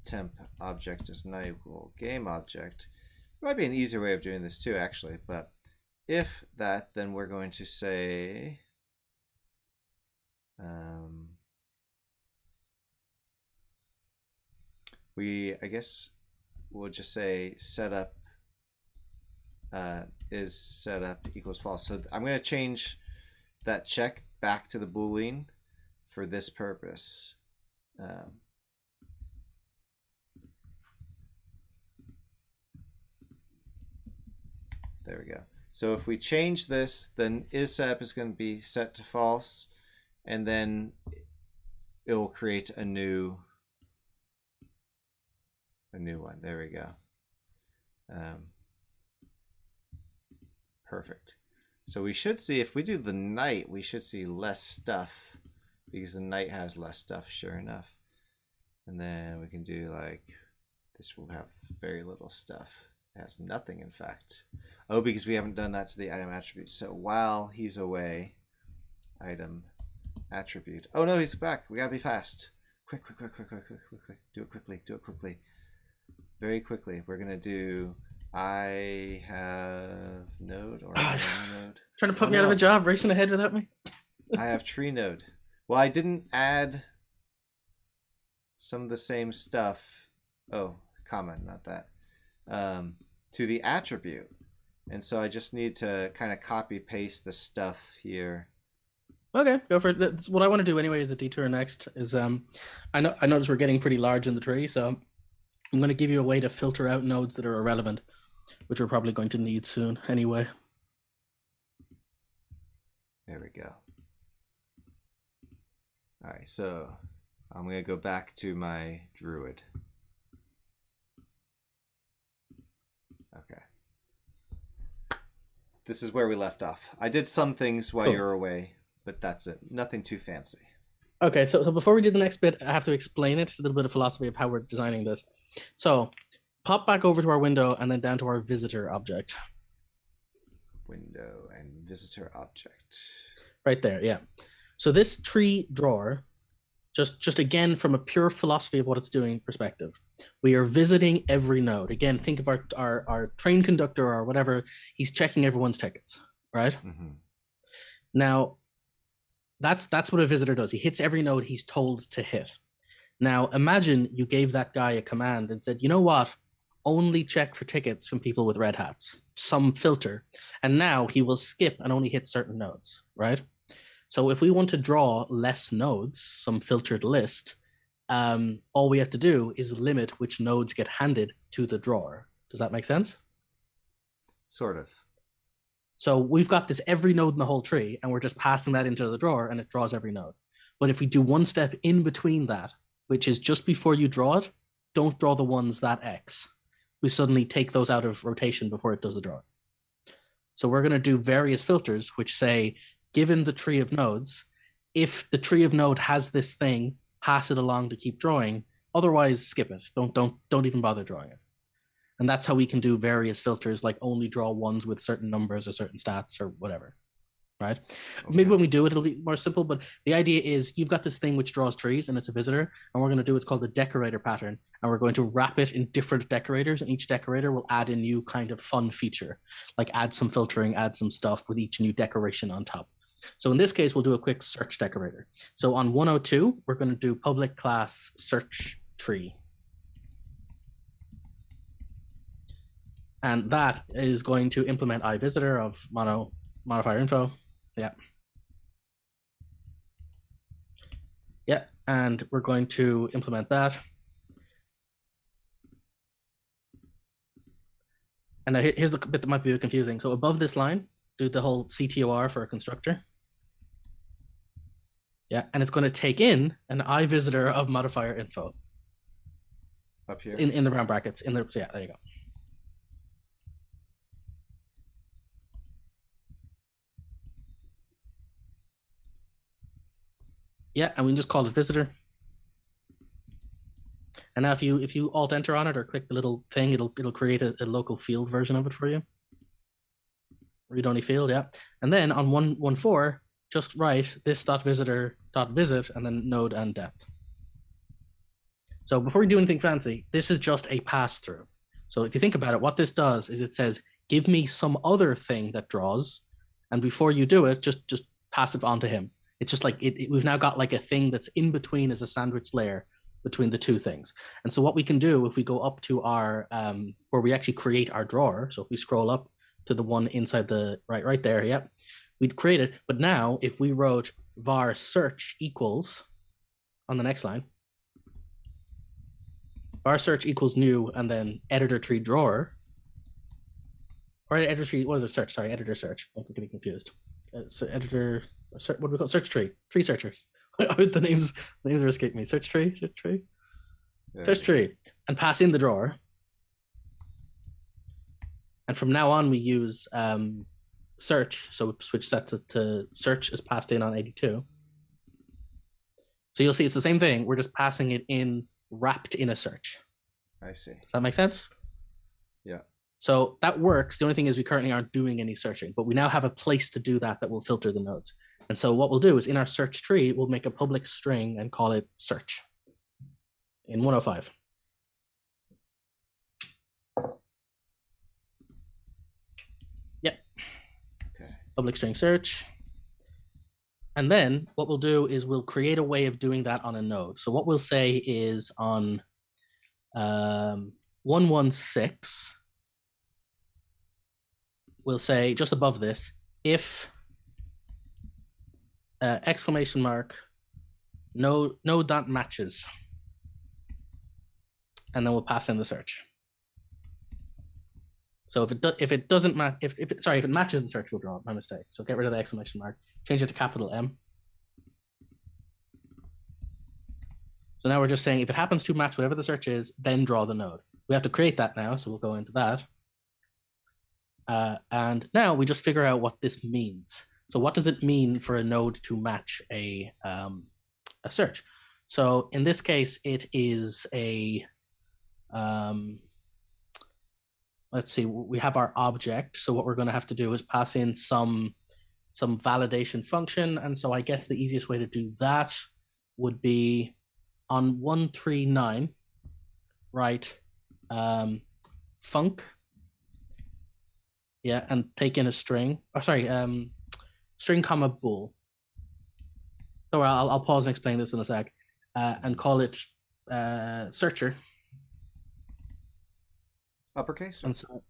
temp object is not equal game object. It might be an easier way of doing this too, actually, but if that, then we're going to say I guess we'll just say setup is setup equals false. So I'm going to change that check back to the Boolean for this purpose. There we go. So if we change this, then isSetup is going to be set to false, and then it will create a new one. There we go. Perfect. So we should see, if we do the night, we should see less stuff because the night has less stuff, sure enough. And then we can do like, this will have very little stuff. It has nothing, in fact. Oh, because we haven't done that to the item attribute. So while he's away, item attribute. Oh no, he's back. We gotta be fast. Quick. Do it quickly. Very quickly. We're gonna do I have node or node. Trying to put me out of a job, racing ahead without me. I have tree node. Well, I didn't add some of the same stuff. Oh, comma, not that. To the attribute. And so I just need to kind of copy paste the stuff here. Okay, go for it. That's what I want to do anyway. Is a detour next. Is I notice we're getting pretty large in the tree, so I'm going to give you a way to filter out nodes that are irrelevant, which we're probably going to need soon anyway. There we go. All right, so I'm going to go back to my druid. Okay. This is where we left off. I did some things while you were away, but that's it. Nothing too fancy. Okay, so before we do the next bit, I have to explain it. It's a little bit of philosophy of how we're designing this. So pop back over to our window and then down to our visitor object. Window and visitor object. Right there, yeah. So this tree drawer, just again from a pure philosophy of what it's doing perspective, we are visiting every node. Again, think of our train conductor or whatever. He's checking everyone's tickets, right? Mm-hmm. Now, that's what a visitor does. He hits every node he's told to hit. Now, imagine you gave that guy a command and said, you know what? Only check for tickets from people with red hats, some filter. And now he will skip and only hit certain nodes, right? So if we want to draw less nodes, some filtered list, all we have to do is limit which nodes get handed to the drawer. Does that make sense? Sort of. So we've got this every node in the whole tree, and we're just passing that into the drawer, and it draws every node. But if we do one step in between that, which is just before you draw it, don't draw the ones that X. We suddenly take those out of rotation before it does the drawing. So we're going to do various filters, which say, given the tree of nodes, if the tree of node has this thing, pass it along to keep drawing. Otherwise, skip it. Don't even bother drawing it. And that's how we can do various filters, like only draw ones with certain numbers or certain stats or whatever, right? Okay. Maybe when we do it, it'll be more simple, but the idea is you've got this thing which draws trees and it's a visitor, and we're going to do what's called the decorator pattern, and we're going to wrap it in different decorators, and each decorator will add a new kind of fun feature, like add some filtering, add some stuff with each new decoration on top. So in this case, we'll do a quick search decorator. So on 102, we're going to do public class search tree. And that is going to implement iVisitor of modifier info. Yeah. Yeah, and we're going to implement that. And now here's the bit that might be confusing. So above this line, do the whole CTOR for a constructor. Yeah, and it's going to take in an iVisitor of modifier info. Up here? In the round brackets. Yeah, there you go. Yeah, and we can just call it visitor. And now if you alt enter on it or click the little thing, it'll create a local field version of it for you. Read only field, yeah. And then on 114, just write this .visitor.visit and then node and depth. So before we do anything fancy, this is just a pass through. So if you think about it, what this does is it says, give me some other thing that draws, and before you do it, just pass it on to him. It's just like we've now got like a thing that's in between as a sandwich layer between the two things. And so what we can do if we go up to our where we actually create our drawer. So if we scroll up to the one inside the right there, yeah, we'd create it. But now if we wrote var search equals on the next line, var search equals new and then editor tree drawer, or editor tree, what is it? Search, sorry, editor search. I'm getting confused. So editor. What do we call it? Search tree searchers. The names are escaping me. Search tree, yeah. Search tree, and pass in the drawer. And from now on, we use search. So we switch that to search is passed in on 82. So you'll see it's the same thing. We're just passing it in wrapped in a search. I see. Does that make sense? Yeah. So that works. The only thing is we currently aren't doing any searching, but we now have a place to do that will filter the nodes. And so what we'll do is in our search tree, we'll make a public string and call it search in 105. Yep. Okay. Public string search. And then what we'll do is we'll create a way of doing that on a node. So what we'll say is on 116, we'll say just above this, if exclamation mark node dot matches, and then we'll pass in the search. So if it doesn't match, if it matches the search, we'll draw it. My mistake. So get rid of the exclamation mark, change it to capital M. So now we're just saying if it happens to match whatever the search is, then draw the node. We have to create that now, so we'll go into that. And now we just figure out what this means. So what does it mean for a node to match a search? So in this case, it is a let's see, we have our object. So what we're going to have to do is pass in some validation function. And so I guess the easiest way to do that would be on 139, right? Func. Yeah, and take in a string. String comma bool. So I'll pause and explain this in a sec, and call it searcher. Uppercase? And so,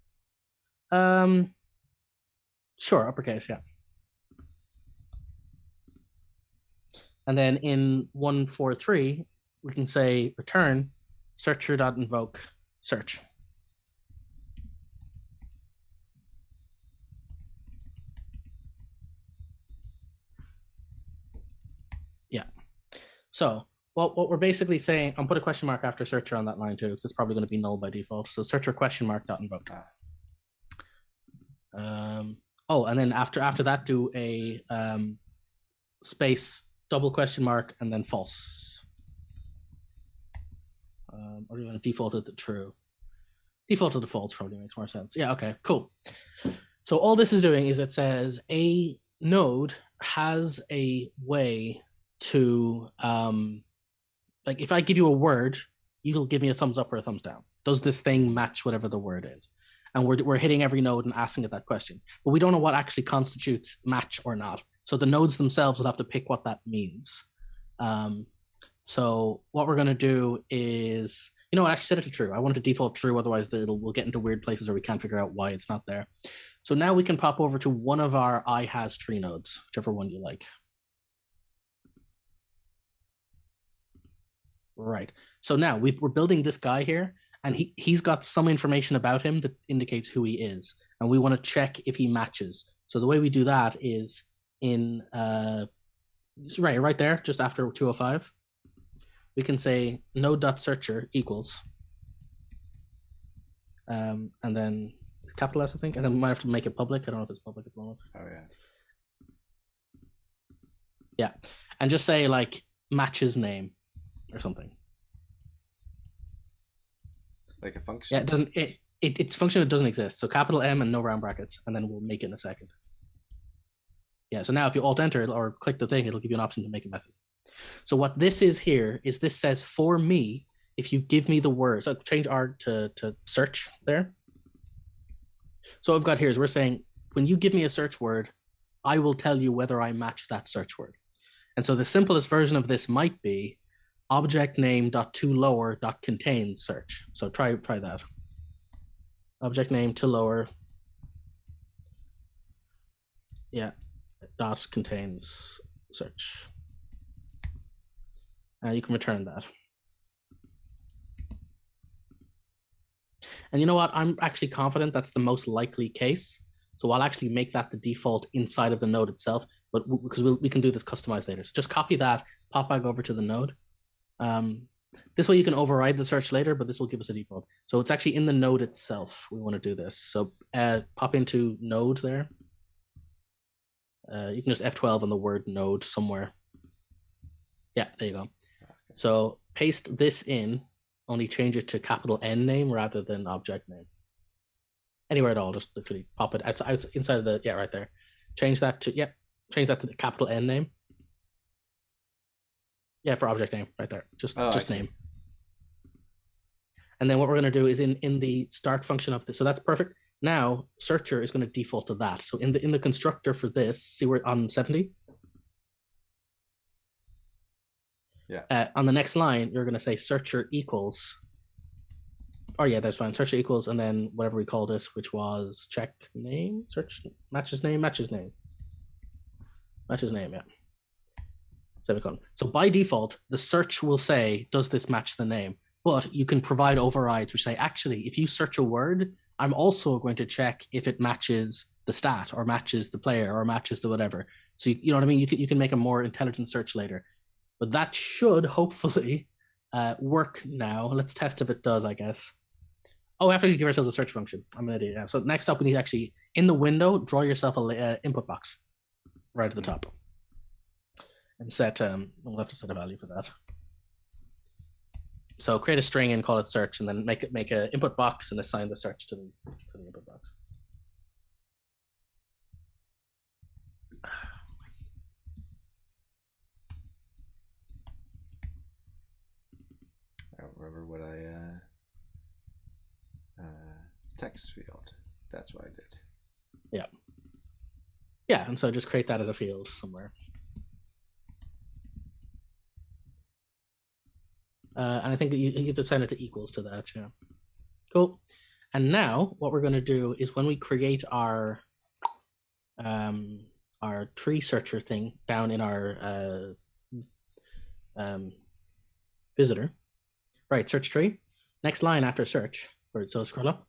sure, uppercase, yeah. And then in 143, we can say return searcher.invoke search. Yeah. So what we're basically saying, I'll put a question mark after searcher on that line too, because it's probably going to be null by default. So searcher question mark dot invoke. Oh, and then after that, do a space double question mark and then false. Or do you want to default it to true? Default to the false probably makes more sense. Yeah, okay, cool. So all this is doing is it says a node has a way to like if I give you a word, you'll give me a thumbs up or a thumbs down. Does this thing match whatever the word is? And we're hitting every node and asking it that question. But we don't know what actually constitutes match or not. So the nodes themselves will have to pick what that means. So what we're going to do is, you know what, actually set it to true. I want it to default true, otherwise we'll get into weird places where we can't figure out why it's not there. So now we can pop over to one of our has tree nodes, whichever one you like. Right. So now we're building this guy here, and he's got some information about him that indicates who he is, and we want to check if he matches. So the way we do that is in right there, just after 205, we can say node.searcher equals, and then capital S, I think, and then we might have to make it public. I don't know if it's public at the moment. Oh yeah. Yeah, and just say like matches name or something. Like a function? Yeah, it doesn't. It's function that doesn't exist. So capital M and no round brackets, and then we'll make it in a second. Yeah. So now if you alt enter or click the thing, it'll give you an option to make a method. So what this is here is this says for me, if you give me the word, so change R to search there. So what I've got here is we're saying when you give me a search word, I will tell you whether I match that search word. And so the simplest version of this might be object name dot to lower dot contains search. So try that. Object name to lower. Yeah, dot contains search. You can return that. And you know what? I'm actually confident that's the most likely case. So I'll actually make that the default inside of the node itself, but because we can do this customized later. So just copy that, pop back over to the node. This way you can override the search later, but this will give us a default. So it's actually in the node itself. We want to do this. So pop into node there. You can just F12 on the word node somewhere. Yeah, there you go. So paste this in, only change it to capital N name rather than object name. Anywhere at all, just literally pop it outside inside of the, yeah, right there. Change that to, change that to the capital N name. Yeah, for object name, right there. Just name. And then what we're going to do is in the start function of this. So that's perfect. Now searcher is going to default to that. So in the constructor for this, see we're on 70. Yeah. On the next line, you're going to say searcher equals. Oh yeah, that's fine. Searcher equals, and then whatever we called it, which was check name, search matches name, matches name, matches name. Yeah. Semicolon. So by default, the search will say, does this match the name? But you can provide overrides which say, actually, if you search a word, I'm also going to check if it matches the stat or matches the player or matches the whatever. So you know what I mean? You can make a more intelligent search later. But that should hopefully work now. Let's test if it does, I guess. Oh, we have to give ourselves a search function. I'm going to do that. So next up, we need to actually, in the window, draw yourself a input box right at the top. And set, we'll have to set a value for that. So create a string and call it search, and then make an input box and assign the search to the input box. I don't remember what text field. That's what I did. Yeah. Yeah, and so just create that as a field somewhere. And I think that you have to assign it to equals to that, yeah. Cool. And now what we're going to do is when we create our tree searcher thing down in our visitor, right? Search tree. Next line after search. So scroll up.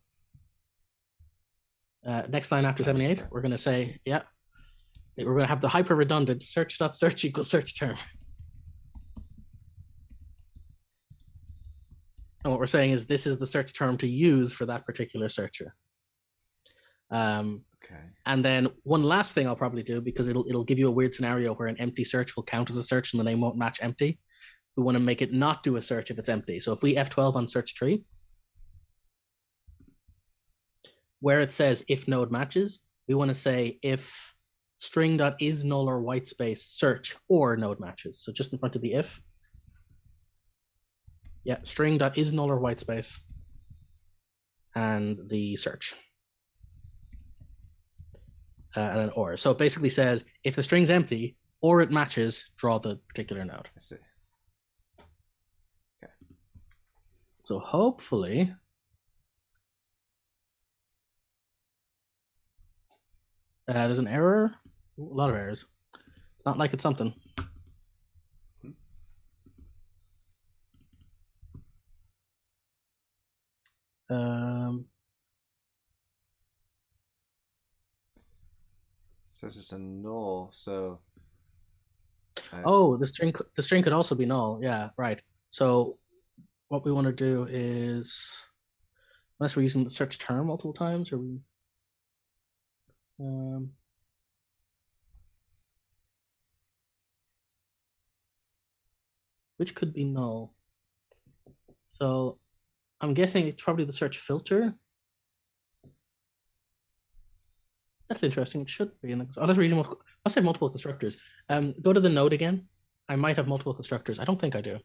Next line after 78, we're going to say, yeah, we're going to have the hyper redundant search.search equals search term. And what we're saying is this is the search term to use for that particular searcher. Okay. And then one last thing I'll probably do, because it'll give you a weird scenario where an empty search will count as a search and the name won't match empty. We want to make it not do a search if it's empty. So if we F12 on search tree, where it says if node matches, we want to say if string.is null or white space search or node matches. So just in front of the if. Yeah, string.is null or white space and the search. And then or. So it basically says if the string's empty or it matches, draw the particular node. I see. Okay. So hopefully there's an error. A lot of errors. Not like it's something. Says it's a null, so. Oh, the string could also be null. Yeah, right. So what we want to do is, unless we're using the search term multiple times, or we, which could be null. So I'm guessing it's probably the search filter. That's interesting. It should be. Oh, that's reason. Must have multiple constructors. Go to the node again. I might have multiple constructors. I don't think I do.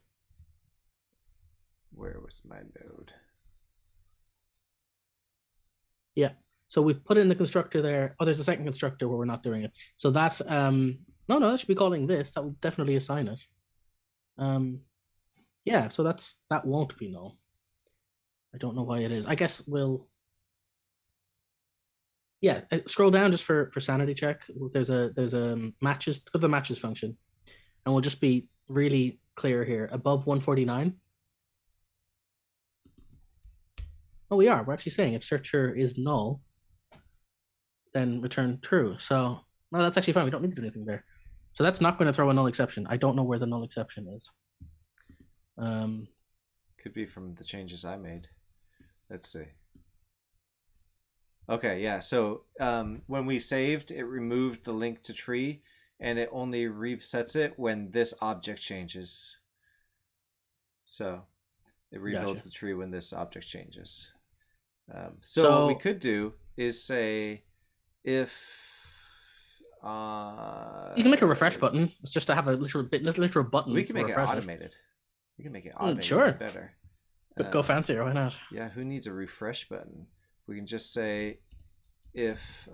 Where was my node? Yeah. So we've put in the constructor there. Oh, there's a second constructor where we're not doing it. So that no, that should be calling this. That will definitely assign it. Yeah. So that won't be null. I don't know why it is. I guess we'll. Yeah, scroll down just for sanity check. There's a matches. Go to the matches function, and we'll just be really clear here. Above 149. Oh, we are. We're actually saying if searcher is null, then return true. So no, that's actually fine. We don't need to do anything there. So that's not going to throw a null exception. I don't know where the null exception is. Could be from the changes I made. Let's see. Okay, yeah. So when we saved, it removed the link to tree, and it only resets it when this object changes. So it rebuilds the tree when this object changes. So what we could do is say if you can make a refresh button. It's just to have a literal button. We can make it automated. We can make it automated. Sure. Better. But go fancier. Why not? Yeah. Who needs a refresh button? We can just say if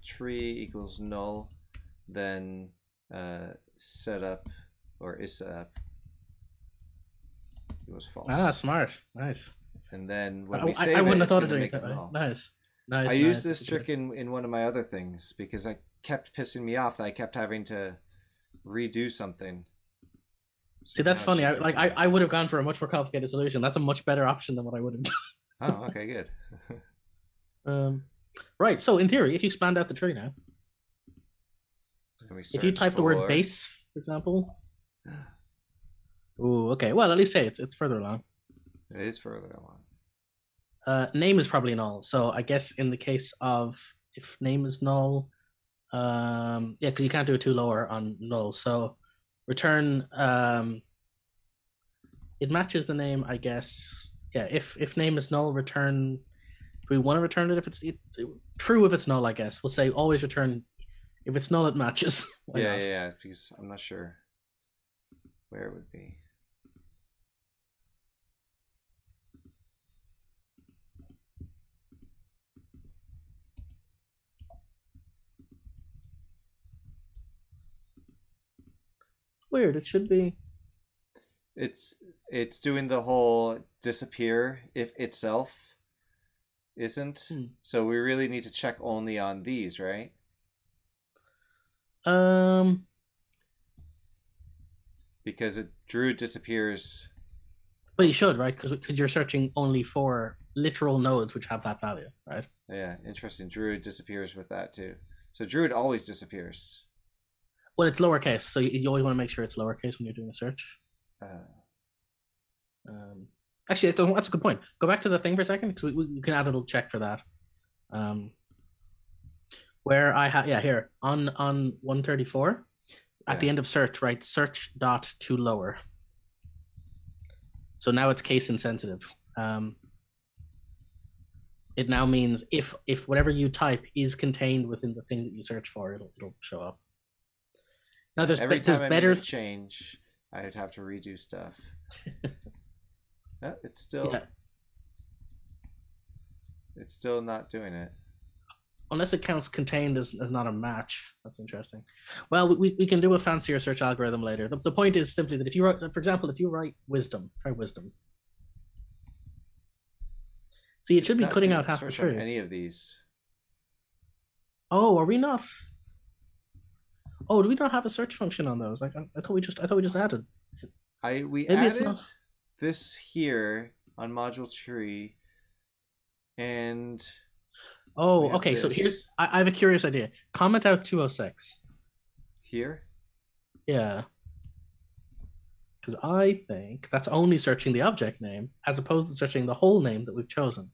tree equals null, then setup or is set up It was false. Ah, smart. Nice. And then when we save I wouldn't it, have it's thought going of to doing make it it that way. null. Nice. I used this trick in one of my other things because I kept pissing me off that I kept having to redo something. So see, that's funny. I would have gone for a much more complicated solution. That's a much better option than what I would have done. Oh, okay, good. Right. So in theory, if you expand out the tree now, if you type the word base, for example. Oh, okay. Well, at least say it's further along. It is further along. Name is probably null. So I guess in the case of if name is null, yeah, because you can't do it too lower on null. So return it matches the name, I guess. Yeah, if name is null, return. Do we want to return it if it's true? If it's null, I guess we'll say always return. If it's null, it matches. Yeah, because I'm not sure where it would be. It's weird. It should be. It's doing the whole disappear if itself isn't. So we really need to check only on these, right? Because Druid disappears. But you should, right? Because you're searching only for literal nodes which have that value, right? Yeah, interesting. Druid disappears with that too. So Druid always disappears. Well, it's lowercase, so you always want to make sure it's lowercase when you're doing a search. Actually, that's a good point. Go back to the thing for a second, because we can add a little check for that. Where I have, here on 134, at the end of search, right? Search dot to lower. So now it's case insensitive. It now means if whatever you type is contained within the thing that you search for, it'll show up. Now every time I made a change, I would have to redo stuff. It's still not doing it. Unless it counts contained as not a match. That's interesting. Well, we can do a fancier search algorithm later. The point is simply that if you write, for example, if you write wisdom, try wisdom. See, it should be cutting out half the tree. Any of these? Oh, are we not? Oh, do we not have a search function on those? Like I thought we just added. We added this here on module tree, and oh, okay. So here's I have a curious idea. Comment out 206 here. Yeah, because I think that's only searching the object name as opposed to searching the whole name that we've chosen.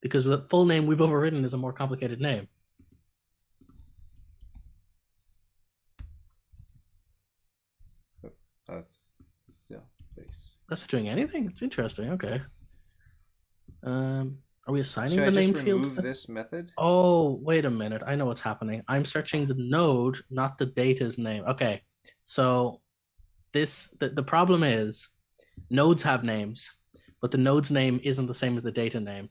Because the full name we've overridden is a more complicated name. That's still base. That's not doing anything. It's interesting. Okay. Are we assigning the name field? Should I just remove this method? Oh, wait a minute. I know what's happening. I'm searching the node, not the data's name. Okay. So the problem is nodes have names, but the node's name isn't the same as the data name.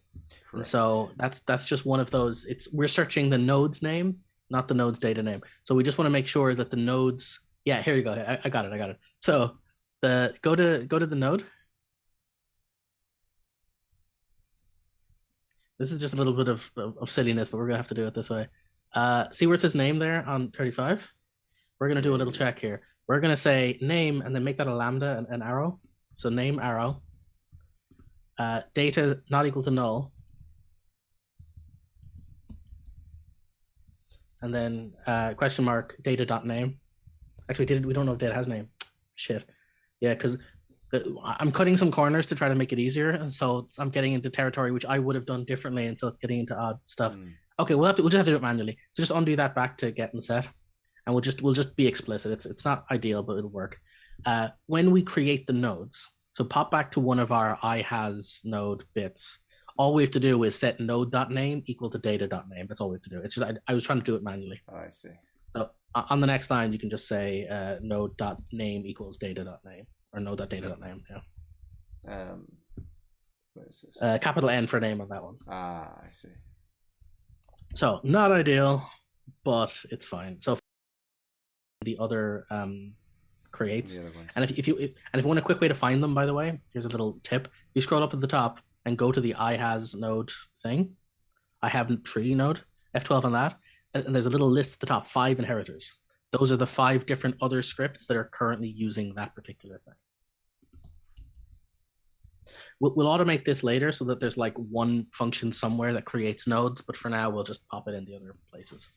And so that's just one of those. We're searching the node's name, not the node's data name. So we just want to make sure that the nodes. Yeah, here you go. I got it. So go to the node. This is just a little bit of silliness, but we're gonna have to do it this way. See where it says name there on 35? We're gonna do a little check here. We're gonna say name and then make that a lambda and an arrow. So name arrow. Data not equal to null. And then question mark data dot name. Actually, we don't know if data has name. Shit. Yeah, because I'm cutting some corners to try to make it easier, and so I'm getting into territory which I would have done differently, and so it's getting into odd stuff. Okay, we'll just have to do it manually. So just undo that back to get and set, and we'll just be explicit. It's not ideal, but it'll work. When we create the nodes, so pop back to one of our IHAS node bits. All we have to do is set node.name equal to data.name. That's all we have to do. It's just I was trying to do it manually. Oh, I see. So on the next line, you can just say node.name equals data.name or node.data.name. Yeah. What is this? Capital N for name on that one. Ah, I see. So not ideal, but it's fine. So the other creates. The other ones. And if you want a quick way to find them, by the way, here's a little tip. You scroll up at the top and go to the I has node thing. I have tree node, F12 on that. And there's a little list at the top, 5 inheritors. Those are the 5 different other scripts that are currently using that particular thing. We'll automate this later so that there's like one function somewhere that creates nodes, but for now we'll just pop it in the other places.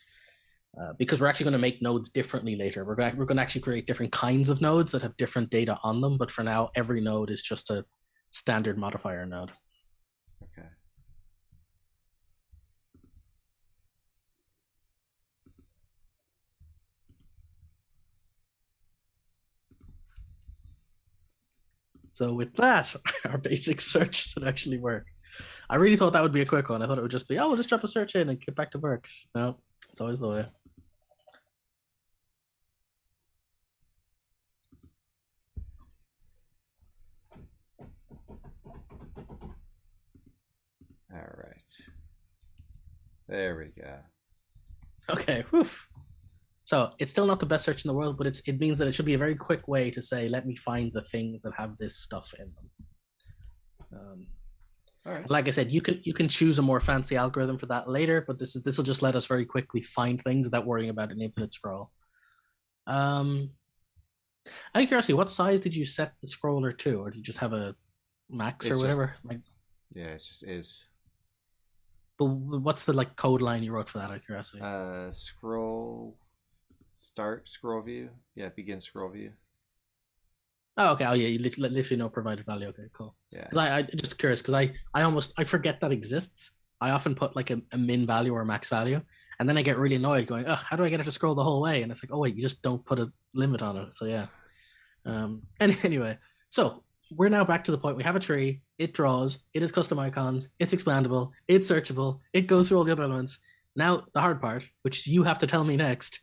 Because we're actually going to make nodes differently later. We're going to actually create different kinds of nodes that have different data on them, but for now every node is just a standard modifier node. Okay. So with that, our basic search should actually work. I really thought that would be a quick one. I thought it would just be, oh, we'll just drop a search in and get back to work. No, it's always the way. All right. There we go. Okay. Whew. So it's still not the best search in the world, but it means that it should be a very quick way to say, let me find the things that have this stuff in them. All right. Like I said, you can choose a more fancy algorithm for that later, but this will just let us very quickly find things without worrying about an infinite scroll. Out of curiosity, what size did you set the scroller to, or did you just have a max or whatever? Yeah, it just is. But what's the like code line you wrote for that? Out of curiosity. Scroll view. Yeah, begin scroll view. Oh, okay. Oh, yeah. You literally no provided value. Okay, cool. Yeah. I just curious because I forget that exists. I often put like a min value or a max value, and then I get really annoyed going, oh, how do I get it to scroll the whole way? And it's like, oh wait, you just don't put a limit on it. So yeah. And anyway, so we're now back to the point. We have a tree. It draws. It has custom icons. It's expandable. It's searchable. It goes through all the other elements. Now the hard part, which you have to tell me next.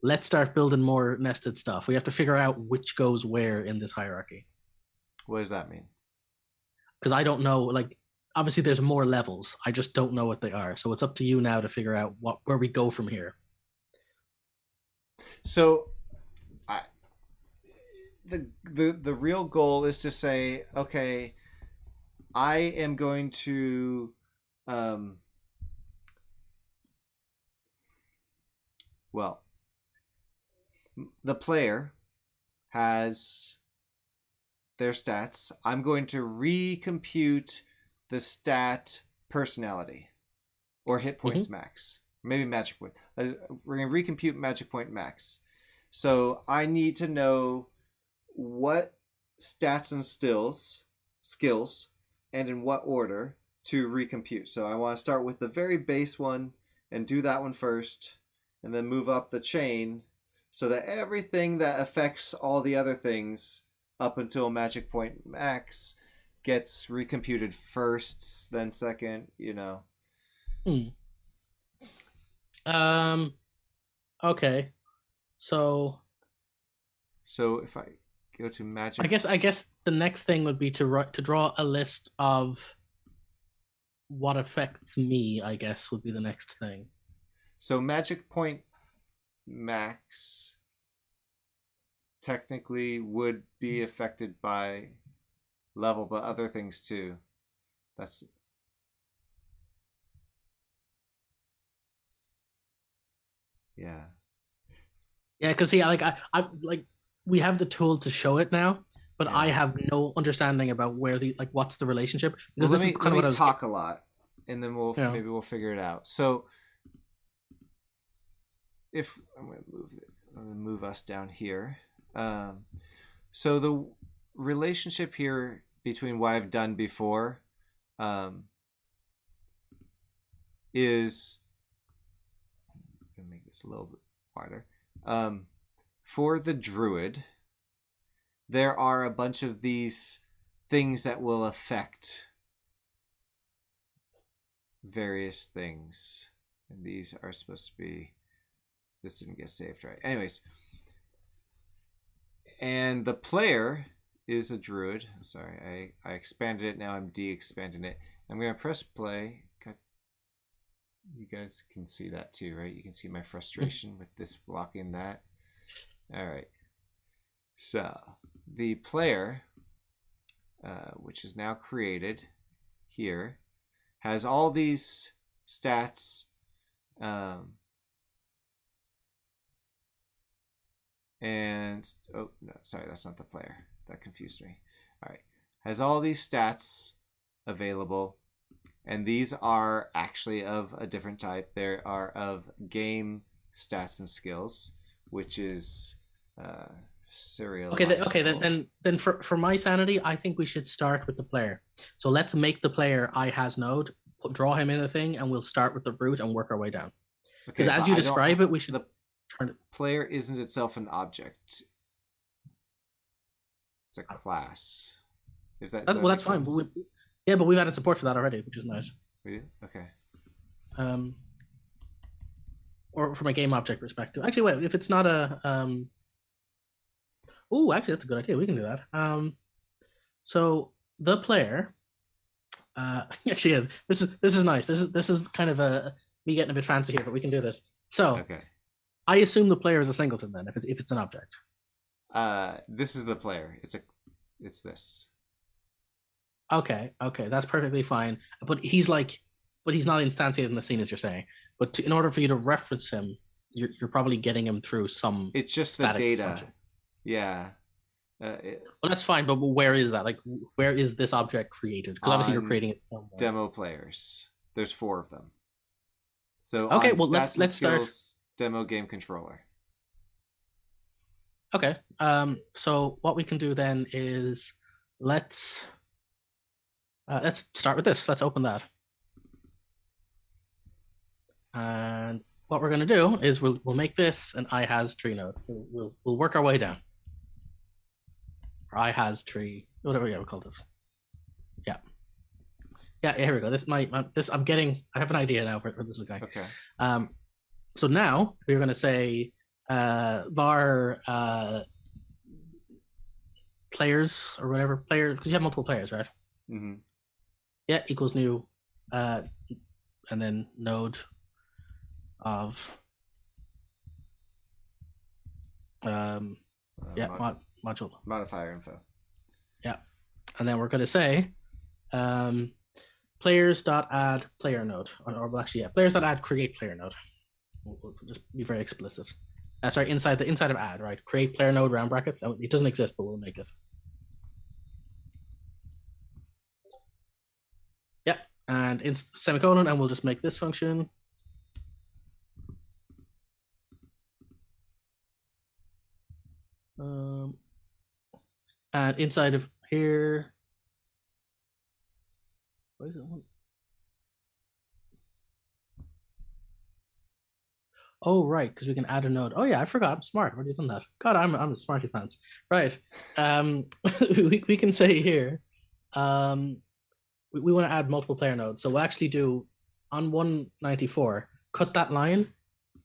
Let's start building more nested stuff. We have to figure out which goes where in this hierarchy. What does that mean? Because I don't know, like, obviously there's more levels. I just don't know what they are. So it's up to you now to figure out where we go from here. So the real goal is to say, okay, I am going to well, the player has their stats. I'm going to recompute the stat personality or hit points max. Maybe magic point. We're going to recompute magic point max. So I need to know what stats and skills, and in what order to recompute. So I want to start with the very base one and do that one first, and then move up the chain so that everything that affects all the other things up until magic point max gets recomputed first, then second, you know. Okay. So if I go to magic, I guess the next thing would be to draw a list of what affects me, I guess would be the next thing. So magic point max technically would be affected by level, but other things too. That's yeah. Yeah, because see, I like we have the tool to show it now, but I have no understanding about where what's the relationship. Because let me talk a lot, and then maybe we'll figure it out. So if I'm gonna move us down here. So the relationship here between what I've done before is, I'm gonna make this a little bit wider. For the druid, there are a bunch of these things that will affect various things, and these are supposed to be, this didn't get saved right. Anyways, and the player is a druid. Sorry, I expanded it. Now I'm de-expanding it. I'm going to press play. You guys can see that too, right? You can see my frustration with this blocking that. All right. So the player, which is now created here, has all these stats. And oh no, sorry, that's not the player. That confused me. All right, has all these stats available, and these are actually of a different type. They are of game stats and skills, which is serial. Okay. Then for my sanity, I think we should start with the player. So let's make the player I has node, draw him in a thing, and we'll start with the root and work our way down. Because as you describe it, we should turn it. Player isn't itself an object. It's a class. If that, well, that's fine. But we've added support for that already, which is nice. We do? Okay. Or from a game object perspective. Actually, wait. If it's not a oh, actually, that's a good idea. We can do that. So the player. Actually, yeah, this is nice. This is kind of me getting a bit fancy here, but we can do this. So okay. I assume the player is a singleton then, if it's an object. This is the player. It's this. Okay, that's perfectly fine. But he's not instantiated in the scene as you're saying. But in order for you to reference him, you're probably getting him through some. It's just the data. Function. Yeah. Well, that's fine. But where is that? Like, where is this object created? Because obviously you're creating it somewhere. Demo players. There's 4 of them. So okay, well let's start. Demo game controller. Okay. So what we can do then is let's start with this. Let's open that. And what we're going to do is we'll make this an I has tree node. We'll work our way down. Or I has tree, whatever we call this. Yeah. Here we go. This I have an idea now where this is going. Okay. So now we're going to say var players or whatever player, because you have multiple players, right? Mm-hmm. Yeah, equals new, and then node of module modifier info. Yeah, and then we're going to say players dot add player node, or actually, yeah, players dot add create player node. We'll just be very explicit. Sorry, inside of add, right? Create player node round brackets. It doesn't exist, but we'll make it. Yeah, and in semicolon, and we'll just make this function. And inside of here, what is it? Oh, right, because we can add a node. Oh yeah, I forgot. I'm smart. I've already done that. God, I'm a smarty pants. Right. We can say here, we want to add multiple player nodes. So we'll actually do on 194, cut that line.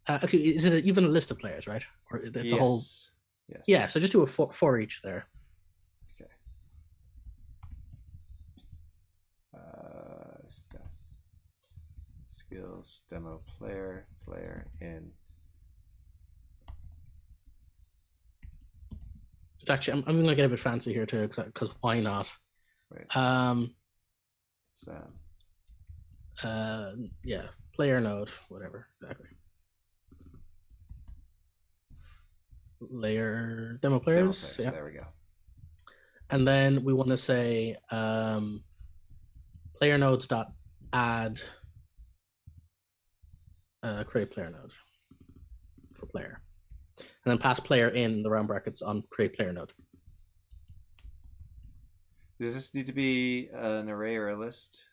Actually, is it even a list of players, right? Or it's a whole. Yes. Yeah. So just do a for each there. Okay. Stats. Skills, demo player in. Actually, I'm gonna get a bit fancy here too, because why not? Right. It's yeah, player node, whatever, exactly. Layer demo players. Yeah. There we go. And then we want to say player nodes dot add create player node for player, and then pass player in the round brackets on create player node. Does this need to be an array or a list?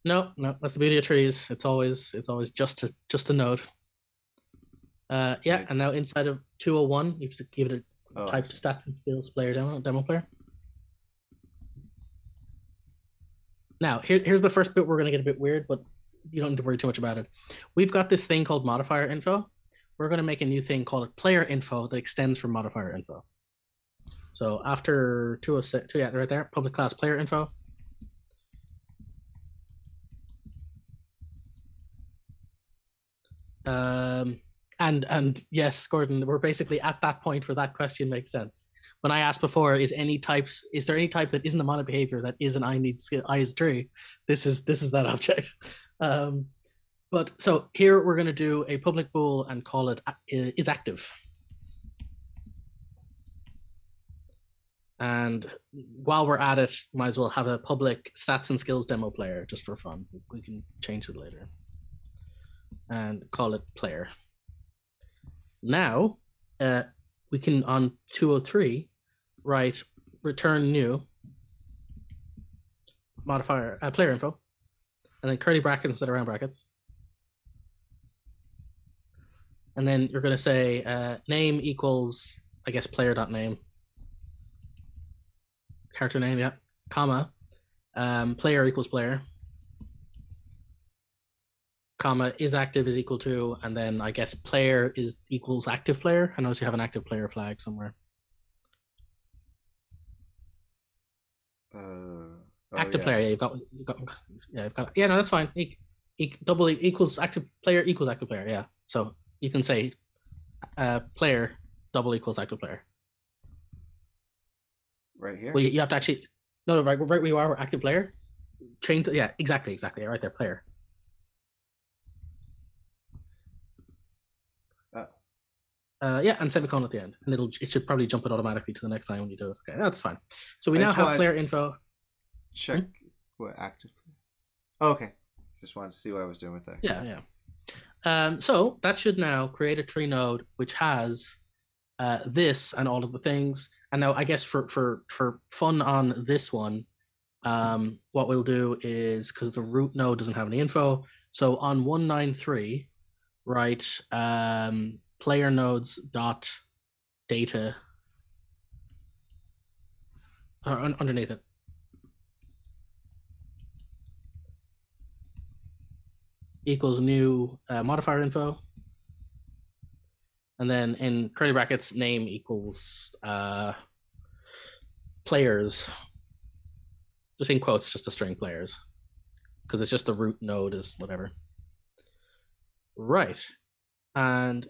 No, that's the beauty of trees. It's always just a node. Yeah, and now inside of 201, you have to give it a type stats and skills player demo player. Now here's the first bit. We're gonna get a bit weird, but you don't need to worry too much about it. We've got this thing called modifier info. We're going to make a new thing called player info that extends from modifier info. So after 206, yeah, right there, public class player info. And yes, Gordon, we're basically at that point where that question makes sense. when I asked before, is there any type that isn't a mono behavior that is an I is tree? This is that object. But so here we're going to do a public bool and call it is active. And while we're at it, might as well have a public stats and skills demo player just for fun. We can change it later. And call it player. Now, we can on 203 write return new modifier player info, and then curly brackets instead of round brackets. And then you're going to say name equals, I guess, player.name. Character name, yeah, comma, player equals player, comma, is active is equal to, and then I guess player is equals active player. I notice you have an active player flag somewhere. Active player, yeah, you've got, yeah, no, that's fine. Double equals active player, yeah. So you can say player double equals active player. Right here? Well, you have to actually, no, right where you are, active player. Change, yeah, exactly, right there, player. Yeah, and semicolon at the end, and it should probably jump it automatically to the next line when you do it. Okay, that's fine. So we now have player info. Check what active. Oh, okay, just wanted to see what I was doing with that. Yeah. So that should now create a tree node which has this and all of the things. And now I guess for fun on this one, what we'll do is, because the root node doesn't have any info, so on 193, write player nodes dot data underneath it. Equals new modifier info. And then in curly brackets, name equals players. Just in quotes, just a string players. Because it's just the root node is whatever. Right. And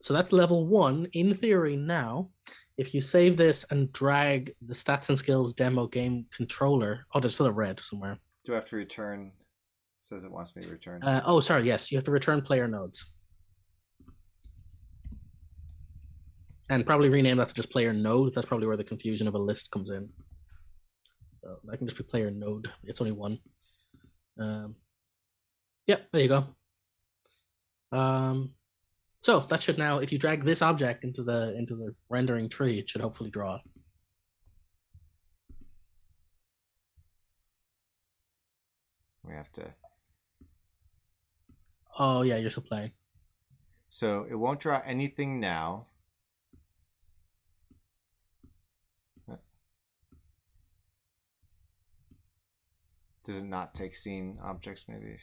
so that's level 1. In theory now, if you save this and drag the stats and skills demo game controller. Oh, there's still a red somewhere. Do I have to return? It says it wants me to return. Oh, sorry. Yes, you have to return player nodes. And probably rename that to just player node. That's probably where the confusion of a list comes in. So that can just be player node. It's only one. Yeah, there you go. So that should now, if you drag this object into the rendering tree, it should hopefully draw it. We have to. Oh yeah, you're still playing. So it won't draw anything now. Does it not take scene objects, maybe?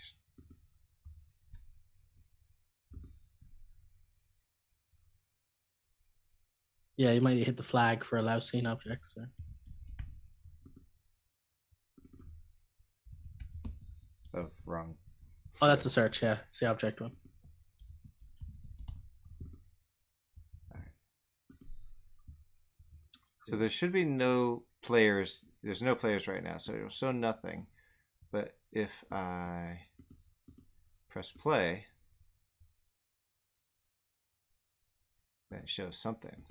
Yeah, you might hit the flag for allow scene objects. Or... Oh, wrong. Oh, that's a search, yeah. It's the object one. All right. So there should be no players. There's no players right now, so it'll show nothing. But if I press play, then it shows something.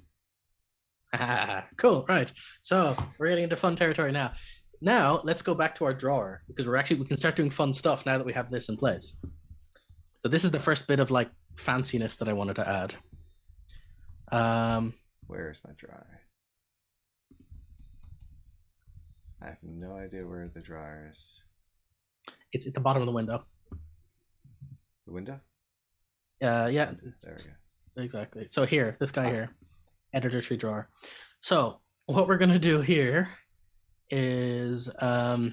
Cool, right. So we're getting into fun territory now. Now let's go back to our drawer, because we can start doing fun stuff now that we have this in place. So this is the first bit of like fanciness that I wanted to add. Where is my drawer? I have no idea where the drawer is. It's at the bottom of the window. The window? Yeah. There we go. Exactly. So here, this guy here, editor tree drawer. So what we're gonna do here is I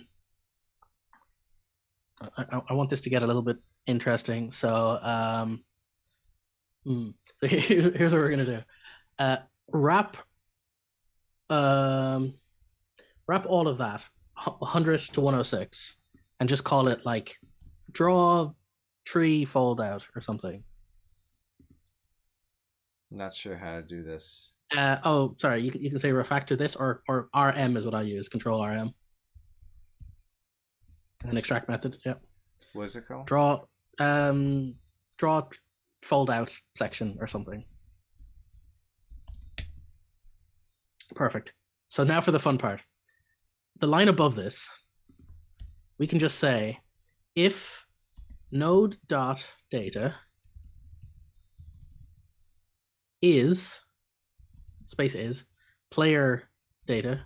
want this to get a little bit interesting. So so here's what we're gonna do. Wrap all of that 100 to 106 and just call it like draw tree fold out or something. I'm not sure how to do this. Oh, sorry. You can say refactor this, or RM is what I use. Control RM. An extract method. Yep. What is it called? Draw. Um. Draw. Fold out section or something. Perfect. So now for the fun part. The line above this, we can just say if node dot data is space is player data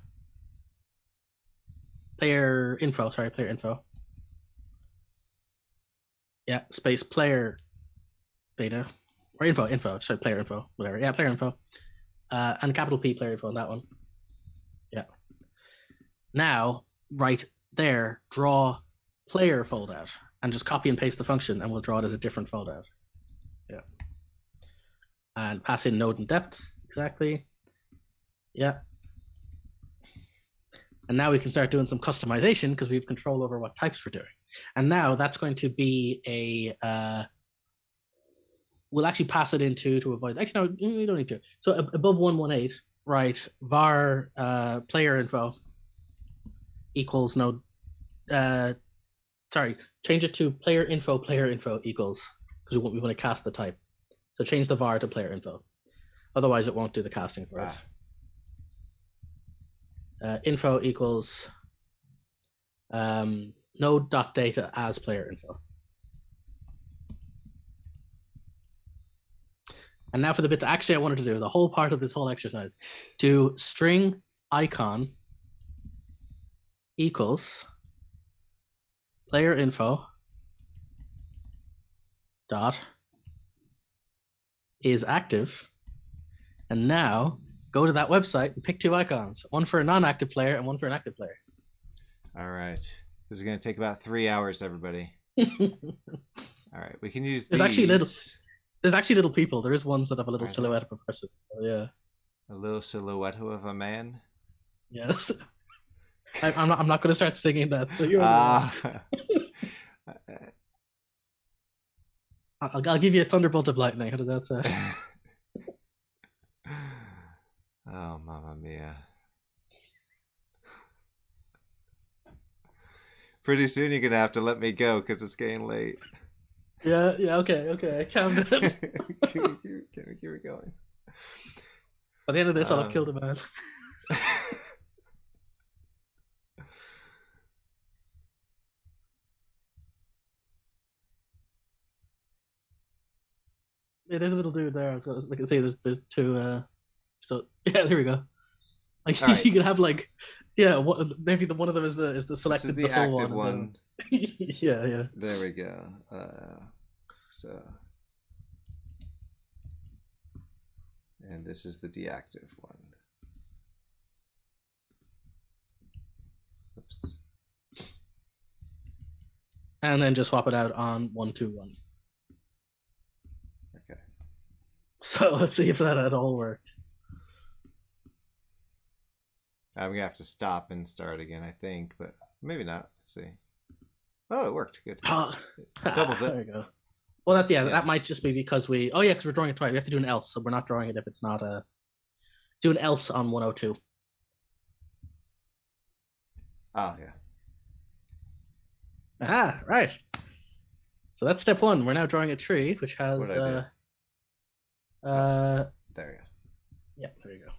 player info yeah space player data or info sorry player info whatever yeah player info and capital P player info on that one yeah now right there draw player foldout and just copy and paste the function and we'll draw it as a different foldout yeah and pass in node and depth exactly yeah and now we can start doing some customization because we have control over what types we're doing. And now that's going to be we'll actually pass it into to avoid, actually, no, we don't need to. So above 118, right, var player info equals node, sorry, change it to player info equals, because we want to cast the type. So change the var to player info. Otherwise, it won't do the casting for us. Info equals node.data as player info. And now for the bit that actually I wanted to do, the whole part of this whole exercise, do string icon equals player info dot is active. And now go to that website and pick two icons, one for a non-active player and one for an active player. All right. This is going to take about 3 hours, everybody. All right. We can use there's these. There's actually little people. There is ones that have a little silhouette of a person. Oh, yeah. A little silhouette of a man? Yes. I'm not going to start singing that. So you're I'll give you a thunderbolt of lightning. How does that sound? Oh, mamma mia. Pretty soon you're going to have to let me go because it's getting late. Yeah, okay. Calm down. Keep it going. By the end of this, I'll have killed a man. Yeah, there's a little dude there. I was going to say there's two. So yeah, there we go. Like right. You can have like, yeah, maybe one of them is the selected this is the active one. Yeah. There we go. So, and this is the deactive one. Oops. And then just swap it out on 1, 2, 1. Okay. So let's see if that at all worked. I'm gonna have to stop and start again, I think, but maybe not. Let's see. Oh, it worked. Good. Doubles it. There you go. Well, that might just be because because we're drawing it twice. We have to do an else, so we're not drawing it if it's not a. Do an else on 102. Oh yeah. Ah, right. So that's step 1. We're now drawing a tree, which has. There you go. Yeah, there you go.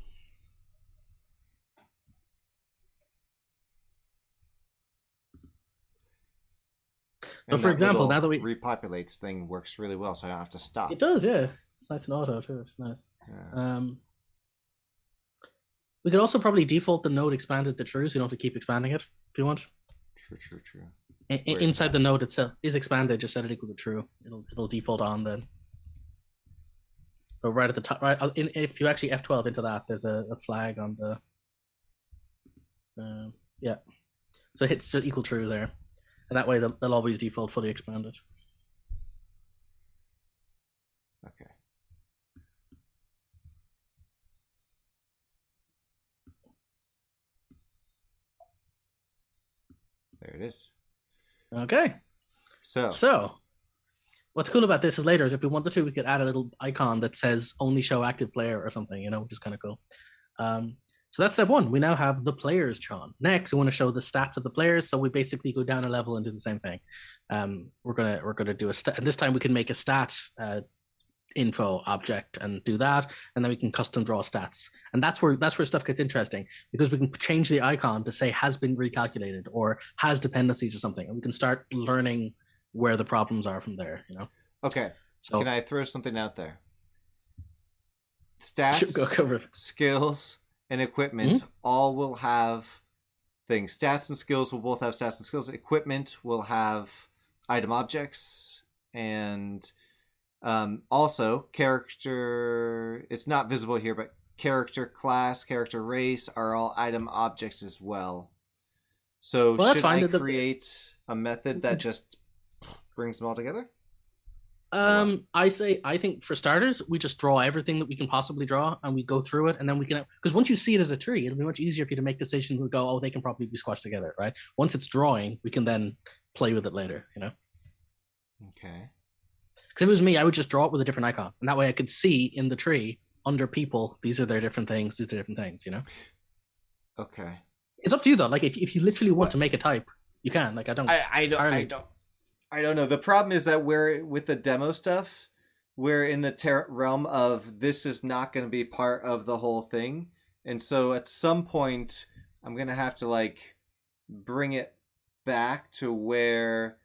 So, for example, now that we repopulates thing works really well, so I don't have to stop. It does, yeah. It's nice and auto too. It's nice. Yeah. We could also probably default the node expanded to true, so you don't have to keep expanding it if you want. True. Inside the node itself is expanded. Just set it equal to true. It'll default on then. So right at the top, right. If you actually F12 into that, there's a flag on the. Yeah. So it hits equal true there. And that way they'll always default fully expanded. Okay. There it is. Okay. So what's cool about this is later is if we wanted to, we could add a little icon that says only show active player or something, which is kind of cool. So that's step one. We now have the players drawn. Next, we want to show the stats of the players. So we basically go down a level and do the same thing. We're gonna do a stat, and this time we can make a stat info object and do that, and then we can custom draw stats. And that's where stuff gets interesting, because we can change the icon to say has been recalculated or has dependencies or something, and we can start learning where the problems are from there. Okay. So can I throw something out there? Stats, skills, and equipment all will have things. Stats and skills will both have stats and skills. Equipment will have item objects, and also character. It's not visible here, but character class, character race are all item objects as well. So should I create a method that just brings them all together? I think for starters, we just draw everything that we can possibly draw, and we go through it, and then we can, because once you see it as a tree, it'll be much easier for you to make decisions and go, oh, they can probably be squashed together, right? Once it's drawing, we can then play with it later, Okay. Because if it was me, I would just draw it with a different icon, and that way I could see in the tree under people, these are their different things, these are different things, Okay. It's up to you though. Like if you literally want to make a type, you can. Like I don't know. The problem is that we're with the demo stuff, we're in the realm of this is not going to be part of the whole thing, and so at some point I'm going to have to bring it back to where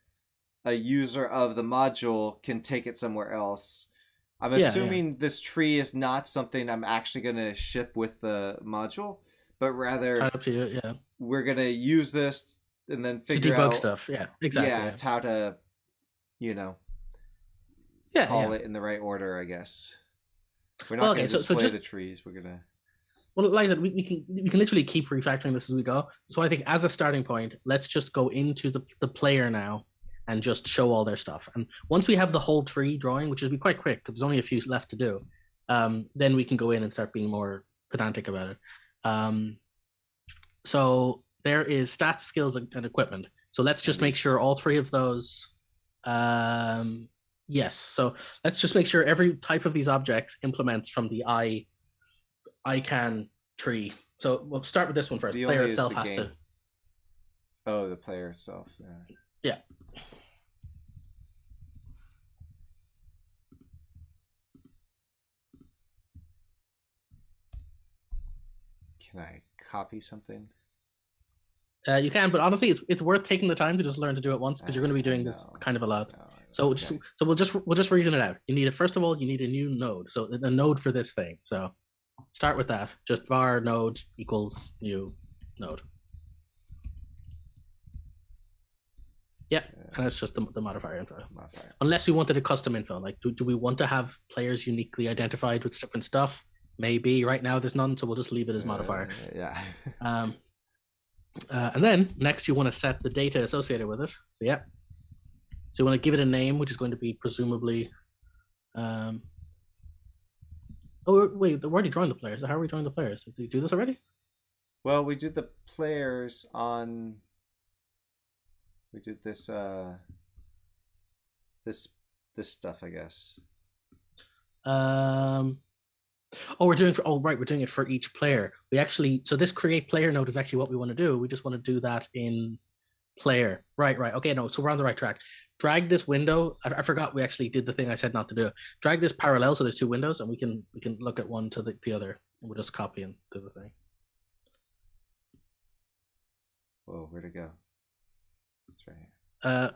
a user of the module can take it somewhere else. I'm assuming this tree is not something I'm actually going to ship with the module, but rather up to you, we're going to use this and then figure out stuff. Yeah, exactly. Yeah, it's how to, call it in the right order, I guess. We're not going to display the trees. We're going to. Well, like I said, we can literally keep refactoring this as we go. So I think as a starting point, let's just go into the player now and just show all their stuff. And once we have the whole tree drawing, which will be quite quick because there's only a few left to do, then we can go in and start being more pedantic about it. So there is stats, skills, and equipment. So let's just make sure all three of those. Yes. So let's just make sure every type of these objects implements from the I can tree. So we'll start with this one first. The player itself has to. Oh, the player itself. Yeah. Can I copy something? You can, but honestly, it's worth taking the time to just learn to do it once, because you're going to be doing this kind of a lot. So we'll just reason it out. First of all, you need a new node. So a node for this thing. So start with that. Just var node equals new node. Yeah, and it's just the modifier info. Unless we wanted a custom info, like do we want to have players uniquely identified with different stuff? Maybe right now there's none, so we'll just leave it as modifier. And then next you want to set the data associated with it. So so you want to give it a name, which is going to be presumably. Oh wait, we're already drawing the players. How are we drawing the players? Did you do this already? Well, we did the players on. We did this this stuff, I guess. We're doing it for each player. So this create player node is actually what we want to do. We just want to do that in player. Right. Okay, no, so we're on the right track. Drag this window. I forgot we actually did the thing I said not to do. Drag this parallel so there's two windows, and we can look at one to the other. And we'll just copy and do the thing. Whoa, where'd it go? It's right here.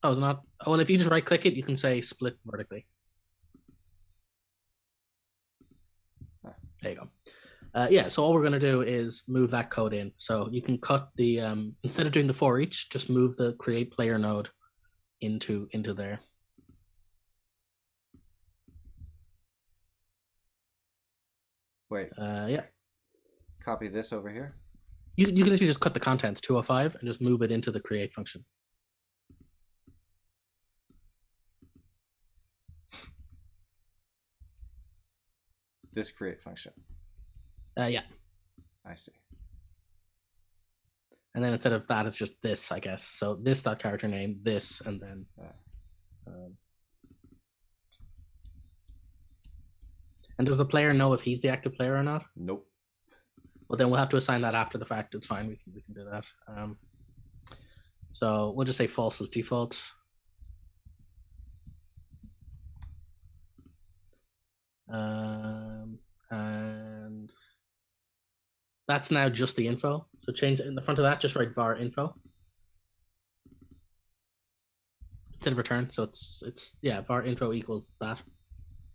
It's not. Well, if you just right click it, you can say split vertically. There you go. So all we're going to do is move that code in. So you can cut the, instead of doing the for each, just move the create player node into there. Wait. Copy this over here. You can literally just cut the contents 205 and just move it into the create function. This create function. Yeah. I see. And then instead of that, it's just this, I guess. So this dot character name, this, and then And does the player know if he's the active player or not? Nope. Well, then we'll have to assign that after the fact. It's fine. We can do that. So we'll just say false as default. And that's now just the info. So change in the front of that, just write var info instead of return. So it's var info equals that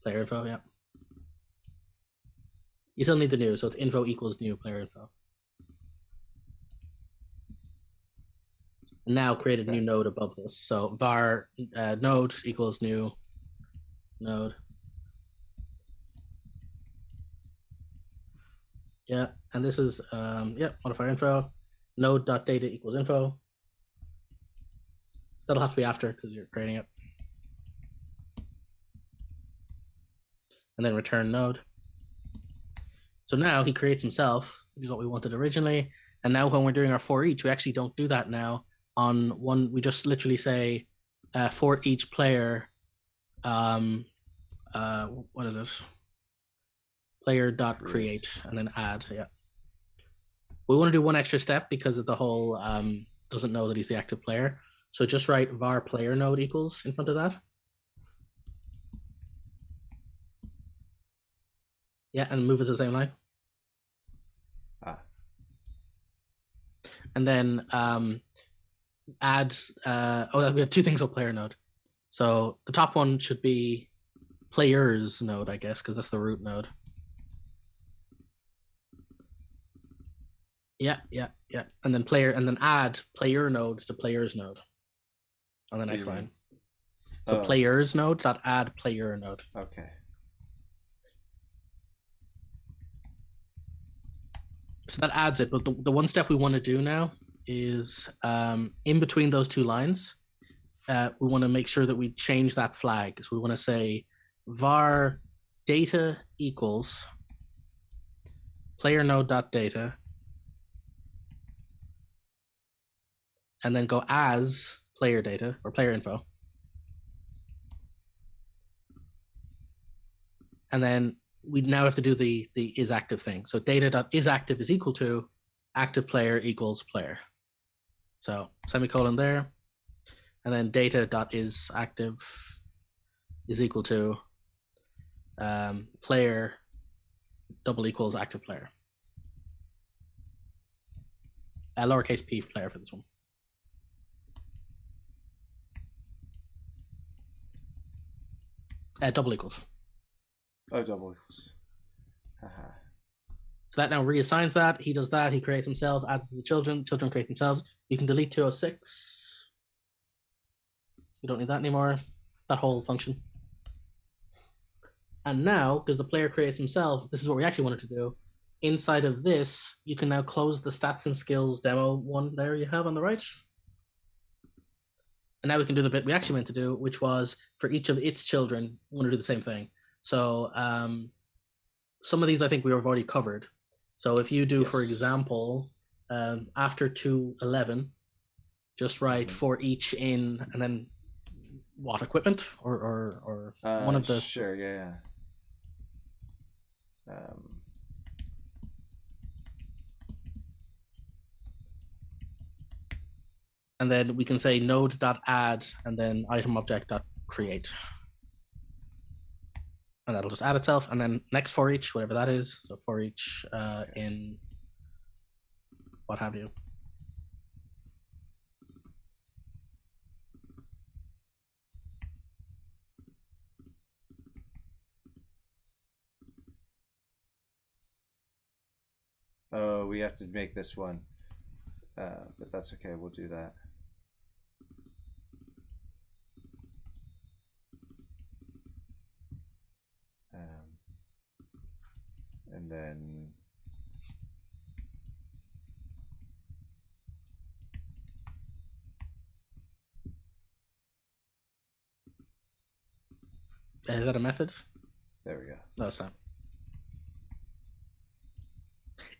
player info. Yeah. You still need the new, so it's info equals new player info. And now create a new node above this. So var node equals new node. Yeah, and this is modifier info node.data equals info. That'll have to be after because you're creating it. And then return node. So now he creates himself, which is what we wanted originally. And now when we're doing our for each, we actually don't do that now. On one, we just literally say for each player, what is it? Player.create and then add, yeah. We want to do one extra step because of the whole doesn't know that he's the active player. So just write var player node equals in front of that. Yeah, and move it to the same line. And then add, we have two things on player node. So the top one should be players node, I guess, because that's the root node. Yeah. And then add player nodes to players node on the next line. So players node dot add player node. Okay. So that adds it, but the one step we want to do now is in between those two lines, we want to make sure that we change that flag. So we want to say var data equals player node dot data, and then go as player data or player info. And then we now have to do the is active thing. So data.isActive is equal to active player equals player. So semicolon there. And then data.isActive is equal to player double equals active player. Lowercase p player for this one. Double equals. Oh, double equals. So that now reassigns that. He does that. He creates himself, adds to the children. Children create themselves. You can delete 206. We don't need that anymore. That whole function. And now, because the player creates himself, this is what we actually wanted to do. Inside of this, you can now close the stats and skills demo one there you have on the right. And now we can do the bit we actually meant to do, which was for each of its children, we want to do the same thing. So some of these I think we have already covered. So if you do, for example, after 211, just write for each in and then what equipment or one of the. Sure, yeah. And then we can say node.add and then item object.create. And that'll just add itself. And then next for each, whatever that is. So for each in what have you. Oh, we have to make this one. But that's okay, we'll do that. And then is that a method? There we go. No, it's not.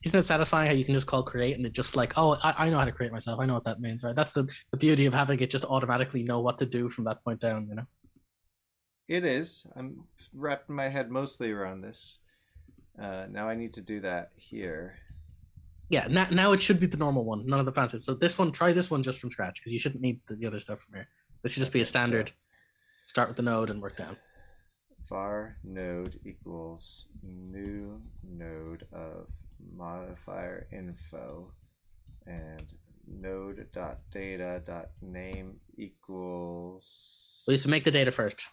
Isn't it satisfying how you can just call create and it just like, oh, I know how to create myself. I know what that means, right? That's the beauty of having it just automatically know what to do from that point down, you know? It is. I'm wrapping my head mostly around this. Now I need to do that here. Yeah, now it should be the normal one, none of the fancy. So this one, try this one just from scratch because you shouldn't need the other stuff from here. This should just be a standard. So start with the node and work down. Var node equals new node of modifier info and node.data.name equals. We used to make the data first.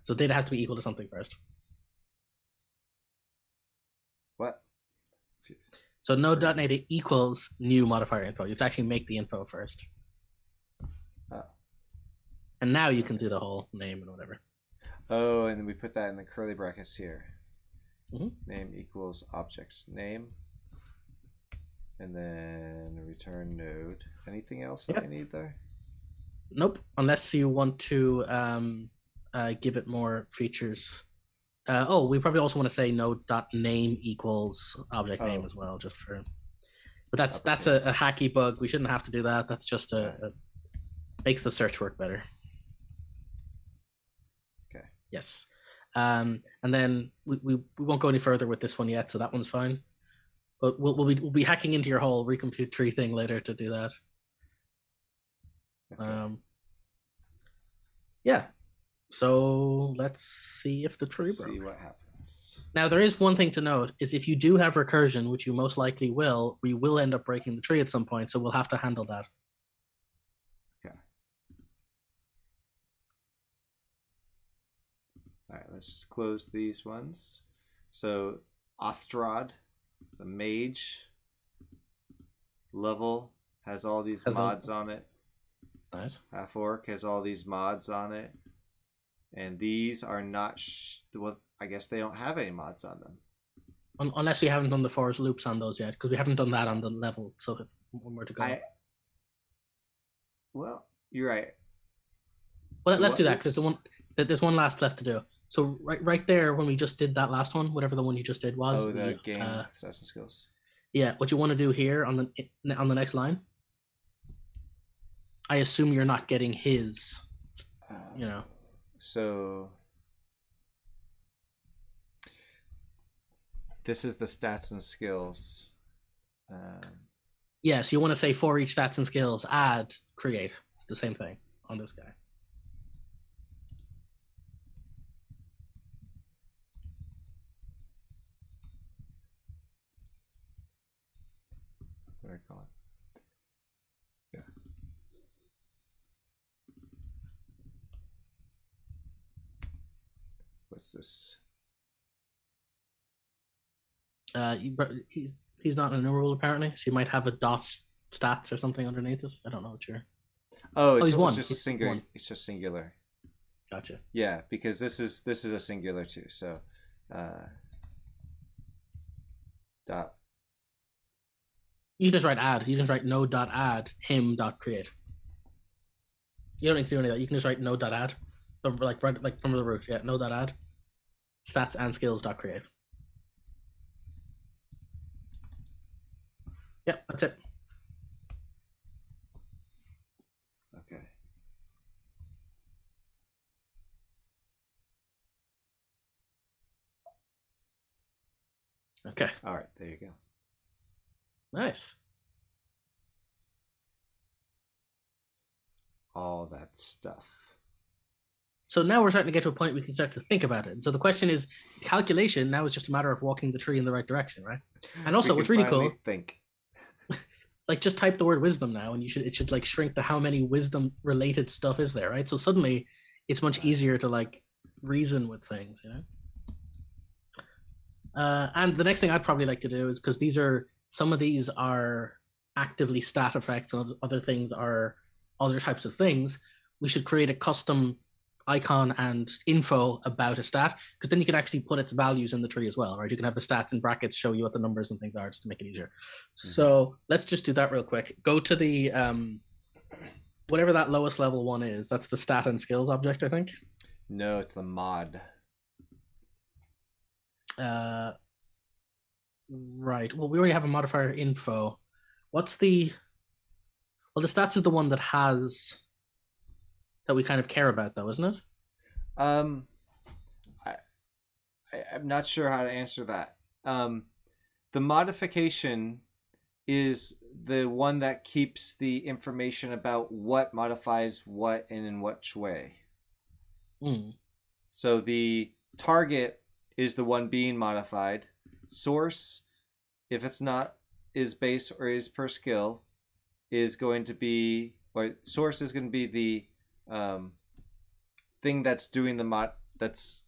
So data has to be equal to something first. What? So node.data equals new modifier info. You have to actually make the info first. Oh. And now you can do the whole name and whatever. Oh, and then we put that in the curly brackets here. Mm-hmm. Name equals object name. And then return node. Anything else that I need there? Nope, unless you want to give it more features. We probably also want to say node.name equals object name as well, just for. But that's a hacky bug. We shouldn't have to do that. That's just makes the search work better. Okay. Yes. And then we won't go any further with this one yet, so that one's fine. But we'll be hacking into your whole recompute tree thing later to do that. Okay. Yeah. So let's see if the tree broke. See what happens. Now there is one thing to note: is if you do have recursion, which you most likely will, we will end up breaking the tree at some point. So we'll have to handle that. Okay. All right. Let's close these ones. So Ostrad, the mage level, has all these mods on it. Nice. Half Orc has all these mods on it. And these are not, well, I guess they don't have any mods on them. Unless we haven't done the forest loops on those yet, because we haven't done that on the level, so one more to go. Well, you're right. Well, let's do that, because there's one last left to do. So right there, when we just did that last one, whatever the one you just did was. Oh, the game stats and skills. Yeah, what you want to do here on the next line. I assume you're not getting his, So this is the stats and skills. Yes, you want to say for each stats and skills, add, create, the same thing on this guy. What do I call it? Yeah. What's this? He's not an enumerable apparently, so you might have a dot stats or something underneath it. I don't know what you're. He's one. Just a singular. It's just singular. Gotcha. Yeah, because this is a singular too. So, dot. You just write add. You just write node.add him.create. You don't need to do any of that. You can just write node.add, like from the root. Yeah, node.add stats and skills.create. Yep, that's it. Okay. Okay. All right, there you go. Nice. All that stuff. So now we're starting to get to a point we can start to think about it. And so the question is, calculation now is just a matter of walking the tree in the right direction, right? And also, what's really cool, like just type the word wisdom now, and it should like shrink to how many wisdom related stuff is there, right? So suddenly, it's much easier to like reason with things, you know. And the next thing I'd probably like to do is, because some of these are actively stat effects, and other things are other types of things. We should create a custom icon and info about a stat, because then you can actually put its values in the tree as well, right? You can have the stats in brackets show you what the numbers and things are, just to make it easier. Mm-hmm. So let's just do that real quick. Go to the whatever that lowest level one is. That's the stat and skills object, I think. No, it's the mod. Right. Well, we already have a modifier info. What's the? Well, the stats is the one that we kind of care about, though, isn't it? Um, I, I'm not sure how to answer that. The modification is the one that keeps the information about what modifies what and in which way. Mm. So the target is the one being modified. Source, if it's not, is base or is per skill, is going to be, or source is going to be the thing that's doing the mod. That's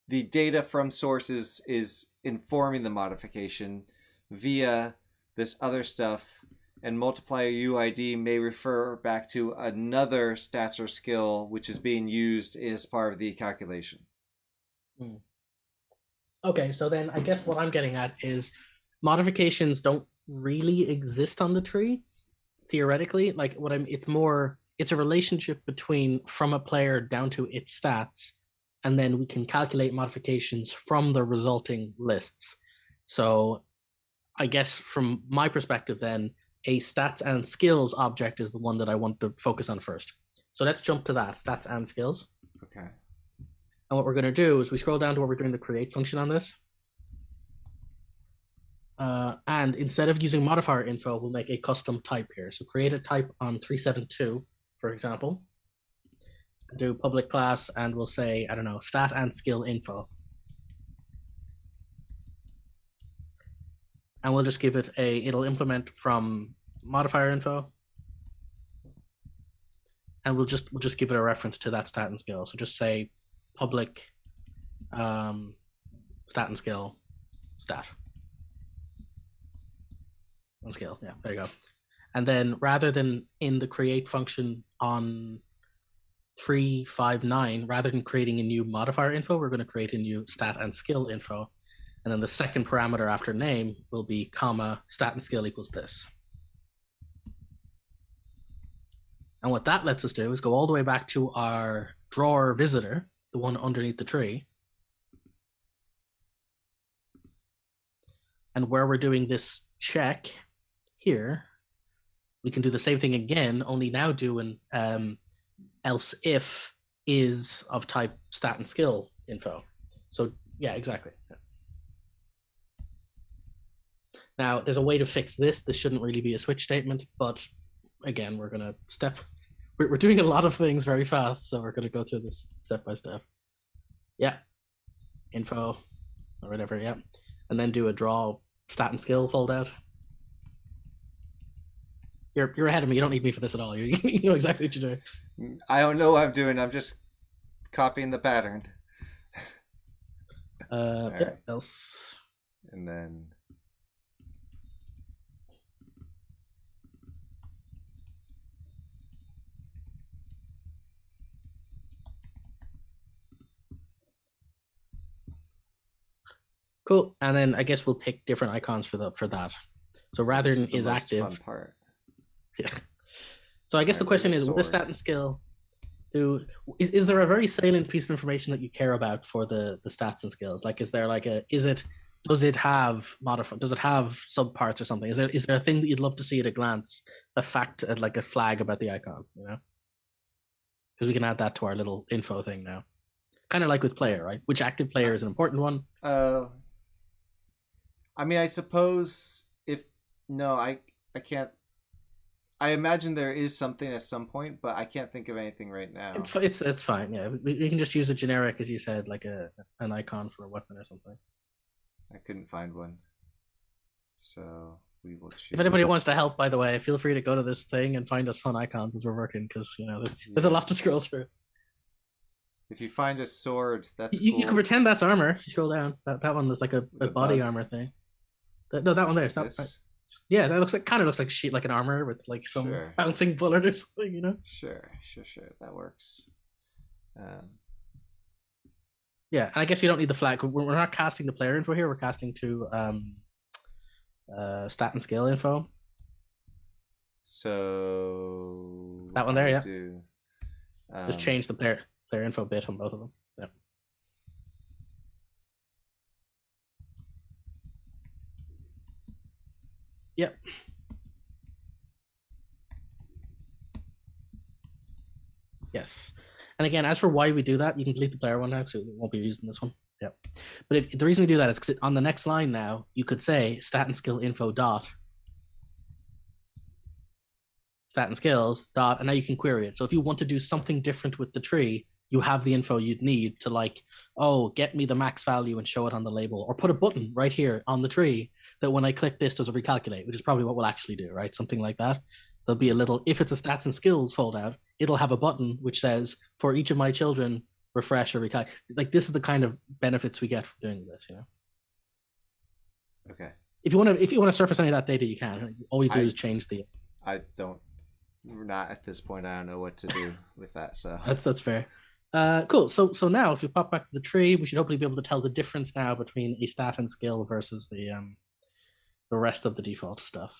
the data from sources is informing the modification via this other stuff, and multiplier UID may refer back to another stats or skill which is being used as part of the calculation. Okay, so then I guess what I'm getting at is modifications don't really exist on the tree theoretically. Like it's a relationship between from a player down to its stats, and then we can calculate modifications from the resulting lists. So I guess from my perspective, then a stats and skills object is the one that I want to focus on first. So let's jump to that, stats and skills. Okay. And what we're going to do is we scroll down to where we're doing the create function on this. And instead of using modifier info, we'll make a custom type here. So create a type on 372, for example. Do public class, and we'll say, I don't know, stat and skill info. And we'll just give it it'll implement from modifier info. And we'll just give it a reference to that stat and skill. So just say public stat and skill stat and skill. Yeah, there you go. And then rather than in the create function on 359, rather than creating a new modifier info, we're going to create a new stat and skill info. And then the second parameter after name will be comma stat and skill equals this. And what that lets us do is go all the way back to our drawer visitor, the one underneath the tree. And where we're doing this check here, we can do the same thing again, only now do an else if is of type stat and skill info. So yeah, exactly. Now there's a way to fix this. This shouldn't really be a switch statement, but again, we're gonna we're doing a lot of things very fast, so we're gonna go through this step by step. Yeah, info or whatever. Yeah, and then do a draw stat and skill fold out. You're ahead of me. You don't need me for this at all. You know exactly what you're doing. I don't know what I'm doing. I'm just copying the pattern. Yeah, else. And then cool. And then I guess we'll pick different icons for that. So rather than is active. Fun part. Yeah. So I guess the question is, with the stat and skill, is there a very salient piece of information that you care about for the stats and skills? Like, is there like does it have subparts or something? Is there a thing that you'd love to see at a glance, a fact, like a flag about the icon, you know? Because we can add that to our little info thing now. Kind of like with player, right? Which active player is an important one? I mean, I suppose I can't. I imagine there is something at some point, but I can't think of anything right now. It's fine. Yeah, we can just use a generic, as you said, like an icon for a weapon or something. I couldn't find one, so we will choose. If anybody wants to help, by the way, feel free to go to this thing and find us fun icons as we're working, because there's a lot to scroll through. If you find a sword, that's you, cool. You can pretend that's armor. If you scroll down, that one is like a body bug. Armor thing. No, that one there. It's not. Yeah, that kind of looks like sheet, like an armor with like some bouncing bullet or something, you know. Sure, that works. Yeah, and I guess we don't need the flag. We're not casting the player info here. We're casting to stat and skill info. So that one there, yeah. Just change the player info bit on both of them. Yeah. Yep. Yes. And again, as for why we do that, you can delete the player one now, so we won't be using this one. Yep. But if the reason we do that is because on the next line now, you could say stat and skill info dot stat and skills dot, and now you can query it. So if you want to do something different with the tree, you have the info you'd need to like, oh, get me the max value and show it on the label, or put a button right here on the tree that when I click this does a recalculate, which is probably what we'll actually do, right? Something like that. There'll be a little, if it's a stats and skills foldout, it'll have a button which says for each of my children, refresh or recalculate. Like this is the kind of benefits we get from doing this, you know. Okay. If you want to surface any of that data, you can. All you do is change the. Not at this point. I don't know what to do with that. So that's fair. Cool. So now, if you pop back to the tree, we should hopefully be able to tell the difference now between a stat and skill versus the rest of the default stuff.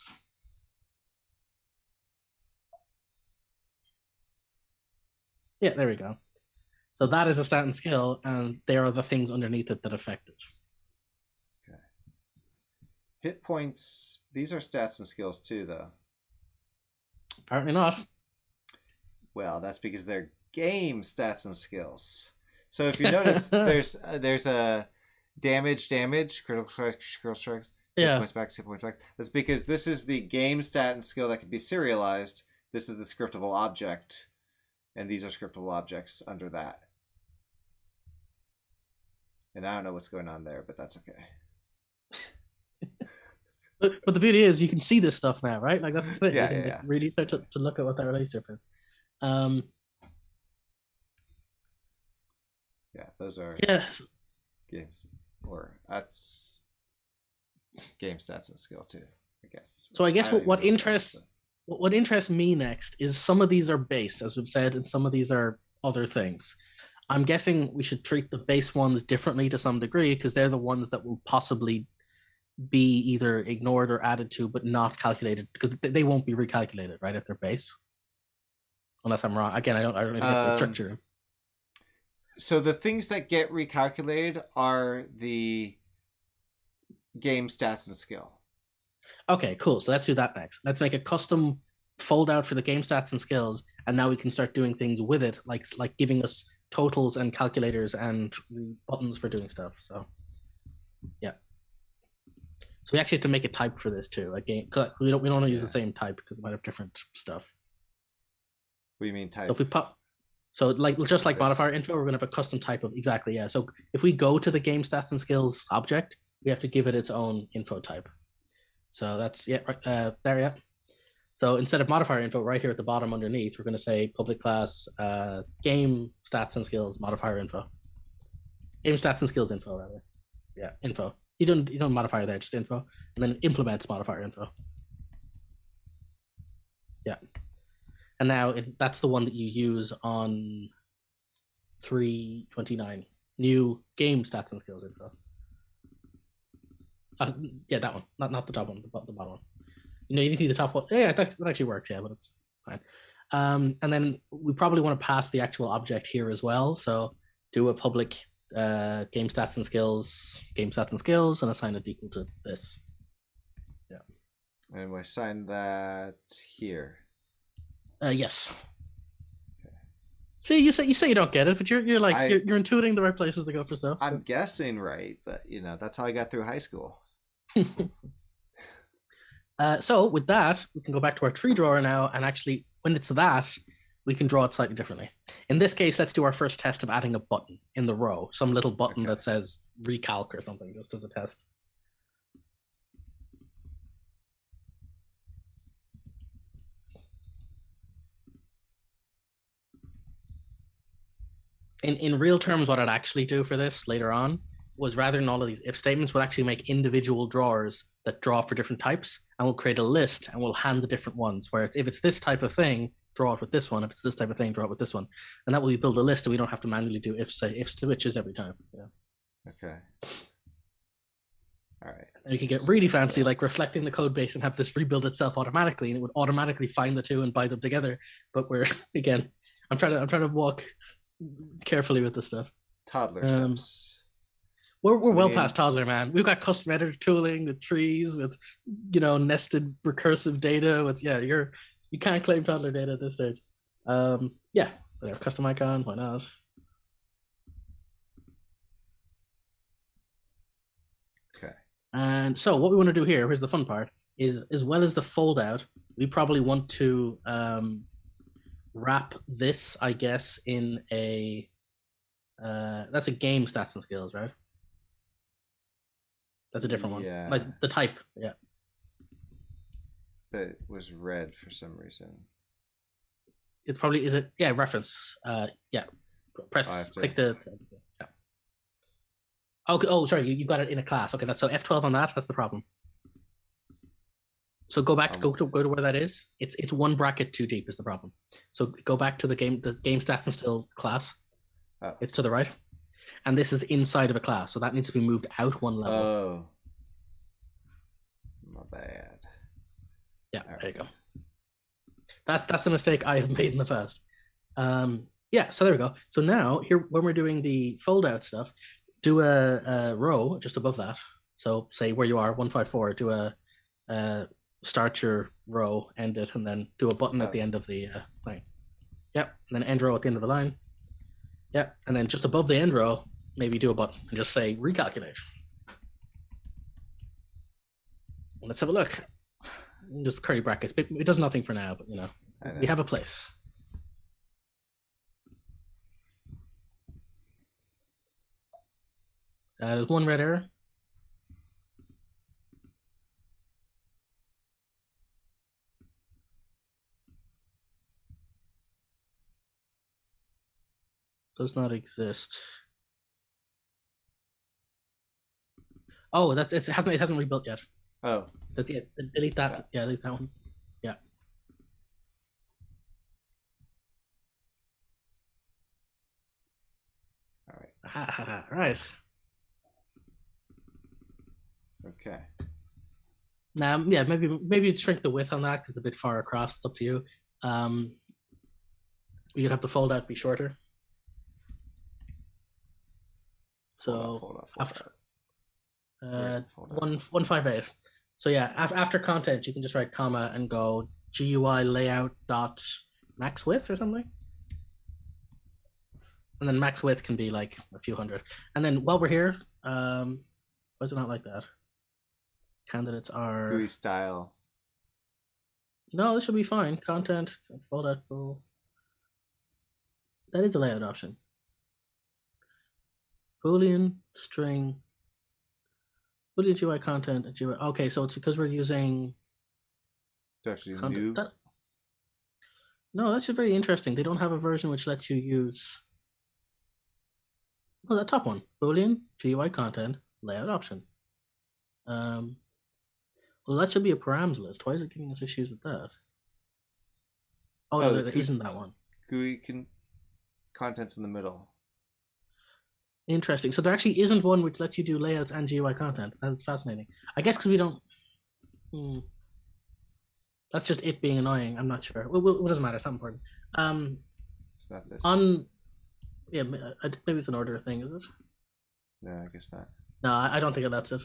Yeah, there we go. So that is a stat and skill, and there are the things underneath it that affect it. Okay. Hit points. These are stats and skills too, though. Apparently not. Well, that's because they're game stats and skills. So if you notice, there's a damage, critical strikes, yeah, hit points back. That's because this is the game stat and skill that can be serialized. This is the scriptable object, and these are scriptable objects under that. And I don't know what's going on there, but that's okay. But the beauty is you can see this stuff now, right? Like that's the thing. Yeah, you can really start to look at what that relationship is. Yeah, those are games, or that's game stats and skill too, I guess. So I guess what interests me next is some of these are base, as we've said, and some of these are other things. I'm guessing we should treat the base ones differently to some degree because they're the ones that will possibly be either ignored or added to, but not calculated because they won't be recalculated, right? If they're base, unless I'm wrong. Again, I don't really get the structure. So the things that get recalculated are the game stats and skill. Okay, cool. So let's do that next. Let's make a custom fold out for the game stats and skills, and now we can start doing things with it, like giving us totals and calculators and buttons for doing stuff. So, yeah. So we actually have to make a type for this too. Again, we don't want to use the same type because it might have different stuff. What do you mean type? So if we pop, so like just like modifier info, we're going to have a custom type of exactly, yeah. So if we go to the game stats and skills object, we have to give it its own info type. So that's there, yeah. So instead of modifier info, right here at the bottom underneath, we're going to say public class game stats and skills modifier info. Game stats and skills info rather. Yeah, info. You don't modify there, just info, and then implements modifier info. Yeah, and now that's the one that you use on 329 new game stats and skills info. Yeah, that one, not the top one, the bottom one. You know, you need the top one. Yeah, that actually works. Yeah, but it's fine. And then we probably want to pass the actual object here as well. So do a public game stats and skills, and assign it equal to this. Yeah. And we assign that here. Yes. Okay. See, you say you don't get it, but you're like you're intuiting the right places to go for stuff. So. I'm guessing right, but that's how I got through high school. So with that, we can go back to our tree drawer now, and actually, when it's that, we can draw it slightly differently. In this case, let's do our first test of adding a button in the row, some little button that says recalc or something, just as a test. In real terms, what I'd actually do for this later on was rather than all of these if statements, we'll actually make individual drawers that draw for different types, and we'll create a list and we'll hand the different ones, where if it's this type of thing, draw it with this one. If it's this type of thing, draw it with this one. And that way we build a list and we don't have to manually do if switches every time. Yeah. Okay. All right. And you can get really fancy, like reflecting the code base and have this rebuild itself automatically, and it would automatically find the two and bind them together. But we're again, I'm trying to walk carefully with this stuff. Toddler steps. We're well past toddler, man. We've got custom editor tooling with trees, with nested recursive data. With you can't claim toddler data at this stage. Yeah. Whatever, custom icon, why not? Okay. And so what we want to do here, here's the fun part, is as well as the fold out, we probably want to wrap this, I guess, in a that's a game stats and skills, right? That's a different one. Yeah. Like the type, yeah. But it was red for some reason. It's probably is it yeah, reference. Yeah. Press click the yeah. Oh, sorry, you got it in a class. Okay, that's so F12 on that, that's the problem. So go back, go to where that is. It's one bracket too deep is the problem. So go back to the game stats and still class. Oh. It's to the right. And this is inside of a class, so that needs to be moved out one level. Oh. My bad. Yeah, there you go. That's a mistake I have made in the past. Yeah, so there we go. So now here, when we're doing the fold out stuff, do a row just above that. So say where you are, 154, do a start your row, end it, and then do a button at the end of the line. Yep, and then end row at the end of the line. Yep, and then just above the end row, maybe do a button and just say recalculate. And let's have a look. Just curly brackets. It does nothing for now, but you know, we have a place. There's one red error. Does not exist. Oh, it hasn't rebuilt yet. Oh. Delete that. Yeah, delete that one. Yeah. All right. Right. Okay. Now, yeah, maybe shrink the width on that because it's a bit far across. It's up to you. You could have the fold out be shorter. So fold after out. 158. So yeah, after content, you can just write comma and go GUI layout dot max width or something. And then max width can be like a few hundred. And then while we're here, why is it not like that? Candidates are GUI style. No, this should be fine. Content, fold out full. That is a layout option. Boolean, string, Boolean GUI content, GUI. Okay, so it's because we're using. Do I have to do new? No, that's just very interesting. They don't have a version which lets you use. Oh, that top one, Boolean GUI content layout option. Well, that should be a params list. Why is it giving us issues with that? Oh, there isn't that one. GUI contents in the middle. Interesting. So there actually isn't one which lets you do layouts and GUI content. That's fascinating. I guess because we don't. That's just it being annoying. I'm not sure. Well, it doesn't matter. It's not important. It's not this. Yeah, maybe it's an order thing, is it? No, I guess not. No, I don't think that's it.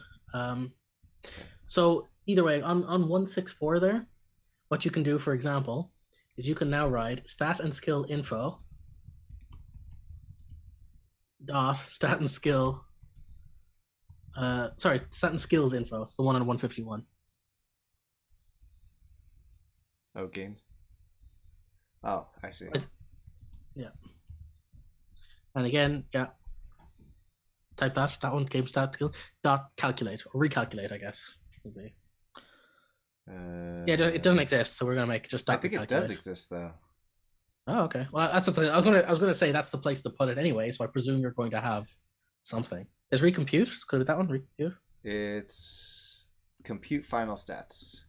So either way, on 164 there, what you can do, for example, is you can now write stat and skill info dot stat and skill. Sorry, stat and skills info. It's the one on 151. Oh, game. Oh, I see. Yeah. And again, yeah. Type that one, game stat skill dot calculate or recalculate, I guess. Would be. Yeah, it doesn't exist, so we're gonna make just. I think it does exist though. Oh, okay. Well, that's what I was gonna say. That's the place to put it anyway. So I presume you're going to have something. Is recompute? Could it be that one? Recompute. It's compute final stats.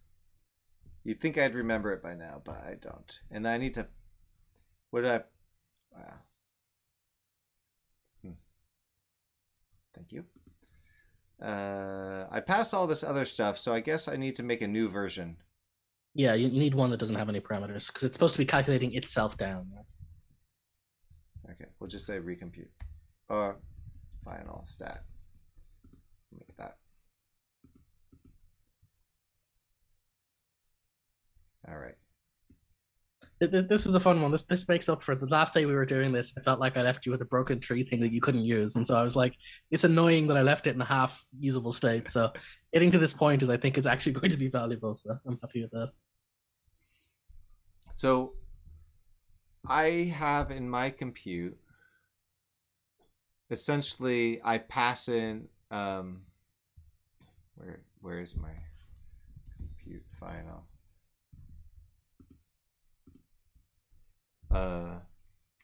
You'd think I'd remember it by now, but I don't. And I need to. What did I? Wow. Thank you. I passed all this other stuff, so I guess I need to make a new version. Yeah, you need one that doesn't have any parameters because it's supposed to be calculating itself down. Right? Okay, we'll just say recompute or final stat. Make that. All right. This was a fun one. This makes up for the last day we were doing this. I felt like I left you with a broken tree thing that you couldn't use, and so I was like, it's annoying that I left it in a half usable state. So getting to this point is, I think, it's actually going to be valuable. So I'm happy with that. So I have in my compute, essentially I pass in where is my compute file?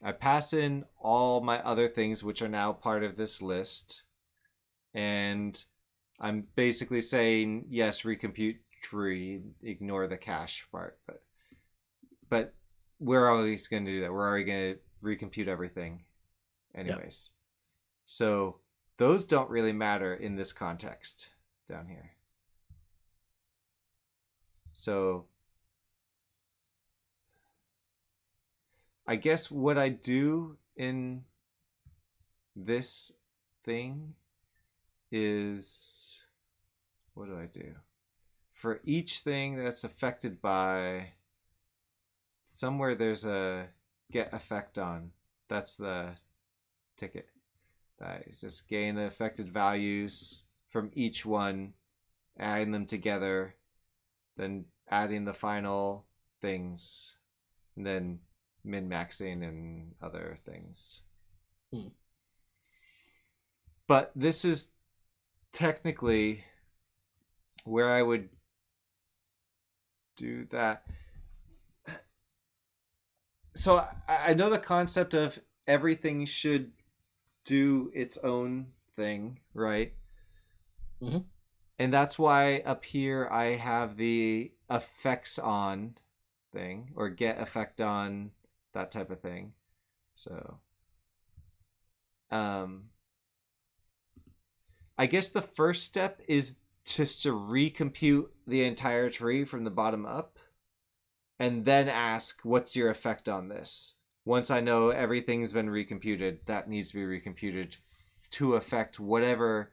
I pass in all my other things which are now part of this list, and I'm basically saying yes, recompute tree, ignore the cache part, but we're always going to do that. We're already going to recompute everything anyways. Yep. So those don't really matter in this context down here. So I guess what I do in this thing is, what do I do? For each thing that's affected by, somewhere there's a get effect on. That's the ticket. That is just gain the affected values from each one, adding them together, then adding the final things, and then min-maxing and other things. But this is technically where I would do that. So I know the concept of everything should do its own thing, right? Mm-hmm. And that's why up here I have the effects on thing, or get effect on, that type of thing. So I guess the first step is just to recompute the entire tree from the bottom up, and then ask, what's your effect on this? Once I know everything's been recomputed, that needs to be recomputed to affect whatever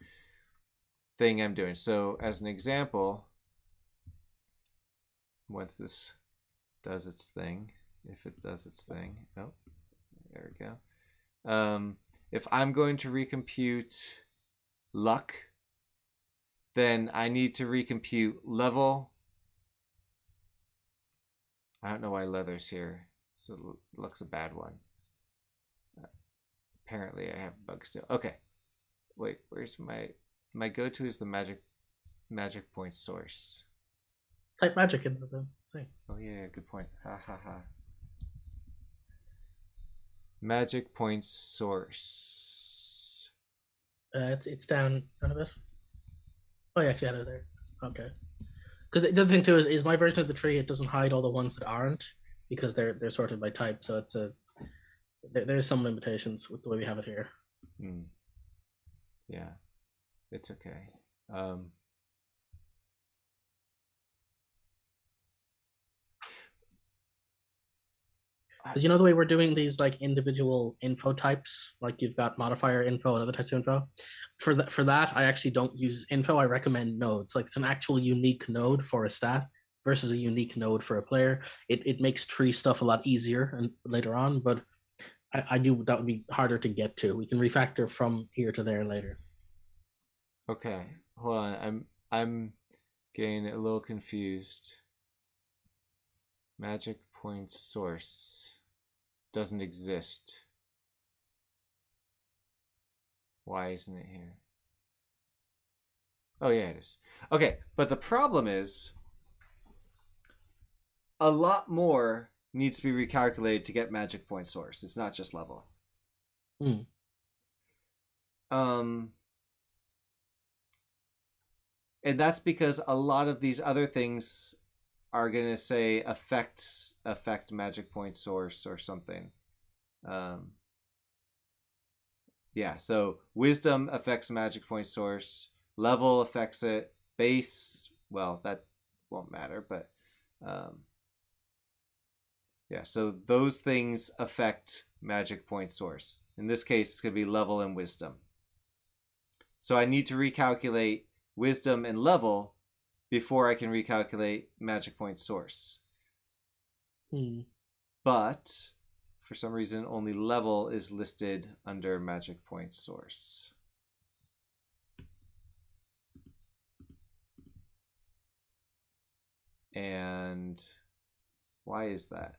thing I'm doing. So as an example, once this does its thing, if it does its thing, oh, there we go. If I'm going to recompute luck, then I need to recompute level. I don't know why leather's here, so luck's a bad one. Apparently I have bugs still. Okay, wait, where's my go-to is the magic point source. Type magic into the thing. Oh yeah, good point. Ha ha ha. Magic point source. It's down a bit. Oh, yeah, actually, out of there. Okay. Because the other thing too is my version of the tree, it doesn't hide all the ones that aren't, because they're sorted by type. So it's there's some limitations with the way we have it here. Yeah, it's okay. Because you know the way we're doing these like individual info types, like you've got modifier info and other types of info. For that, I actually don't use info. I recommend nodes. Like it's an actual unique node for a stat versus a unique node for a player. It makes tree stuff a lot easier and later on, but I knew that would be harder to get to. We can refactor from here to there later. Okay, hold on. I'm getting a little confused. Magic point source doesn't exist. Why isn't it here? Oh yeah, it is. Okay, but the problem is a lot more needs to be recalculated to get magic point source. It's not just level. And that's because a lot of these other things are going to say affect magic point source or something. Yeah, so wisdom affects magic point source, level affects it, base, well, that won't matter, but yeah, so those things affect magic point source. In this case, it's going to be level and wisdom. So I need to recalculate wisdom and level before I can recalculate magic point source. but for some reason only level is listed under magic point source. And why is that?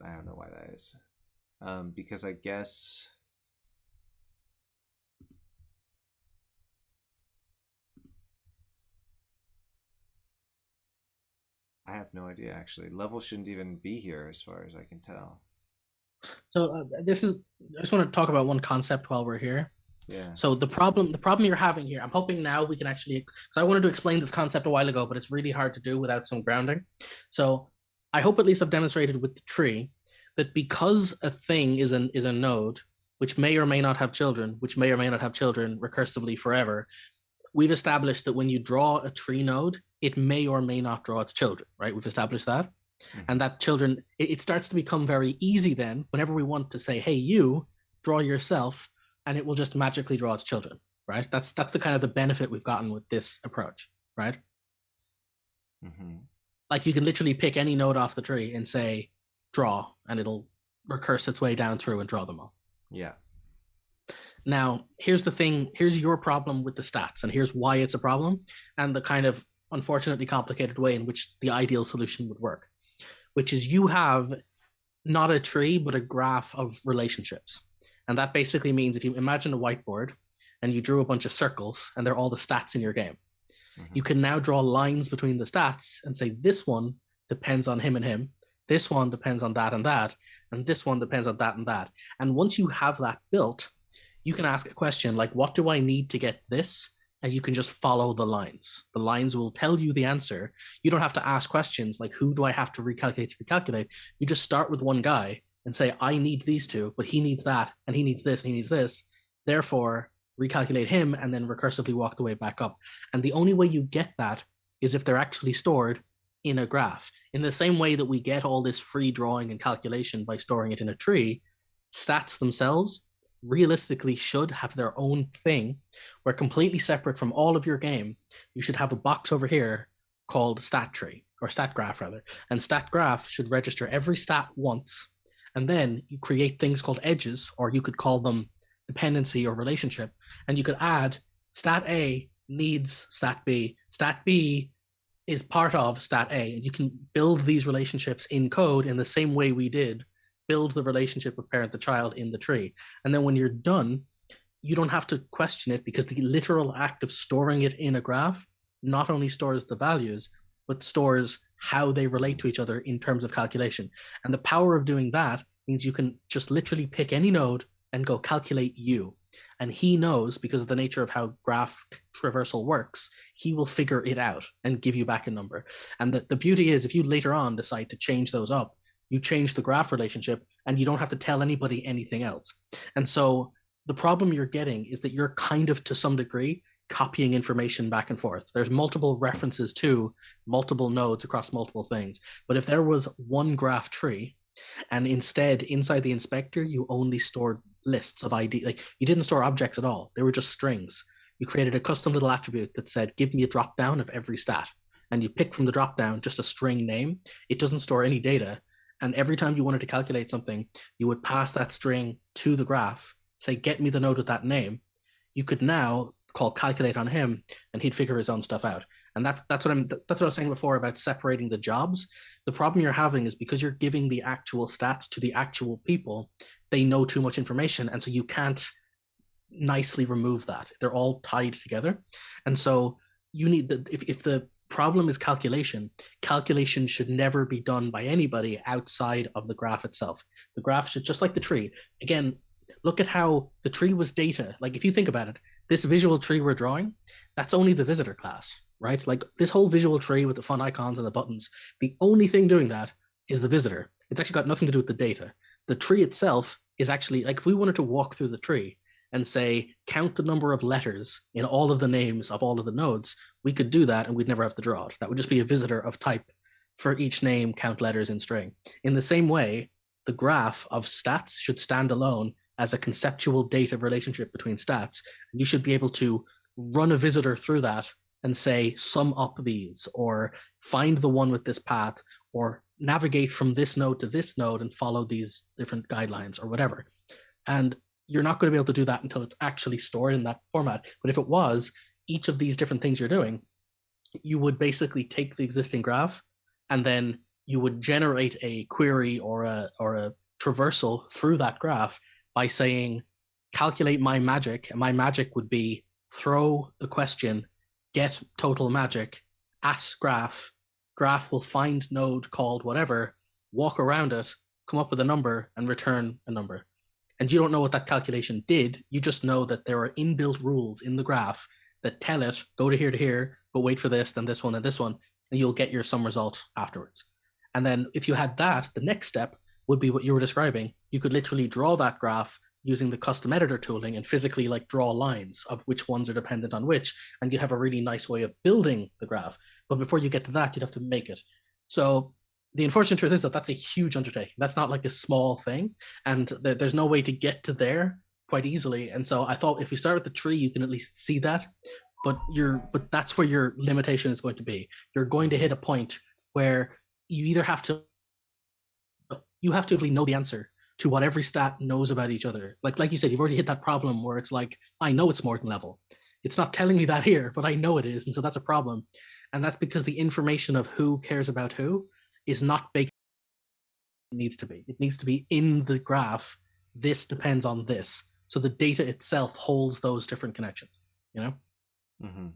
I don't know why that is. Because I guess I have no idea actually. Level shouldn't even be here as far as I can tell. So I just want to talk about one concept while we're here. Yeah. So the problem you're having here, I'm hoping now we can actually, because I wanted to explain this concept a while ago, but it's really hard to do without some grounding. So I hope at least I've demonstrated with the tree that because a thing is a node, which may or may not have children, which may or may not have children recursively forever, we've established that when you draw a tree node, it may or may not draw its children, right? We've established that. And that children, it starts to become very easy then, whenever we want to say, hey, you draw yourself, and it will just magically draw its children, right? That's the kind of the benefit we've gotten with this approach, right? Mm-hmm. Like you can literally pick any node off the tree and say, draw, and it'll recurse its way down through and draw them all. Yeah. Now, here's the thing, here's your problem with the stats, and here's why it's a problem, and the kind of unfortunately complicated way in which the ideal solution would work, which is you have not a tree, but a graph of relationships. And that basically means if you imagine a whiteboard and you drew a bunch of circles and they're all the stats in your game, you can now draw lines between the stats and say, this one depends on him and him, this one depends on that, and this one depends on that and that. And once you have that built, you can ask a question like, what do I need to get this? And you can just follow the lines. The lines will tell you the answer. You don't have to ask questions like, who do I have to recalculate? You just start with one guy and say, I need these two, but he needs that, and he needs this, and he needs this. Therefore, recalculate him, and then recursively walk the way back up. And the only way you get that is if they're actually stored in a graph. In the same way that we get all this free drawing and calculation by storing it in a tree, stats themselves realistically should have their own thing where completely separate from all of your game, you should have a box over here called stat tree, or stat graph rather. And stat graph should register every stat once. And then you create things called edges, or you could call them dependency or relationship. And you could add stat A needs stat B. Stat B is part of stat A. And you can build these relationships in code in the same way we did build the relationship of parent to child in the tree. And then when you're done, you don't have to question it, because the literal act of storing it in a graph not only stores the values, but stores how they relate to each other in terms of calculation. And the power of doing that means you can just literally pick any node and go calculate you. And he knows, because of the nature of how graph traversal works, he will figure it out and give you back a number. And the beauty is, if you later on decide to change those up, you change the graph relationship and you don't have to tell anybody anything else. And so the problem you're getting is that you're kind of, to some degree, copying information back and forth. There's multiple references to multiple nodes across multiple things. But if there was one graph tree, and instead inside the inspector, you only stored lists of ID, like you didn't store objects at all. They were just strings. You created a custom little attribute that said, give me a drop down of every stat. And you pick from the drop down just a string name. It doesn't store any data. And every time you wanted to calculate something, you would pass that string to the graph, say, get me the node with that name. You could now call calculate on him, and he'd figure his own stuff out. And that's what I was saying before about separating the jobs. The problem you're having is because you're giving the actual stats to the actual people, they know too much information, and so you can't nicely remove that. They're all tied together. And so you need if the problem is calculation should never be done by anybody outside of the graph itself. The graph should, just like the tree, again, look at how the tree was data. Like if you think about it, this visual tree we're drawing, that's only the visitor class, right? Like this whole visual tree with the fun icons and the buttons, the only thing doing that is the visitor. It's actually got nothing to do with the data. The tree itself is actually, like if we wanted to walk through the tree and say, count the number of letters in all of the names of all of the nodes, we could do that and we'd never have to draw it. That would just be a visitor of type for each name, count letters in string. In the same way, the graph of stats should stand alone as a conceptual data relationship between stats. And you should be able to run a visitor through that and say, sum up these, or find the one with this path, or navigate from this node to this node and follow these different guidelines or whatever. And you're not going to be able to do that until it's actually stored in that format. But if it was, each of these different things you're doing, you would basically take the existing graph and then you would generate a query or a traversal through that graph by saying, calculate my magic. And my magic would be throw the question, get total magic at graph. Graph will find node called whatever, walk around it, come up with a number, and return a number. And you don't know what that calculation did. You just know that there are inbuilt rules in the graph that tell it, go to here, but wait for this, then this one, and this one, and you'll get your sum result afterwards. And then if you had that, the next step would be what you were describing. You could literally draw that graph using the custom editor tooling and physically like draw lines of which ones are dependent on which, and you'd have a really nice way of building the graph. But before you get to that, you'd have to make it. So the unfortunate truth is that that's a huge undertaking. That's not like a small thing, and there's no way to get to there quite easily. And so I thought if you start with the tree, you can at least see that. But that's where your limitation is going to be. You're going to hit a point where you either have to really know the answer to what every stat knows about each other. Like you said, you've already hit that problem where it's like, I know it's more than level. It's not telling me that here, but I know it is. And so that's a problem. And that's because the information of who cares about who is not baked. It needs to be. It needs to be in the graph. This depends on this. So the data itself holds those different connections, you know? Mm-hmm.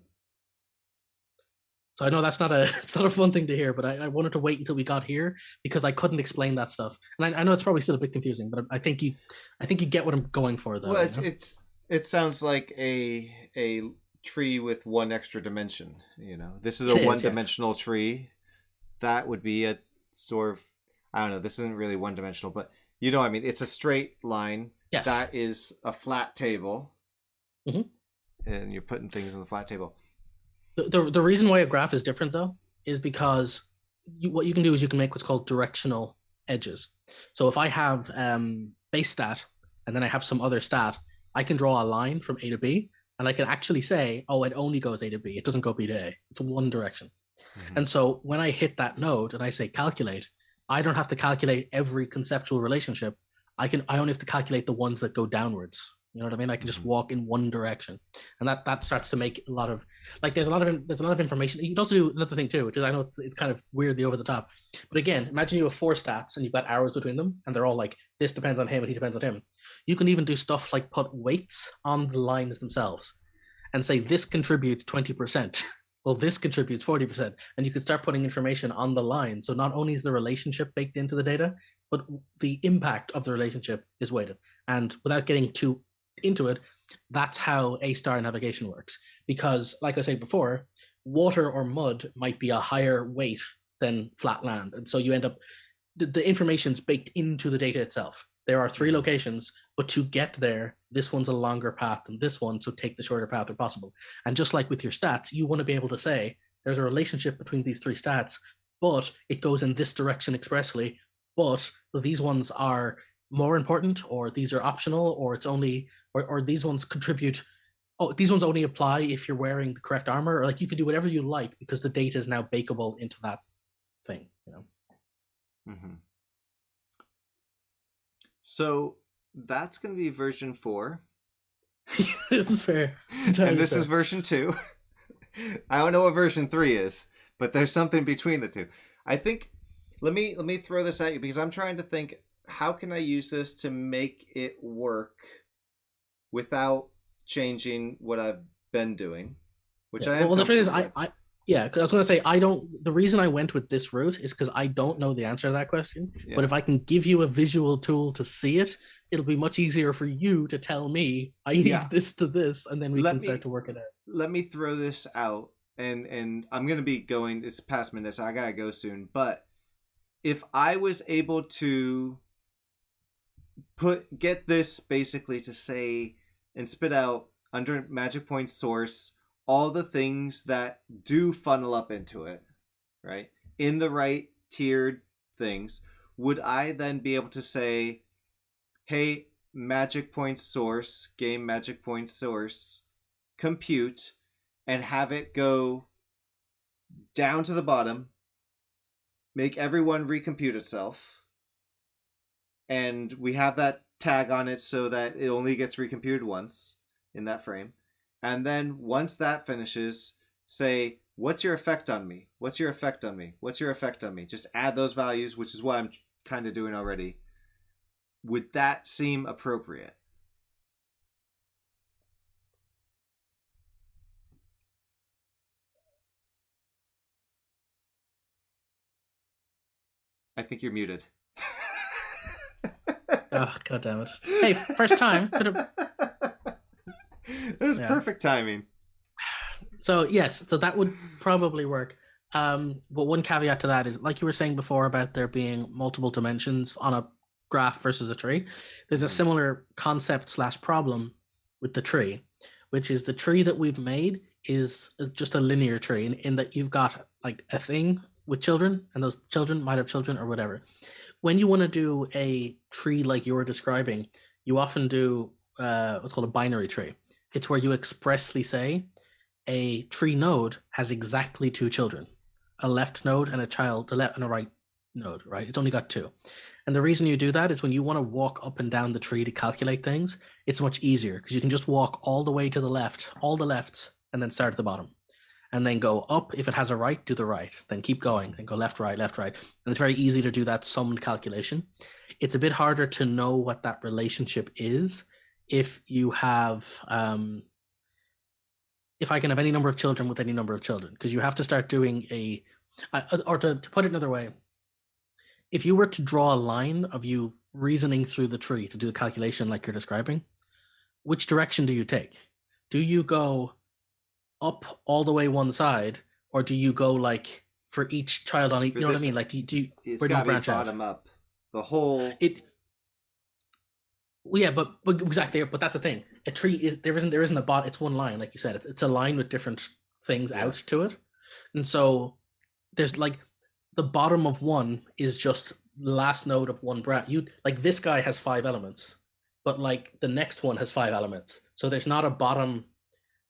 So I know that's it's not a fun thing to hear, but I wanted to wait until we got here because I couldn't explain that stuff. And I know it's probably still a bit confusing, but I think you get what I'm going for though. Well, it sounds like a tree with one extra dimension. You know, this is a one-dimensional tree. That would be a sort of, I don't know. This isn't really one-dimensional, but you know what I mean. It's a straight line. Yes. That is a flat table. Mm-hmm. And you're putting things on the flat table. The reason why a graph is different though is because what you can do is you can make what's called directional edges. So if I have base stat and then I have some other stat, I can draw a line from A to B and I can actually say, oh, it only goes A to B. It doesn't go B to A. It's one direction. Mm-hmm. And so when I hit that node and I say calculate, I don't have to calculate every conceptual relationship. I only have to calculate the ones that go downwards. You know what I mean? I can just walk in one direction, and that starts to make a lot of like there's a lot of information. You can also do another thing too, which is I know it's kind of weirdly over the top, but again, imagine you have 4 stats and you've got arrows between them, and they're all like this depends on him and he depends on him. You can even do stuff like put weights on the lines themselves, and say this contributes 20%. Well, this contributes 40%, and you could start putting information on the line. So not only is the relationship baked into the data, but the impact of the relationship is weighted. And without getting too into it, that's how A-star navigation works. Because, like I said before, water or mud might be a higher weight than flat land. And so you end up, the information's baked into the data itself. There are 3 locations, but to get there, this one's a longer path than this one, so take the shorter path if possible. And just like with your stats, you want to be able to say, there's a relationship between these 3 stats, but it goes in this direction expressly, but these ones are more important, or these are optional, or it's only, or these ones contribute, oh, these ones only apply if you're wearing the correct armor, or like you could do whatever you like because the data is now bakeable into that thing, you know? Mm-hmm. So that's going to be version 4. It's fair. It's and this fair. Is version 2. I don't know what version 3 is, but there's something between the two. I think, let me throw this at you because I'm trying to think, how can I use this to make it work without changing what I've been doing? Which I am. Well, the truth is, because I was going to say, the reason I went with this route is because I don't know the answer to that question. Yeah. But if I can give you a visual tool to see it, it'll be much easier for you to tell me, I need this to this, and then we can start to work it out. Let me throw this out, and I'm going to be going, it's past midnight, so I got to go soon. But if I was able to get this basically to say and spit out under magic point source all the things that do funnel up into it, right, in the right tiered things, would I then be able to say, hey, magic point source, game magic point source, compute, and have it go down to the bottom, make everyone recompute itself, and we have that tag on it so that it only gets recomputed once in that frame. And then once that finishes, say, what's your effect on me? What's your effect on me? What's your effect on me? Just add those values, which is what I'm kind of doing already. Would that seem appropriate? I think you're muted. Oh, God damn it. Hey, first time. It was perfect timing. So, yes, so that would probably work. But one caveat to that is, like you were saying before about there being multiple dimensions on a graph versus a tree, there's a similar concept / problem with the tree, which is the tree that we've made is just a linear tree in that you've got like a thing with children, and those children might have children or whatever. When you want to do a tree like you were describing, you often do what's called a binary tree. It's where you expressly say a tree node has exactly two children, a left node and a left and a right node, right? It's only got two. And the reason you do that is when you want to walk up and down the tree to calculate things, it's much easier because you can just walk all the way to the left, all the lefts, and then start at the bottom. And then go up. If it has a right, do the right. Then keep going. Then go left, right, left, right. And it's very easy to do that summed calculation. It's a bit harder to know what that relationship is if you have, if I can have any number of children with any number of children, because you have to start doing or to put it another way, if you were to draw a line of you reasoning through the tree to do the calculation like you're describing, which direction do you take? Do you go up all the way one side, or do you go like for each child on each, you know what I mean? Like do you it's got to be bottom up. The whole well, yeah, but exactly, but that's the thing. A tree is there isn't a bot, it's one line, like you said. It's a line with different things out to it. And so there's like the bottom of one is just last node of one branch. You like this guy has 5 elements, but like the next one has 5 elements. So there's not a bottom.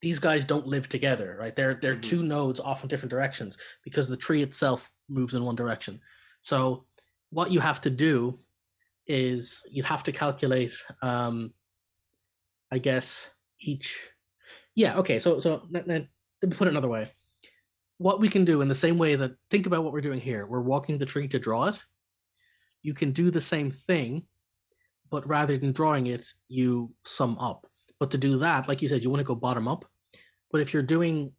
These guys don't live together, right? They're two nodes off in different directions because the tree itself moves in one direction. So what you have to do is you'd have to calculate, I guess, each. Yeah, okay. So let me put it another way. What we can do in the same way that, think about what we're doing here. We're walking the tree to draw it. You can do the same thing, but rather than drawing it, you sum up. But to do that, like you said, you want to go bottom up. But if you're doing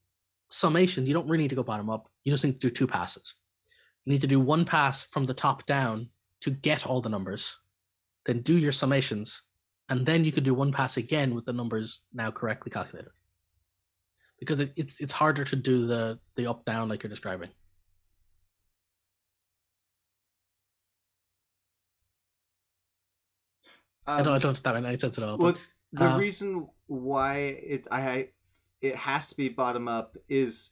summation, you don't really need to go bottom up. You just need to do 2 passes. You need to do 1 pass from the top down to get all the numbers, then do your summations, and then you can do 1 pass again with the numbers now correctly calculated. Because it's harder to do the up down like you're describing. I don't understand in any sense at all. Well, but, the reason why it has to be bottom up is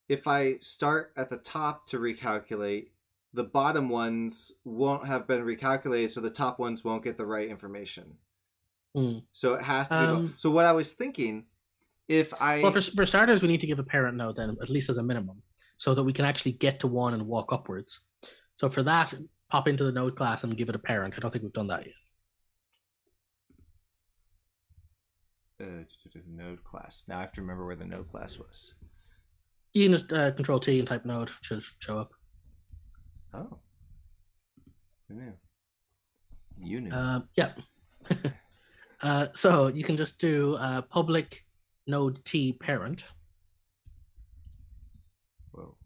if I start at the top to recalculate, the bottom ones won't have been recalculated, so the top ones won't get the right information. So it has to be. So what I was thinking, well, for starters, we need to give a parent node then, at least as a minimum, so that we can actually get to 1 and walk upwards. So for that, pop into the node class and give it a parent. I don't think we've done that yet. Node class. Now I have to remember where the node class was. You can just Control T and type node. Should show up. Oh. Who knew? You knew. Yeah. So you can just do public node T parent. Whoa.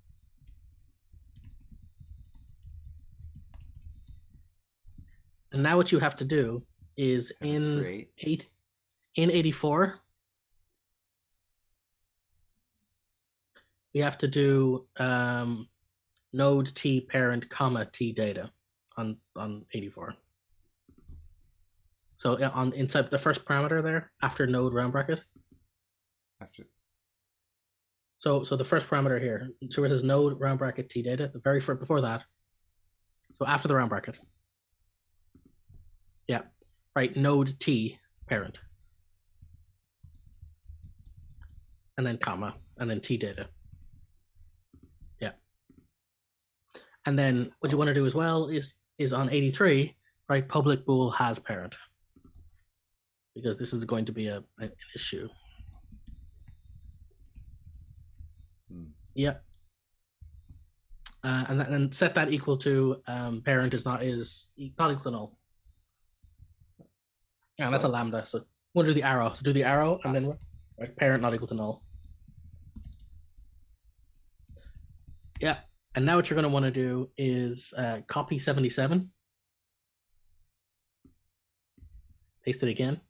And now what you have to do is in 84, we have to do node T parent comma T data on 84. So inside the first parameter there, after node round bracket. So the first parameter here, so it says node round bracket T data, the very first before that. So after the round bracket. Yeah, right, node T parent. And then comma. and then T data. Yeah. And then what you want to do as well is on 83, right? Public bool has parent, because this is going to be an issue. Yep. And then set that equal to parent is not equal to null. Yeah, that's a lambda. So we'll do the arrow. So do the arrow and then right, parent not equal to null. Yeah. And now what you're going to want to do is copy 77. Paste it again.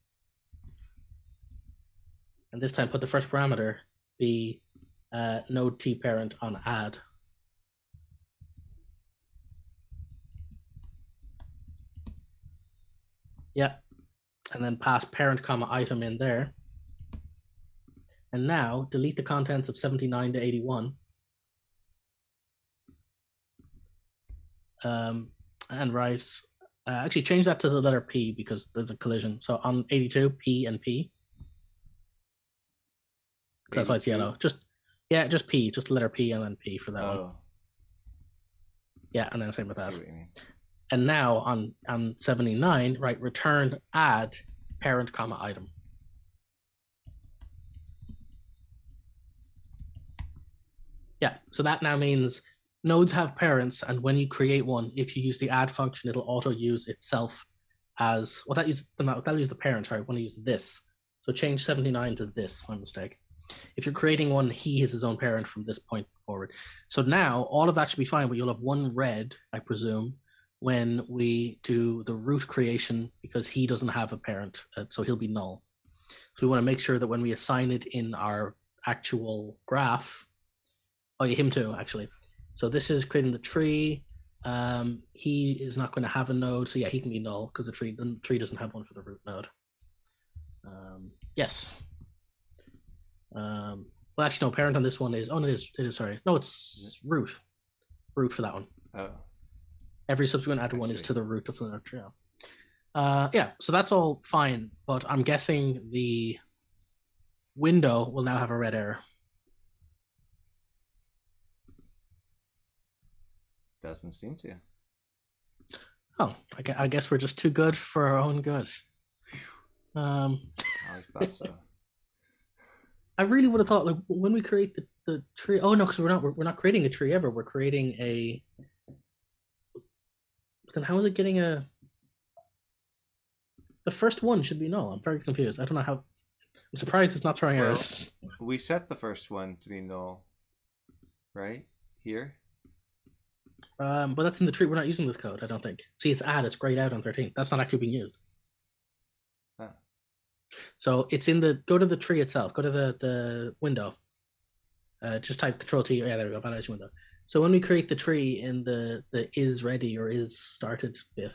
And this time put the first parameter be node T parent on add. Yeah. And then pass parent comma item in there. And now delete the contents of 79 to 81. And write, actually change that to the letter P because there's a collision. So on 82, P and P. That's why it's yellow. Just P, just the letter P and then P for that one. Yeah, and then same with that. And now on 79, right, return add parent comma item. Yeah, so that now means nodes have parents, and when you create one, if you use the add function, it'll auto use itself as, well, that'll use the parent, sorry, I want to use this. So change 79 to this, my mistake. If you're creating one, he is his own parent from this point forward. So now all of that should be fine, but you'll have one red, I presume, when we do the root creation, because he doesn't have a parent, so he'll be null. So we want to make sure that when we assign it in our actual graph, oh yeah, him too, actually. So this is creating the tree. He is not going to have a node, so yeah, he can be null because the tree doesn't have one for the root node. Yes. Well, actually, no. Parent on this one is. Oh, no, it is. Sorry, no, it's root. Root for that one. Oh. Every subsequent added one is to the root of the tree. Yeah. So that's all fine, but I'm guessing the window will now have a red error. Doesn't seem to. Oh, I guess we're just too good for our own good. I always thought so. I really would have thought, like, when we create the tree. Oh no, because we're not creating a tree ever. We're creating a. But then how is it getting a? The first one should be null. I'm very confused. I don't know how. I'm surprised it's not throwing errors. We set the first one to be null, right here. But that's in the tree. We're not using this code, I don't think. See, it's add. It's grayed out on 13. That's not actually being used. Huh. So it's in the, go to the tree itself. Go to the window. Just type Control T. Yeah, there we go. Validation window. So when we create the tree in the is ready or is started bit,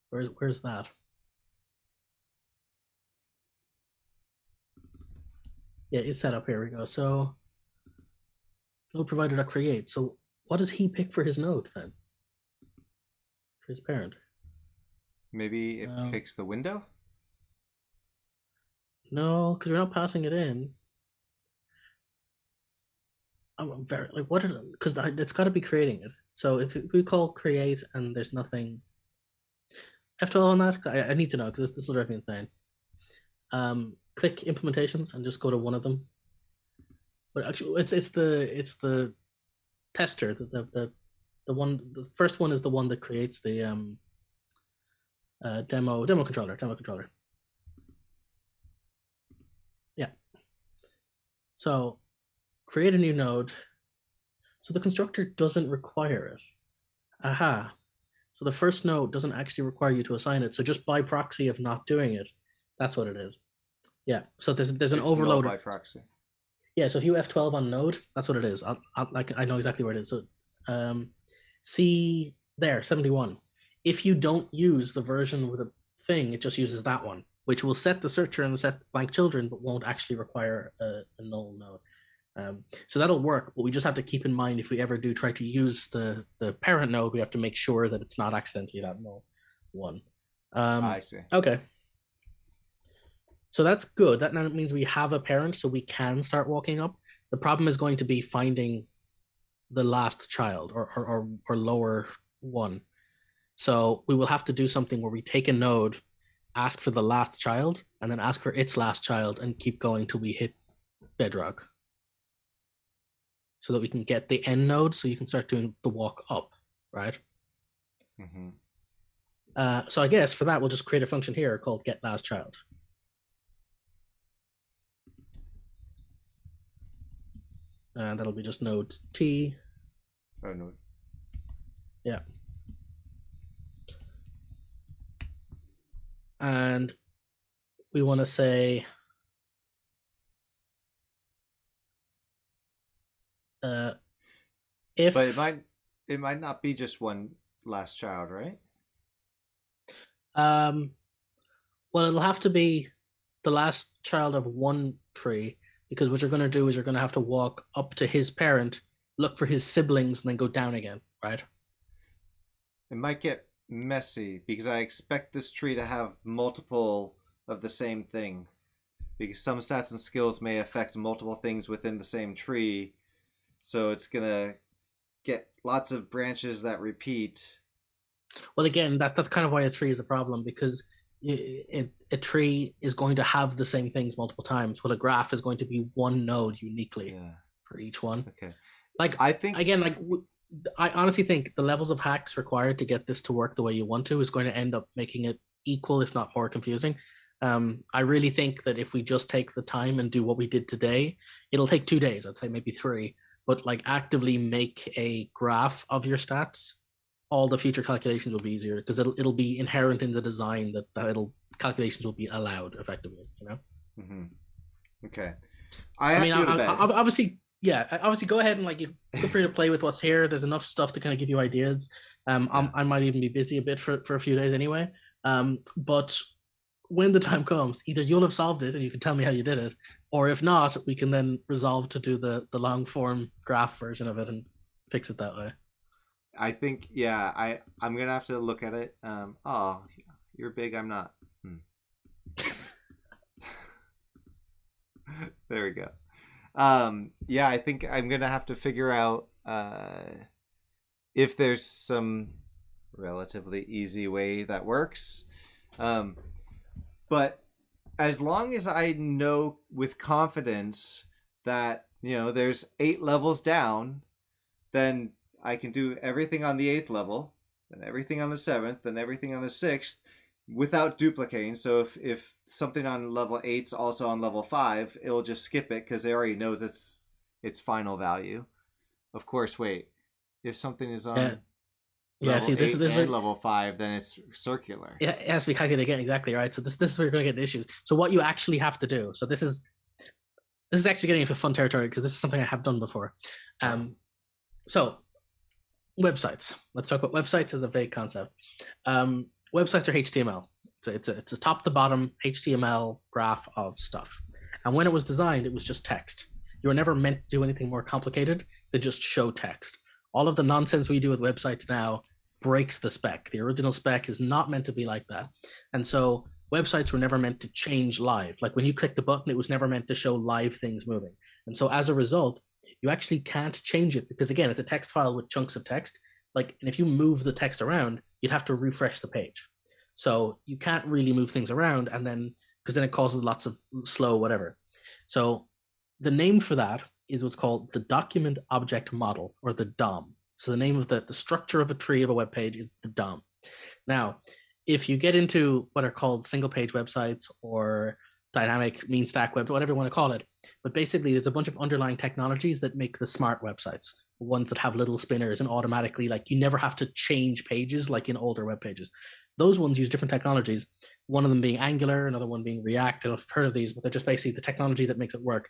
where's that? Yeah, it's set up. Here we go. So node provider.create. So what does he pick for his node then? For his parent? Maybe it picks the window? No, because we're not passing it in. I'm very, like, what? Because it's got to be creating it. So if we call create and there's nothing F12 on that, I need to know because this will drive me insane. Click implementations and just go to one of them. But actually, it's the tester, the one, the first one is the one that creates the demo controller. Yeah. So create a new node. So the constructor doesn't require it. Aha. So the first node doesn't actually require you to assign it. So just by proxy of not doing it, that's what it is. Yeah. So there's an overloader. By proxy. Yeah. So if you F12 on node, that's what it is. I know exactly where it is. So see there, 71. If you don't use the version with a thing, it just uses that one, which will set the searcher and set blank children, but won't actually require a null node. So that'll work, but we just have to keep in mind if we ever do try to use the parent node, we have to make sure that it's not accidentally that null one. I see. Okay. So that's good. That now means we have a parent, so we can start walking up. The problem is going to be finding the last child or lower one. So we will have to do something where we take a node, ask for the last child, and then ask for its last child and keep going till we hit bedrock. So that we can get the end node so you can start doing the walk up, right? Mm-hmm. So I guess for that, we'll just create a function here called get last child. And that'll be just node t. Oh, no. Yeah. And we want to say if, but it might not be just one last child, right? Well, it'll have to be the last child of one tree, because what you're going to do is you're going to have to walk up to his parent, look for his siblings, and then go down again, right? It might get messy because I expect this tree to have multiple of the same thing, because some stats and skills may affect multiple things within the same tree, so it's gonna get lots of branches that repeat. Well, again, that's kind of why a tree is a problem, because a tree is going to have the same things multiple times, while a graph is going to be one node uniquely for each one. Okay. Like, I think, again, like, I honestly think the levels of hacks required to get this to work the way you want to is going to end up making it equal, if not more confusing. I really think that if we just take the time and do what we did today, it'll take 2 days, I'd say maybe 3, but like actively make a graph of your stats, all the future calculations will be easier, because it'll be inherent in the design that calculations will be allowed effectively, you know? Mm-hmm. Okay. I mean, obviously, yeah, obviously go ahead and like you feel free to play with what's here. There's enough stuff to kind of give you ideas. I might even be busy a bit for a few days anyway. But when the time comes, either you'll have solved it and you can tell me how you did it, or if not, we can then resolve to do the long form graph version of it and fix it that way. I think, yeah, I'm gonna have to look at it. Oh, you're big, I'm not. There we go. Yeah, I think I'm gonna have to figure out if there's some relatively easy way that works. But as long as I know with confidence that, you know, there's 8 levels down, then I can do everything on the 8th level, and everything on the 7th, and everything on the 6th without duplicating. So if something on level 8's also on level 5, it'll just skip it because it already knows its final value. Of course, wait. If something is on level 8 this and level 5, then it's circular. Yeah, it has to be calculated again, exactly, right? So this is where you're going to get issues. So what you actually have to do, so this is actually getting into fun territory, because this is something I have done before. So websites. Let's talk about websites as a vague concept. Websites are HTML. It's a top to bottom HTML graph of stuff. And when it was designed, it was just text. You were never meant to do anything more complicated than just show text. All of the nonsense we do with websites now breaks the spec. The original spec is not meant to be like that. And so websites were never meant to change live. Like when you click the button, it was never meant to show live things moving. And so as a result, you actually can't change it, because again, it's a text file with chunks of text. Like, and if you move the text around, you'd have to refresh the page. So you can't really move things around, and then because then it causes lots of slow whatever. So the name for that is what's called the document object model, or the DOM. So the name of the structure of a tree of a web page is the DOM. Now, if you get into what are called single page websites or dynamic mean stack web, whatever you want to call it, but basically there's a bunch of underlying technologies that make the smart websites, the ones that have little spinners and automatically, like, you never have to change pages like in older web pages. Those ones use different technologies, one of them being Angular, another one being React. I don't know if you've heard of these, but they're just basically the technology that makes it work.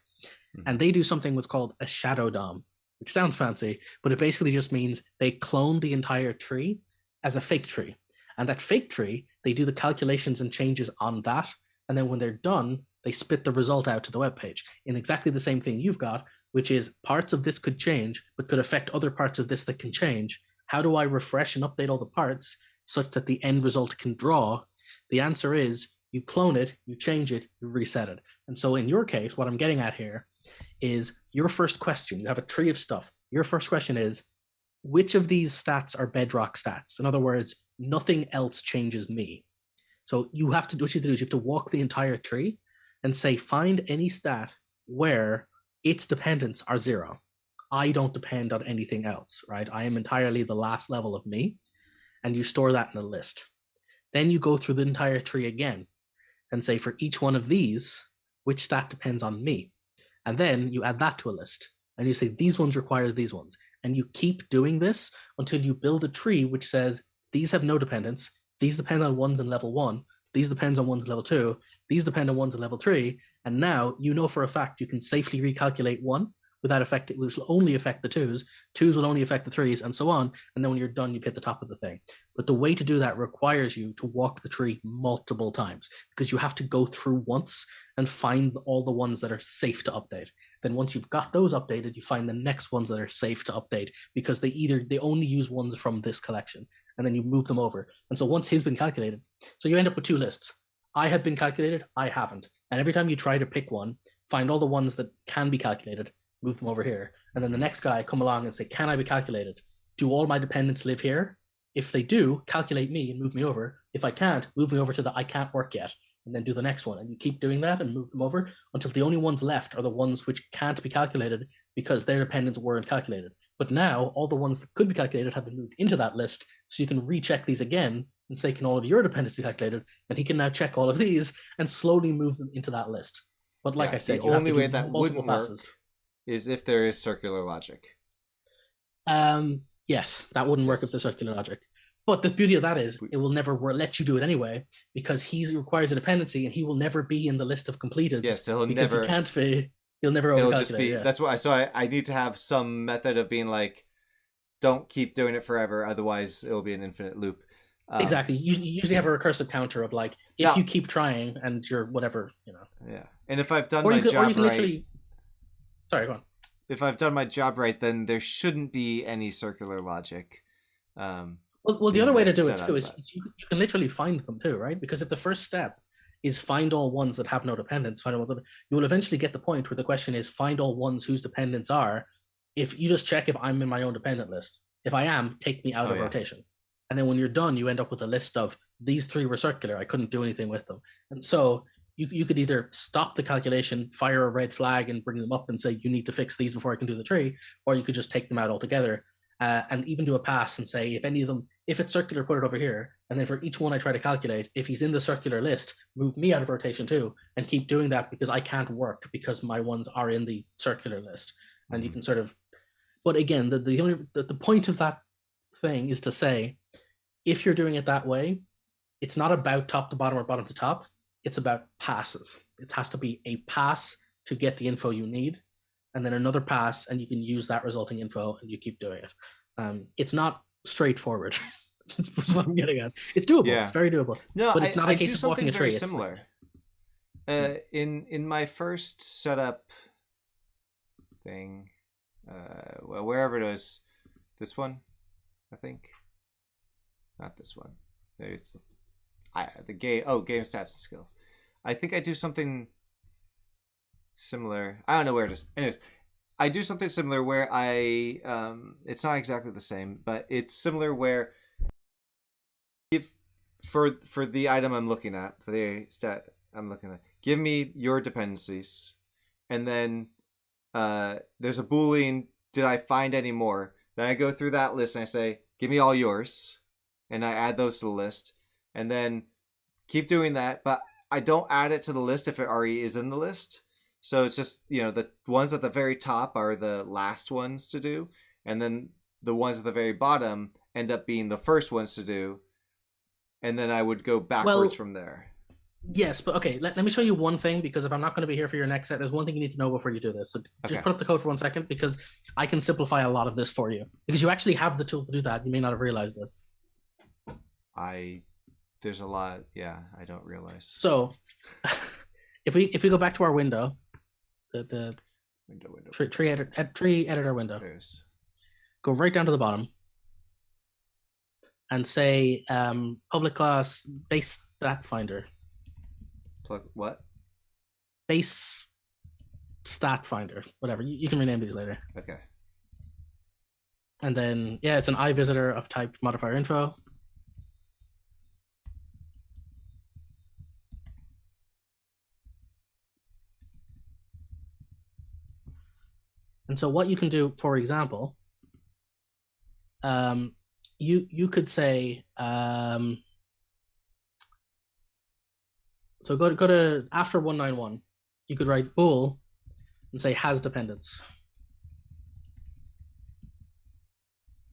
And they do something what's called a shadow DOM, which sounds fancy, but it basically just means they clone the entire tree as a fake tree. And that fake tree, they do the calculations and changes on that. And then when they're done, they spit the result out to the web page in exactly the same thing you've got, which is parts of this could change, but could affect other parts of this that can change. How do I refresh and update all the parts such that the end result can draw? The answer is you clone it, you change it, you reset it. And so in your case, what I'm getting at here is your first question. You have a tree of stuff. Your first question is, which of these stats are bedrock stats? In other words, nothing else changes me. So you have to do what you have to do is you have to walk the entire tree and say, find any stat where its dependents are 0. I don't depend on anything else, right? I am entirely the last level of me, and you store that in a list. Then you go through the entire tree again and say, for each one of these, which stat depends on me? And then you add that to a list, and you say, these ones require these ones. And you keep doing this until you build a tree which says, these have no dependence, these depend on ones in level 1, these depend on ones in level 2, these depend on ones in level 3, and now you know for a fact you can safely recalculate 1 without affect it, which will only affect the 2s, 2s will only affect the 3s, and so on, and then when you're done, you hit the top of the thing. But the way to do that requires you to walk the tree multiple times, because you have to go through once and find all the ones that are safe to update. Then once you've got those updated, you find the next ones that are safe to update, because they only use ones from this collection, and then you move them over. And so once his been calculated, so you end up with 2 lists. I have been calculated, I haven't. And every time you try to pick one, find all the ones that can be calculated, move them over here. And then the next guy come along and say, can I be calculated? Do all my dependents live here? If they do, calculate me and move me over. If I can't, move me over to the I can't work yet, and then do the next one. And you keep doing that and move them over until the only ones left are the ones which can't be calculated because their dependents weren't calculated. But now all the ones that could be calculated have been moved into that list, so you can recheck these again and say, can all of your dependents be calculated? And he can now check all of these and slowly move them into that list. But like I said, the only way that wouldn't work is if there is circular logic. Yes, that wouldn't work if there's circular logic. But the beauty of that is it will never let you do it anyway, because he requires a dependency and he will never be in the list of completed. Yes, so he can't be. He'll never overcalculate. Just be. Yeah. That's why. So I need to have some method of being like, don't keep doing it forever, otherwise it will be an infinite loop. Exactly. You usually have a recursive counter of like, if you keep trying and you're whatever, Yeah, and if I've done my job right. Sorry, go on. If I've done my job right, then there shouldn't be any circular logic. Well, the other way to do it too is you can literally find them too, right? Because if the first step is find all ones that have no dependents, you will eventually get the point where the question is find all ones whose dependents are. If you just check if I'm in my own dependent list, if I am, take me out of rotation. And then when you're done, you end up with a list of these 3 were circular. I couldn't do anything with them. And so you could either stop the calculation, fire a red flag and bring them up and say, you need to fix these before I can do the tree, or you could just take them out altogether and even do a pass and say, if any of them, if it's circular, put it over here. And then for each one I try to calculate, if he's in the circular list, move me out of rotation too, and keep doing that because I can't work because my ones are in the circular list. And you can sort of, but again, the point of that thing is to say, if you're doing it that way, it's not about top to bottom or bottom to top. It's about passes. It has to be a pass to get the info you need, and then another pass, and you can use that resulting info, and you keep doing it. It's not straightforward. That's what I'm getting at. It's doable. Yeah. It's very doable. No, but it's not a case of walking a tree. It's similar. In my first setup thing, well, wherever it was, this one, I think, not this one. It's the game stats and skills. I think I do something similar. I don't know where it is. Anyways, I do something similar where I it's not exactly the same, but it's similar where if for the item I'm looking at, for the stat I'm looking at, give me your dependencies, and then there's a Boolean, did I find any more? Then I go through that list and I say, give me all yours, and I add those to the list. And then keep doing that, but I don't add it to the list if it already is in the list. So it's just, the ones at the very top are the last ones to do, and then the ones at the very bottom end up being the first ones to do, and then I would go backwards from there. Yes, but okay, let me show you one thing, because if I'm not going to be here for your next set, there's one thing you need to know before you do this. So just put up the code for 1 second, because I can simplify a lot of this for you, because you actually have the tool to do that. You may not have realized it. There's a lot, I don't realize. So, if we go back to our window, the tree editor window, go right down to the bottom, and say public class base stat finder. What? Base stat finder, whatever. You can rename these later. Okay. And then, yeah, it's an iVisitor of type modifier info. And so what you can do, for example, you could say, so go to after 191, you could write bool and say has dependence.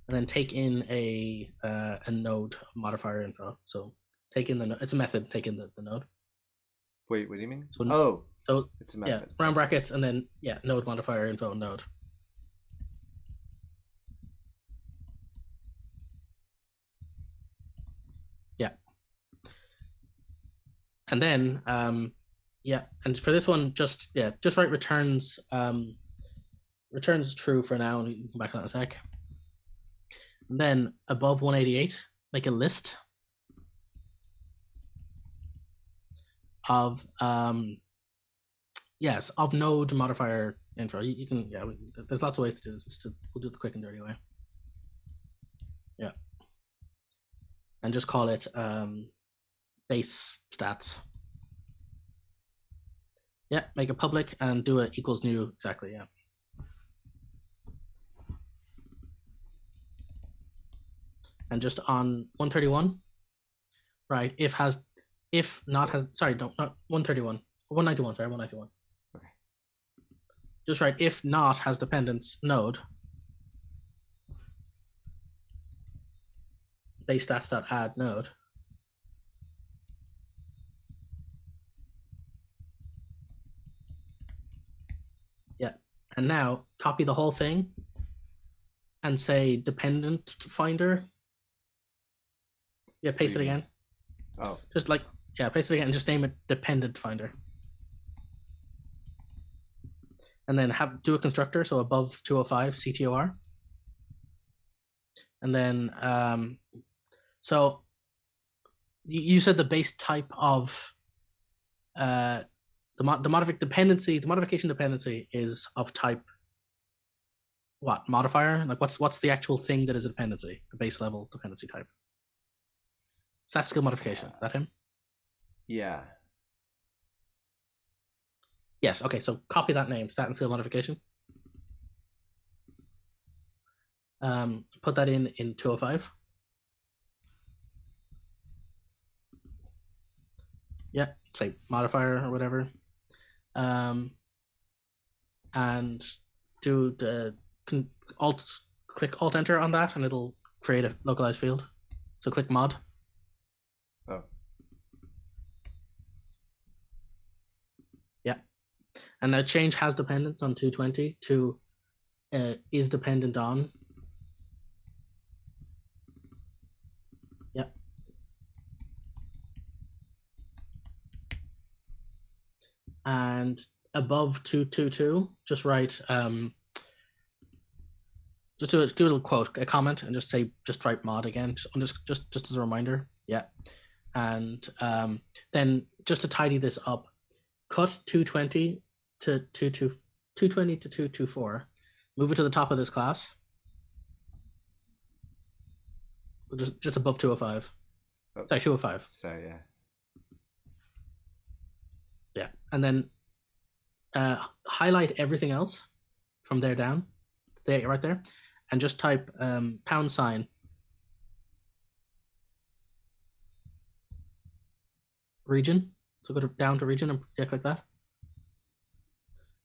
And then take in a node modifier info. So take in the it's a method, take in the node. Wait, what do you mean? So it's a method. Yeah, round brackets and then node modifier info node. Yeah. And then and for this one just write returns returns true for now, and you can come back on that in a sec. And then above 188, make a list of of node modifier info. You can there's lots of ways to do this. We'll do it the quick and dirty way. Yeah, and just call it base stats. Yeah, make it public and do it equals new exactly. Yeah. And just on 131, right? If not 131, 191. Sorry, 191. Okay. Just write if not has dependence node base stats.add node. Yeah, and now copy the whole thing and say dependent finder. Yeah, paste it again. Oh. Just paste it again and just name it dependent finder. And then do a constructor, so above 205 CTOR. And then so you said the base type of the modification dependency is of type what? Modifier? Like what's the actual thing that is a dependency? The base level dependency type. Stat skill modification. Is that him? Yeah. Yes. Okay. So copy that name, stat and skill modification. Put that in 205. Yeah. Say modifier or whatever. And do the click Alt Enter on that, and it'll create a localized field. So click mod. Oh. Yeah. And now change has dependence on 220 to is dependent on. Yeah. And above 222, just write just do a little quote, a comment, and just say write mod again, just as a reminder. Yeah. And then just to tidy this up, cut 220 to 220 to 224, move it to the top of this class. Just above 205. Oh, sorry, 205. Sorry, yeah. Yeah, and then highlight everything else from there down, right there, and just type # region. So go down to region and click that,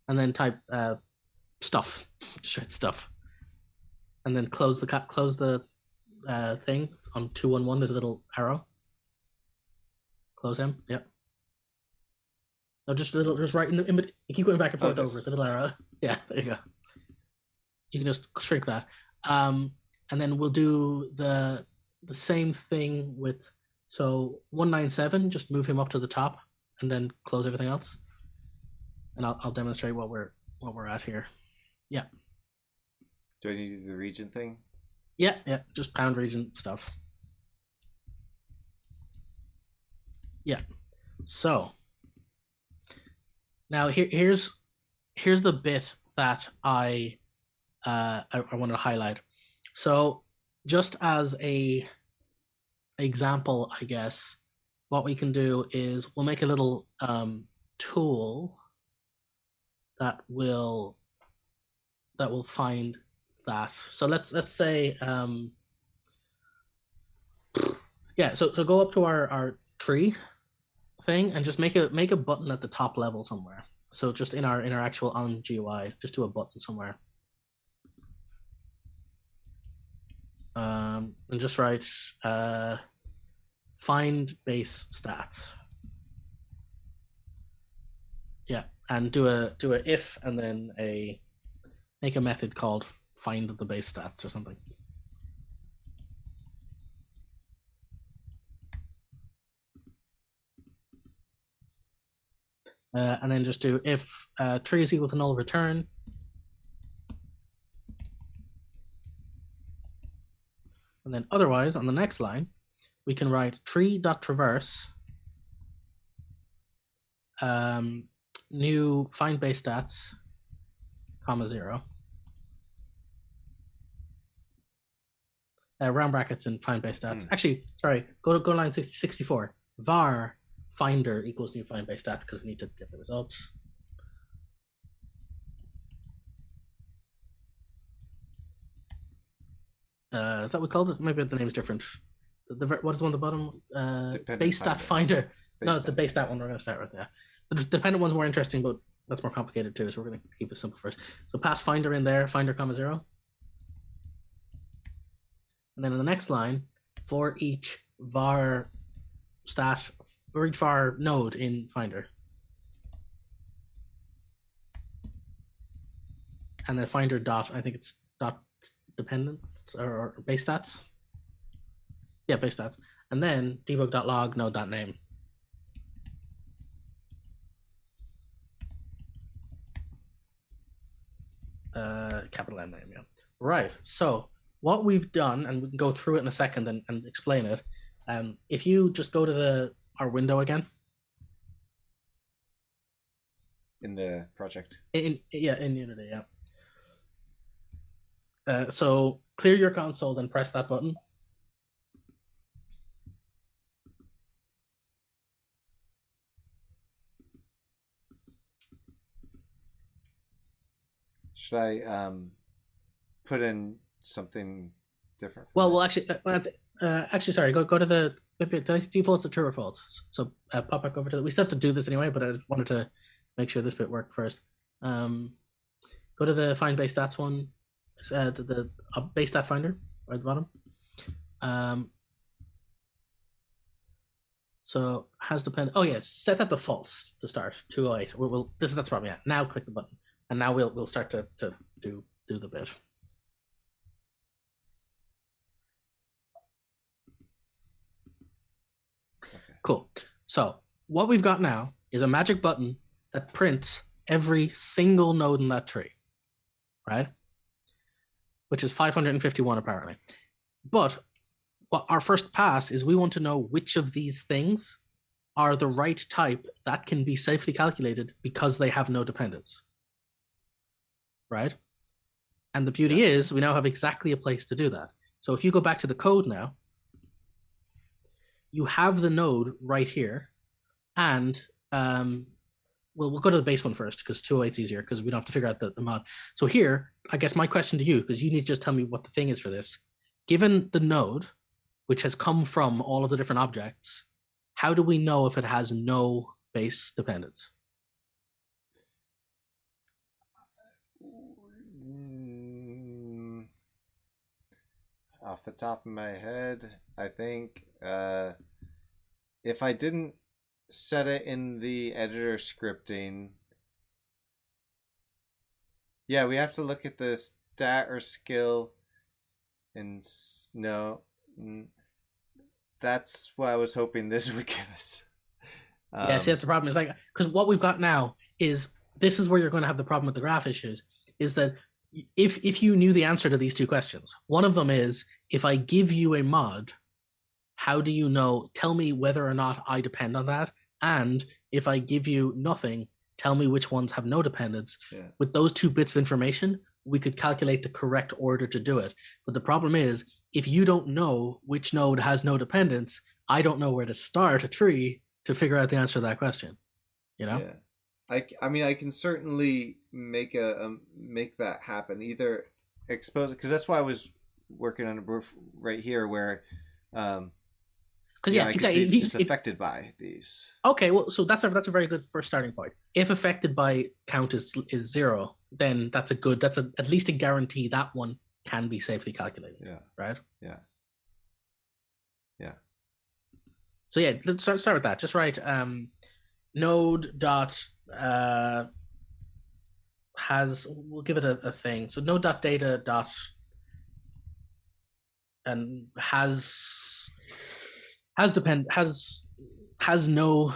and then type stuff. Just write stuff, and then close the thing on 211. There's a little arrow. Close him. Yep. No, just right in the. You keep going back and forth over the little arrow. Yeah, there you go. You can just shrink that, and then we'll do the same thing with. So 197, just move him up to the top, and then close everything else. And I'll demonstrate what we're at here. Yeah. Do I need to do the region thing? Yeah, just pound region stuff. Yeah. So now here's here's the bit that I wanted to highlight. So just as a example, I guess what we can do is we'll make a little tool that will find that. So let's say yeah. So go up to our tree thing and just make a button at the top level somewhere. So just in our actual on GUI, just do a button somewhere. And just write find base stats. Yeah, and do a if and then make a method called find the base stats or something. And then just do if tree is equal to null return. And then otherwise, on the next line, we can write tree.traverse new find base stats, comma 0. Round brackets and find base stats. Actually, sorry, go to line 64. Var finder equals new find base stats because we need to get the results. Is that what we called it? Maybe the name is different. What is the one at the bottom? Base stat finder. No, it's the base stat one we're going to start with. Yeah, the dependent one's more interesting, but that's more complicated too. So we're going to keep it simple first. So pass finder in there, finder comma 0. And then in the next line, for each var stat, or each var node in finder. And then finder dot, I think it's dot dependent or base stats. Yeah, base stats. And then debug.log node.name. Capital N name, yeah. Right. So what we've done, and we can go through it in a second and explain it. If you just go to our window again. In the project. In Unity, yeah. So clear your console, then press that button. Should I put in something different? Well, actually, sorry. Go to the. Did I default to true or false? So pop back over to. We still have to do this anyway, but I wanted to make sure this bit worked first. Go to the find base stats one. The base stat finder right at the bottom. So has depend. Oh yes, set that to false to start 208. That's the problem. Yeah. Now click the button, and now we'll start to do the bit. Okay. Cool. So what we've got now is a magic button that prints every single node in that tree, right? Which is 551 apparently. But what our first pass is we want to know which of these things are the right type that can be safely calculated because they have no dependence, right? And the beauty is we now have exactly a place to do that. So if you go back to the code now, you have the node right here, and we'll go to the base one first because 208 is easier because we don't have to figure out the mod. So here, I guess my question to you, because you need to just tell me what the thing is for this. Given the node, which has come from all of the different objects, how do we know if it has no base dependence? Off the top of my head, I think if I didn't set it in the editor scripting, yeah, we have to look at the stat or skill, and no, that's what I was hoping this would give us. Yeah, see, that's the problem. Is like, because what we've got now is, this is where you're going to have the problem with the graph issues, is that if you knew the answer to these two questions, one of them is, if I give you a mod, how do you know, tell me whether or not I depend on that? And if I give you nothing, tell me which ones have no dependence. Yeah. With those 2 bits of information, we could calculate the correct order to do it. But the problem is, if you don't know which node has no dependence, I don't know where to start a tree to figure out the answer to that question. You know? Yeah. I mean, I can certainly make make that happen. Either expose, because that's why I was working on a proof right here where, because yeah, exactly. It's affected by these. Okay, well, so that's a very good first starting point. If affected by count is 0, then that's at least a guarantee that one can be safely calculated. Yeah. Right. Yeah. Yeah. So yeah, let's start with that. Just write node dot has, we'll give it a thing. So node dot data dot and has no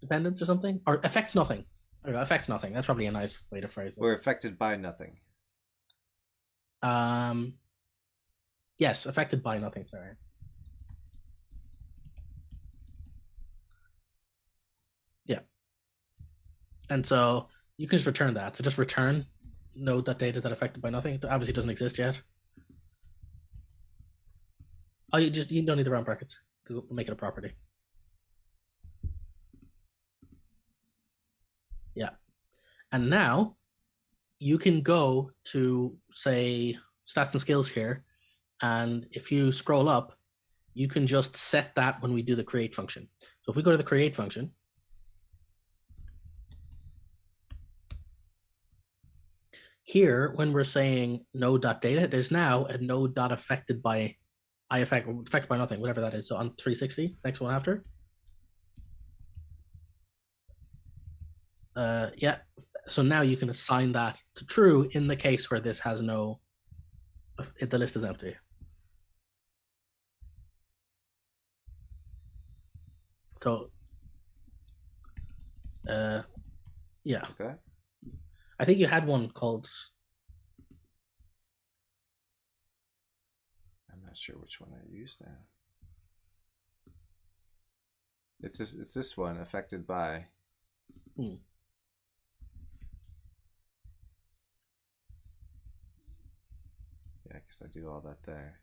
dependence or something, or affects nothing. Or affects nothing. That's probably a nice way to phrase it. We're affected by nothing. Yes, affected by nothing. Sorry. Yeah. And so you can just return that. So just return node.data that affected by nothing. It obviously doesn't exist yet. Oh, you don't need the round brackets. We'll make it a property. Yeah. And now you can go to, say, stats and skills here. And if you scroll up, you can just set that when we do the create function. So if we go to the create function, here, when we're saying node.data, there's now a node.affected by affected by nothing, whatever that is. So on 360, next one after. Yeah. So now you can assign that to true in the case where this has no, the list is empty. So, yeah. Okay. I think you had one called. I'm not sure which one I use now. It's this one, affected by. Hmm. Yeah, because I do all that there.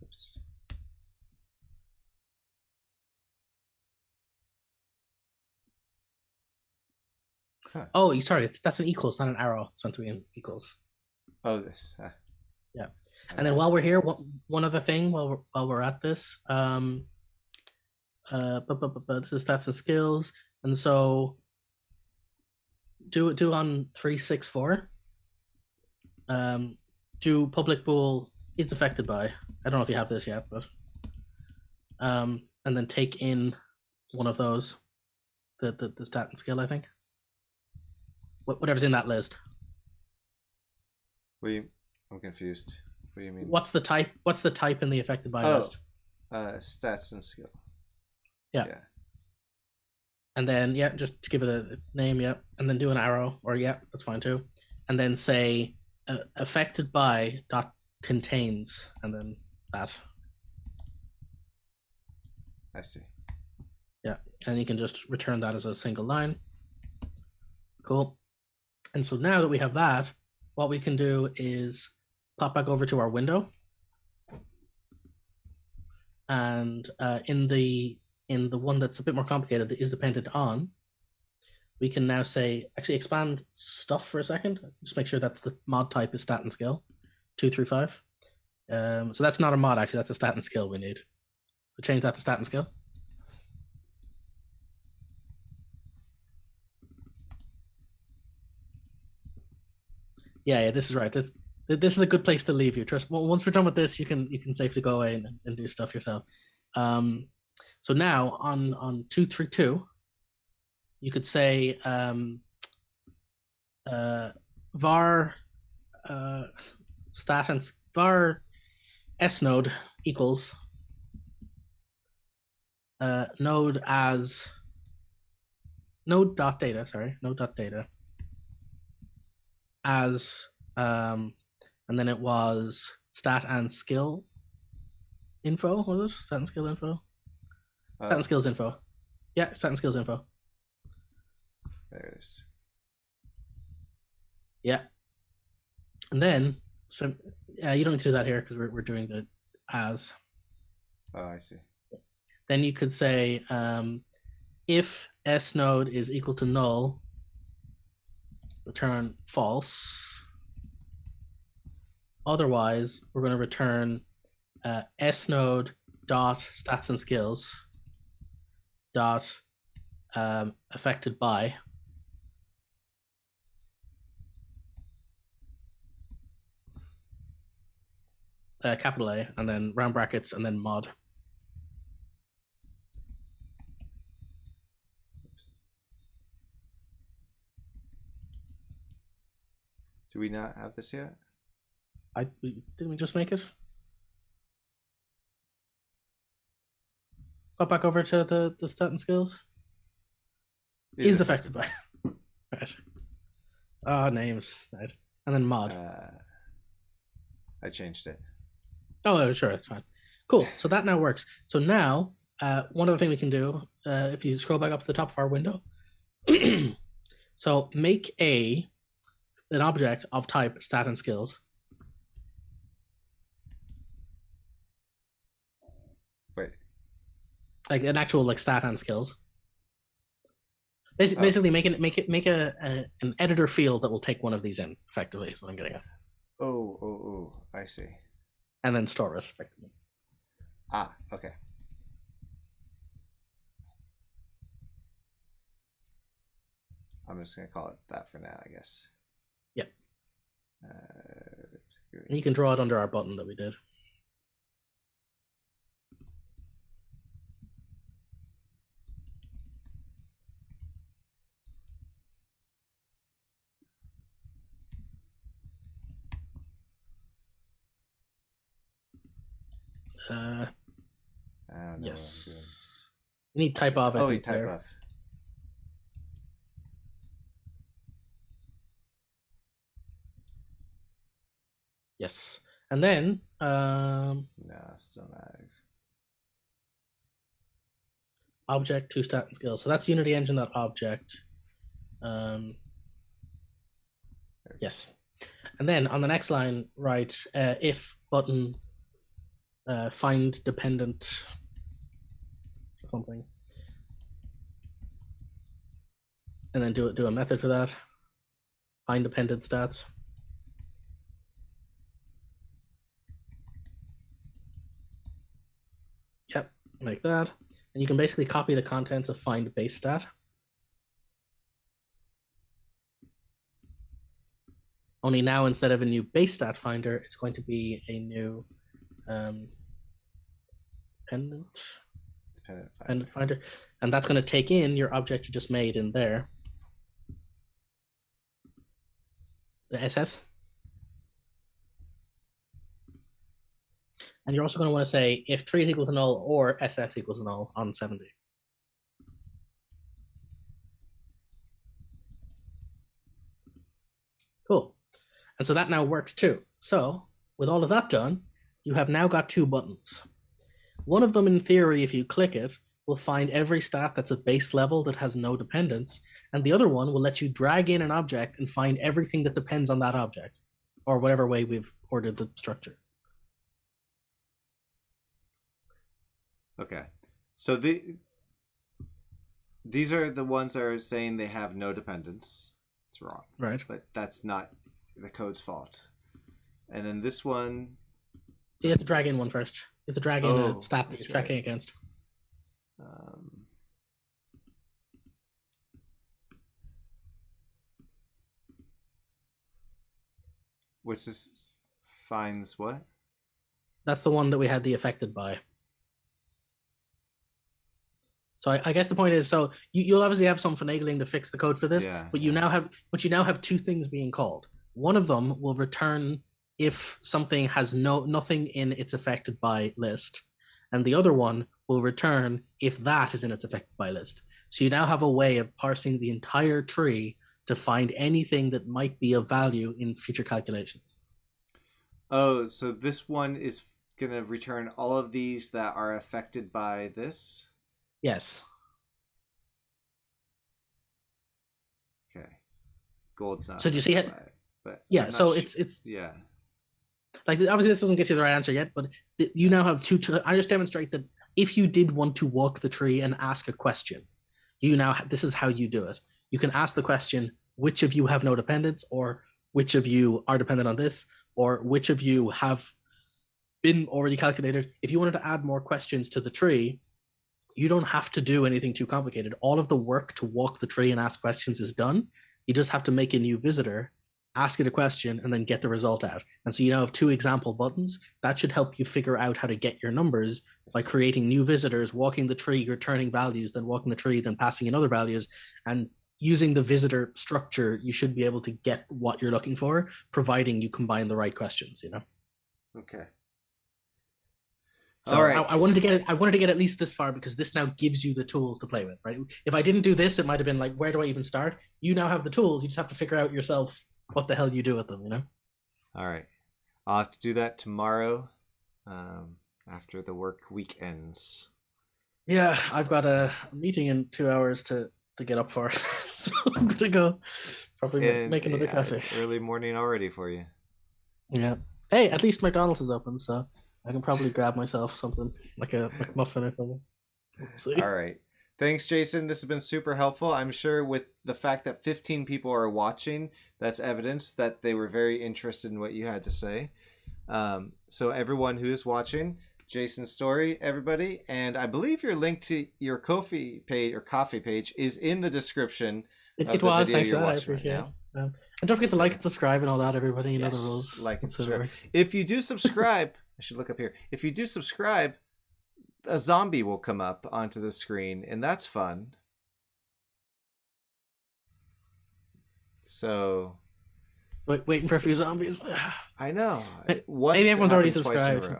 Oops. Huh. Oh, sorry, that's an equals, not an arrow. It's meant to be an equals. Oh, this. Yeah. And then while we're here, one other thing while we're at this, this is stats and skills, and so do on 364. Do public bool is affected by. I don't know if you have this yet, but and then take in one of those, the stat and skill, I think. Whatever's in that list. I'm confused. What do you mean? What's the type? What's the type in the affected by list? Stats and skill. Yeah. And then just to give it a name, and then do an arrow, or that's fine too, and then say affected by dot contains, and then that. I see. Yeah, and you can just return that as a single line. Cool. And so now that we have that, what we can do is pop back over to our window, and in the one that's a bit more complicated, that is dependent on, we can now say, actually expand stuff for a second. Just make sure that's the mod type is stat and skill 235. So that's not a mod, actually, that's a stat and skill we need. So change that to stat and skill. Yeah, this is right. This is a good place to leave you. Trust. Once we're done with this, you can safely go away and do stuff yourself. So now on 232, you could say var stat and var s node equals node as node dot data. Sorry, node dot data as and then it was stat and skill info. Was it stat and skill info? Stat and skills info. Yeah, stat and skills info. There it is. Yeah. And then, so you don't need to do that here because we're doing the as. Oh, I see. Then you could say if S node is equal to null, return false. Otherwise, we're going to return S node dot stats and skills dot affected by capital A and then round brackets and then mod. Do we not have this yet? Didn't we just make it? Go back over to the stat and skills. Is affected by. Right. Names. Right. And then mod. I changed it. Oh, sure, it's fine. Cool. So that now works. So now, one other thing we can do, if you scroll back up to the top of our window, so make an object of type stat and skills. Wait. Like an actual like stat and skills. Basically, make an editor field that will take one of these in. Effectively, is what I'm getting at. Oh! I see. And then store it effectively. Okay. I'm just gonna call it that for now, I guess. Yep. And you can draw it under our button that we did. I don't know yes. what I'm doing. You need type of. Oh, wait, type of. Yes. And then no, still not. Object to stat and skills. So that's Unity Engine.object. Yes. And then on the next line, write if button find dependent something. And then do a method for that. Find dependent stats. Yep, like that. And you can basically copy the contents of find base stat. Only now, instead of a new base stat finder, it's going to be a new dependent finder. And that's going to take in your object you just made in there. The SS. And you're also going to want to say if tree is equal to null or SS equals null on 70. Cool. And so that now works too. So with all of that done, you have now got two buttons. One of them, in theory, if you click it, will find every stat that's at base level that has no dependence. And the other one will let you drag in an object and find everything that depends on that object, or whatever way we've ordered the structure. Okay. So these are the ones that are saying they have no dependence. It's wrong. Right. But that's not the code's fault. And then this one... You have to drag in one first. You have to drag in a stat that you're tracking against. Which is finds what? That's the one that we had the affected by. So I guess the point is, so you'll obviously have some finagling to fix the code for this, but you now have two things being called. One of them will return if something has nothing in its affected by list, and the other one will return if that is in its affected by list. So you now have a way of parsing the entire tree to find anything that might be of value in future calculations. Oh, so this one is going to return all of these that are affected by this? Yes. Gold's not. So do you see it? But yeah. So it's yeah. Like, obviously this doesn't get you the right answer yet, but you now have two. I just demonstrate that if you did want to walk the tree and ask a question, this is how you do it. You can ask the question, which of you have no dependents, or which of you are dependent on this, or which of you have been already calculated. If you wanted to add more questions to the tree, you don't have to do anything too complicated. All of the work to walk the tree and ask questions is done. You just have to make a new visitor, ask it a question, and then get the result out. And so you now have 2 example buttons. That should help you figure out how to get your numbers by creating new visitors, walking the tree, returning values, then walking the tree, then passing in other values. And using the visitor structure, you should be able to get what you're looking for, providing you combine the right questions, you know? Okay. So all right. I wanted to get at least this far, because this now gives you the tools to play with, right? If I didn't do this, it might have been like, where do I even start? You now have the tools. You just have to figure out yourself what the hell you do with them, you know? All right. I'll have to do that tomorrow, after the work week ends. Yeah, I've got a meeting in 2 hours to get up for. So I'm gonna go probably make another coffee. It's early morning already for you. Yeah. Hey, at least McDonald's is open, so I can probably grab myself something like a McMuffin or something. Let's see. All right. Thanks, Jason. This has been super helpful. I'm sure with the fact that 15 people are watching, that's evidence that they were very interested in what you had to say. So everyone who is watching, Jason Storey, everybody, and I believe your link to your Ko-fi page or coffee page is in the description. It was. Thanks for that. I appreciate it. And don't forget to like and subscribe and all that, everybody. You know the rules. Like and subscribe. If you do subscribe, I should look up here. If you do subscribe, a zombie will come up onto the screen, and that's fun. So, waiting for a few zombies. I know. Maybe everyone's already subscribed.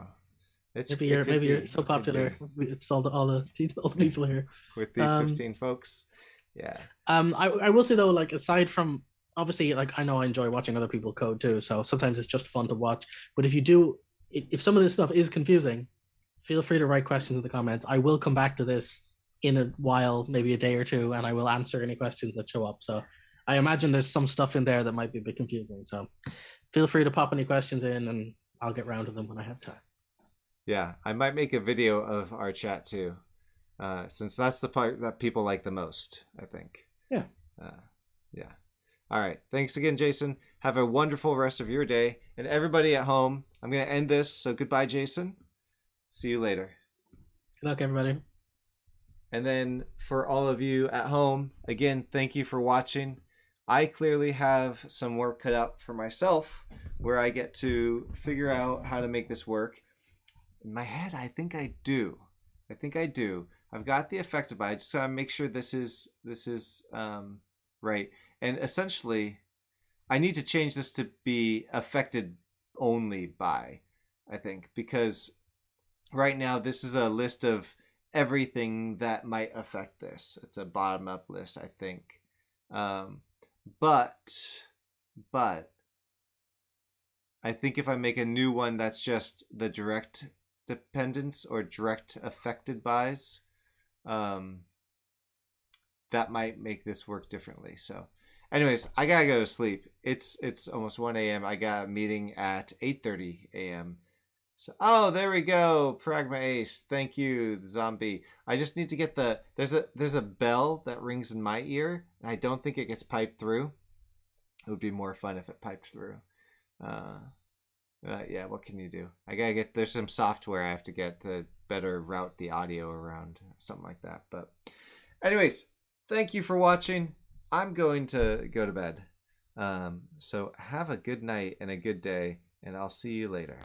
Maybe you're you're so popular. It's all the people here with these 15 folks. Yeah. I will say though, like, aside from, obviously, like, I know I enjoy watching other people code too, so sometimes it's just fun to watch. But if some of this stuff is confusing, feel free to write questions in the comments. I will come back to this in a while, maybe a day or two, and I will answer any questions that show up. So I imagine there's some stuff in there that might be a bit confusing. So feel free to pop any questions in, and I'll get round to them when I have time. Yeah, I might make a video of our chat too, since that's the part that people like the most, I think. Yeah. Yeah. All right. Thanks again, Jason. Have a wonderful rest of your day. And everybody at home, I'm going to end this. So goodbye, Jason. See you later. Good luck, everybody. And then for all of you at home, again, thank you for watching. I clearly have some work cut out for myself where I get to figure out how to make this work. In my head, I think I do. I've got the effective by. I just gotta make sure this is right. And essentially, I need to change this to be affected only by, I think, because right now this is a list of everything that might affect this. It's a bottom-up list, I think. But I think if I make a new one that's just the direct dependence or direct affected bys, that might make this work differently. So anyways, I gotta go to sleep. It's almost 1 a.m. I got a meeting at 8:30 a.m. So, oh, there we go. Pragma Ace. Thank you, the zombie. I just need to get there's a bell that rings in my ear, and I don't think it gets piped through. It would be more fun if it piped through. Yeah, what can you do? There's some software I have to get to better route the audio around, something like that. But anyways, thank you for watching. I'm going to go to bed. So have a good night and a good day, and I'll see you later.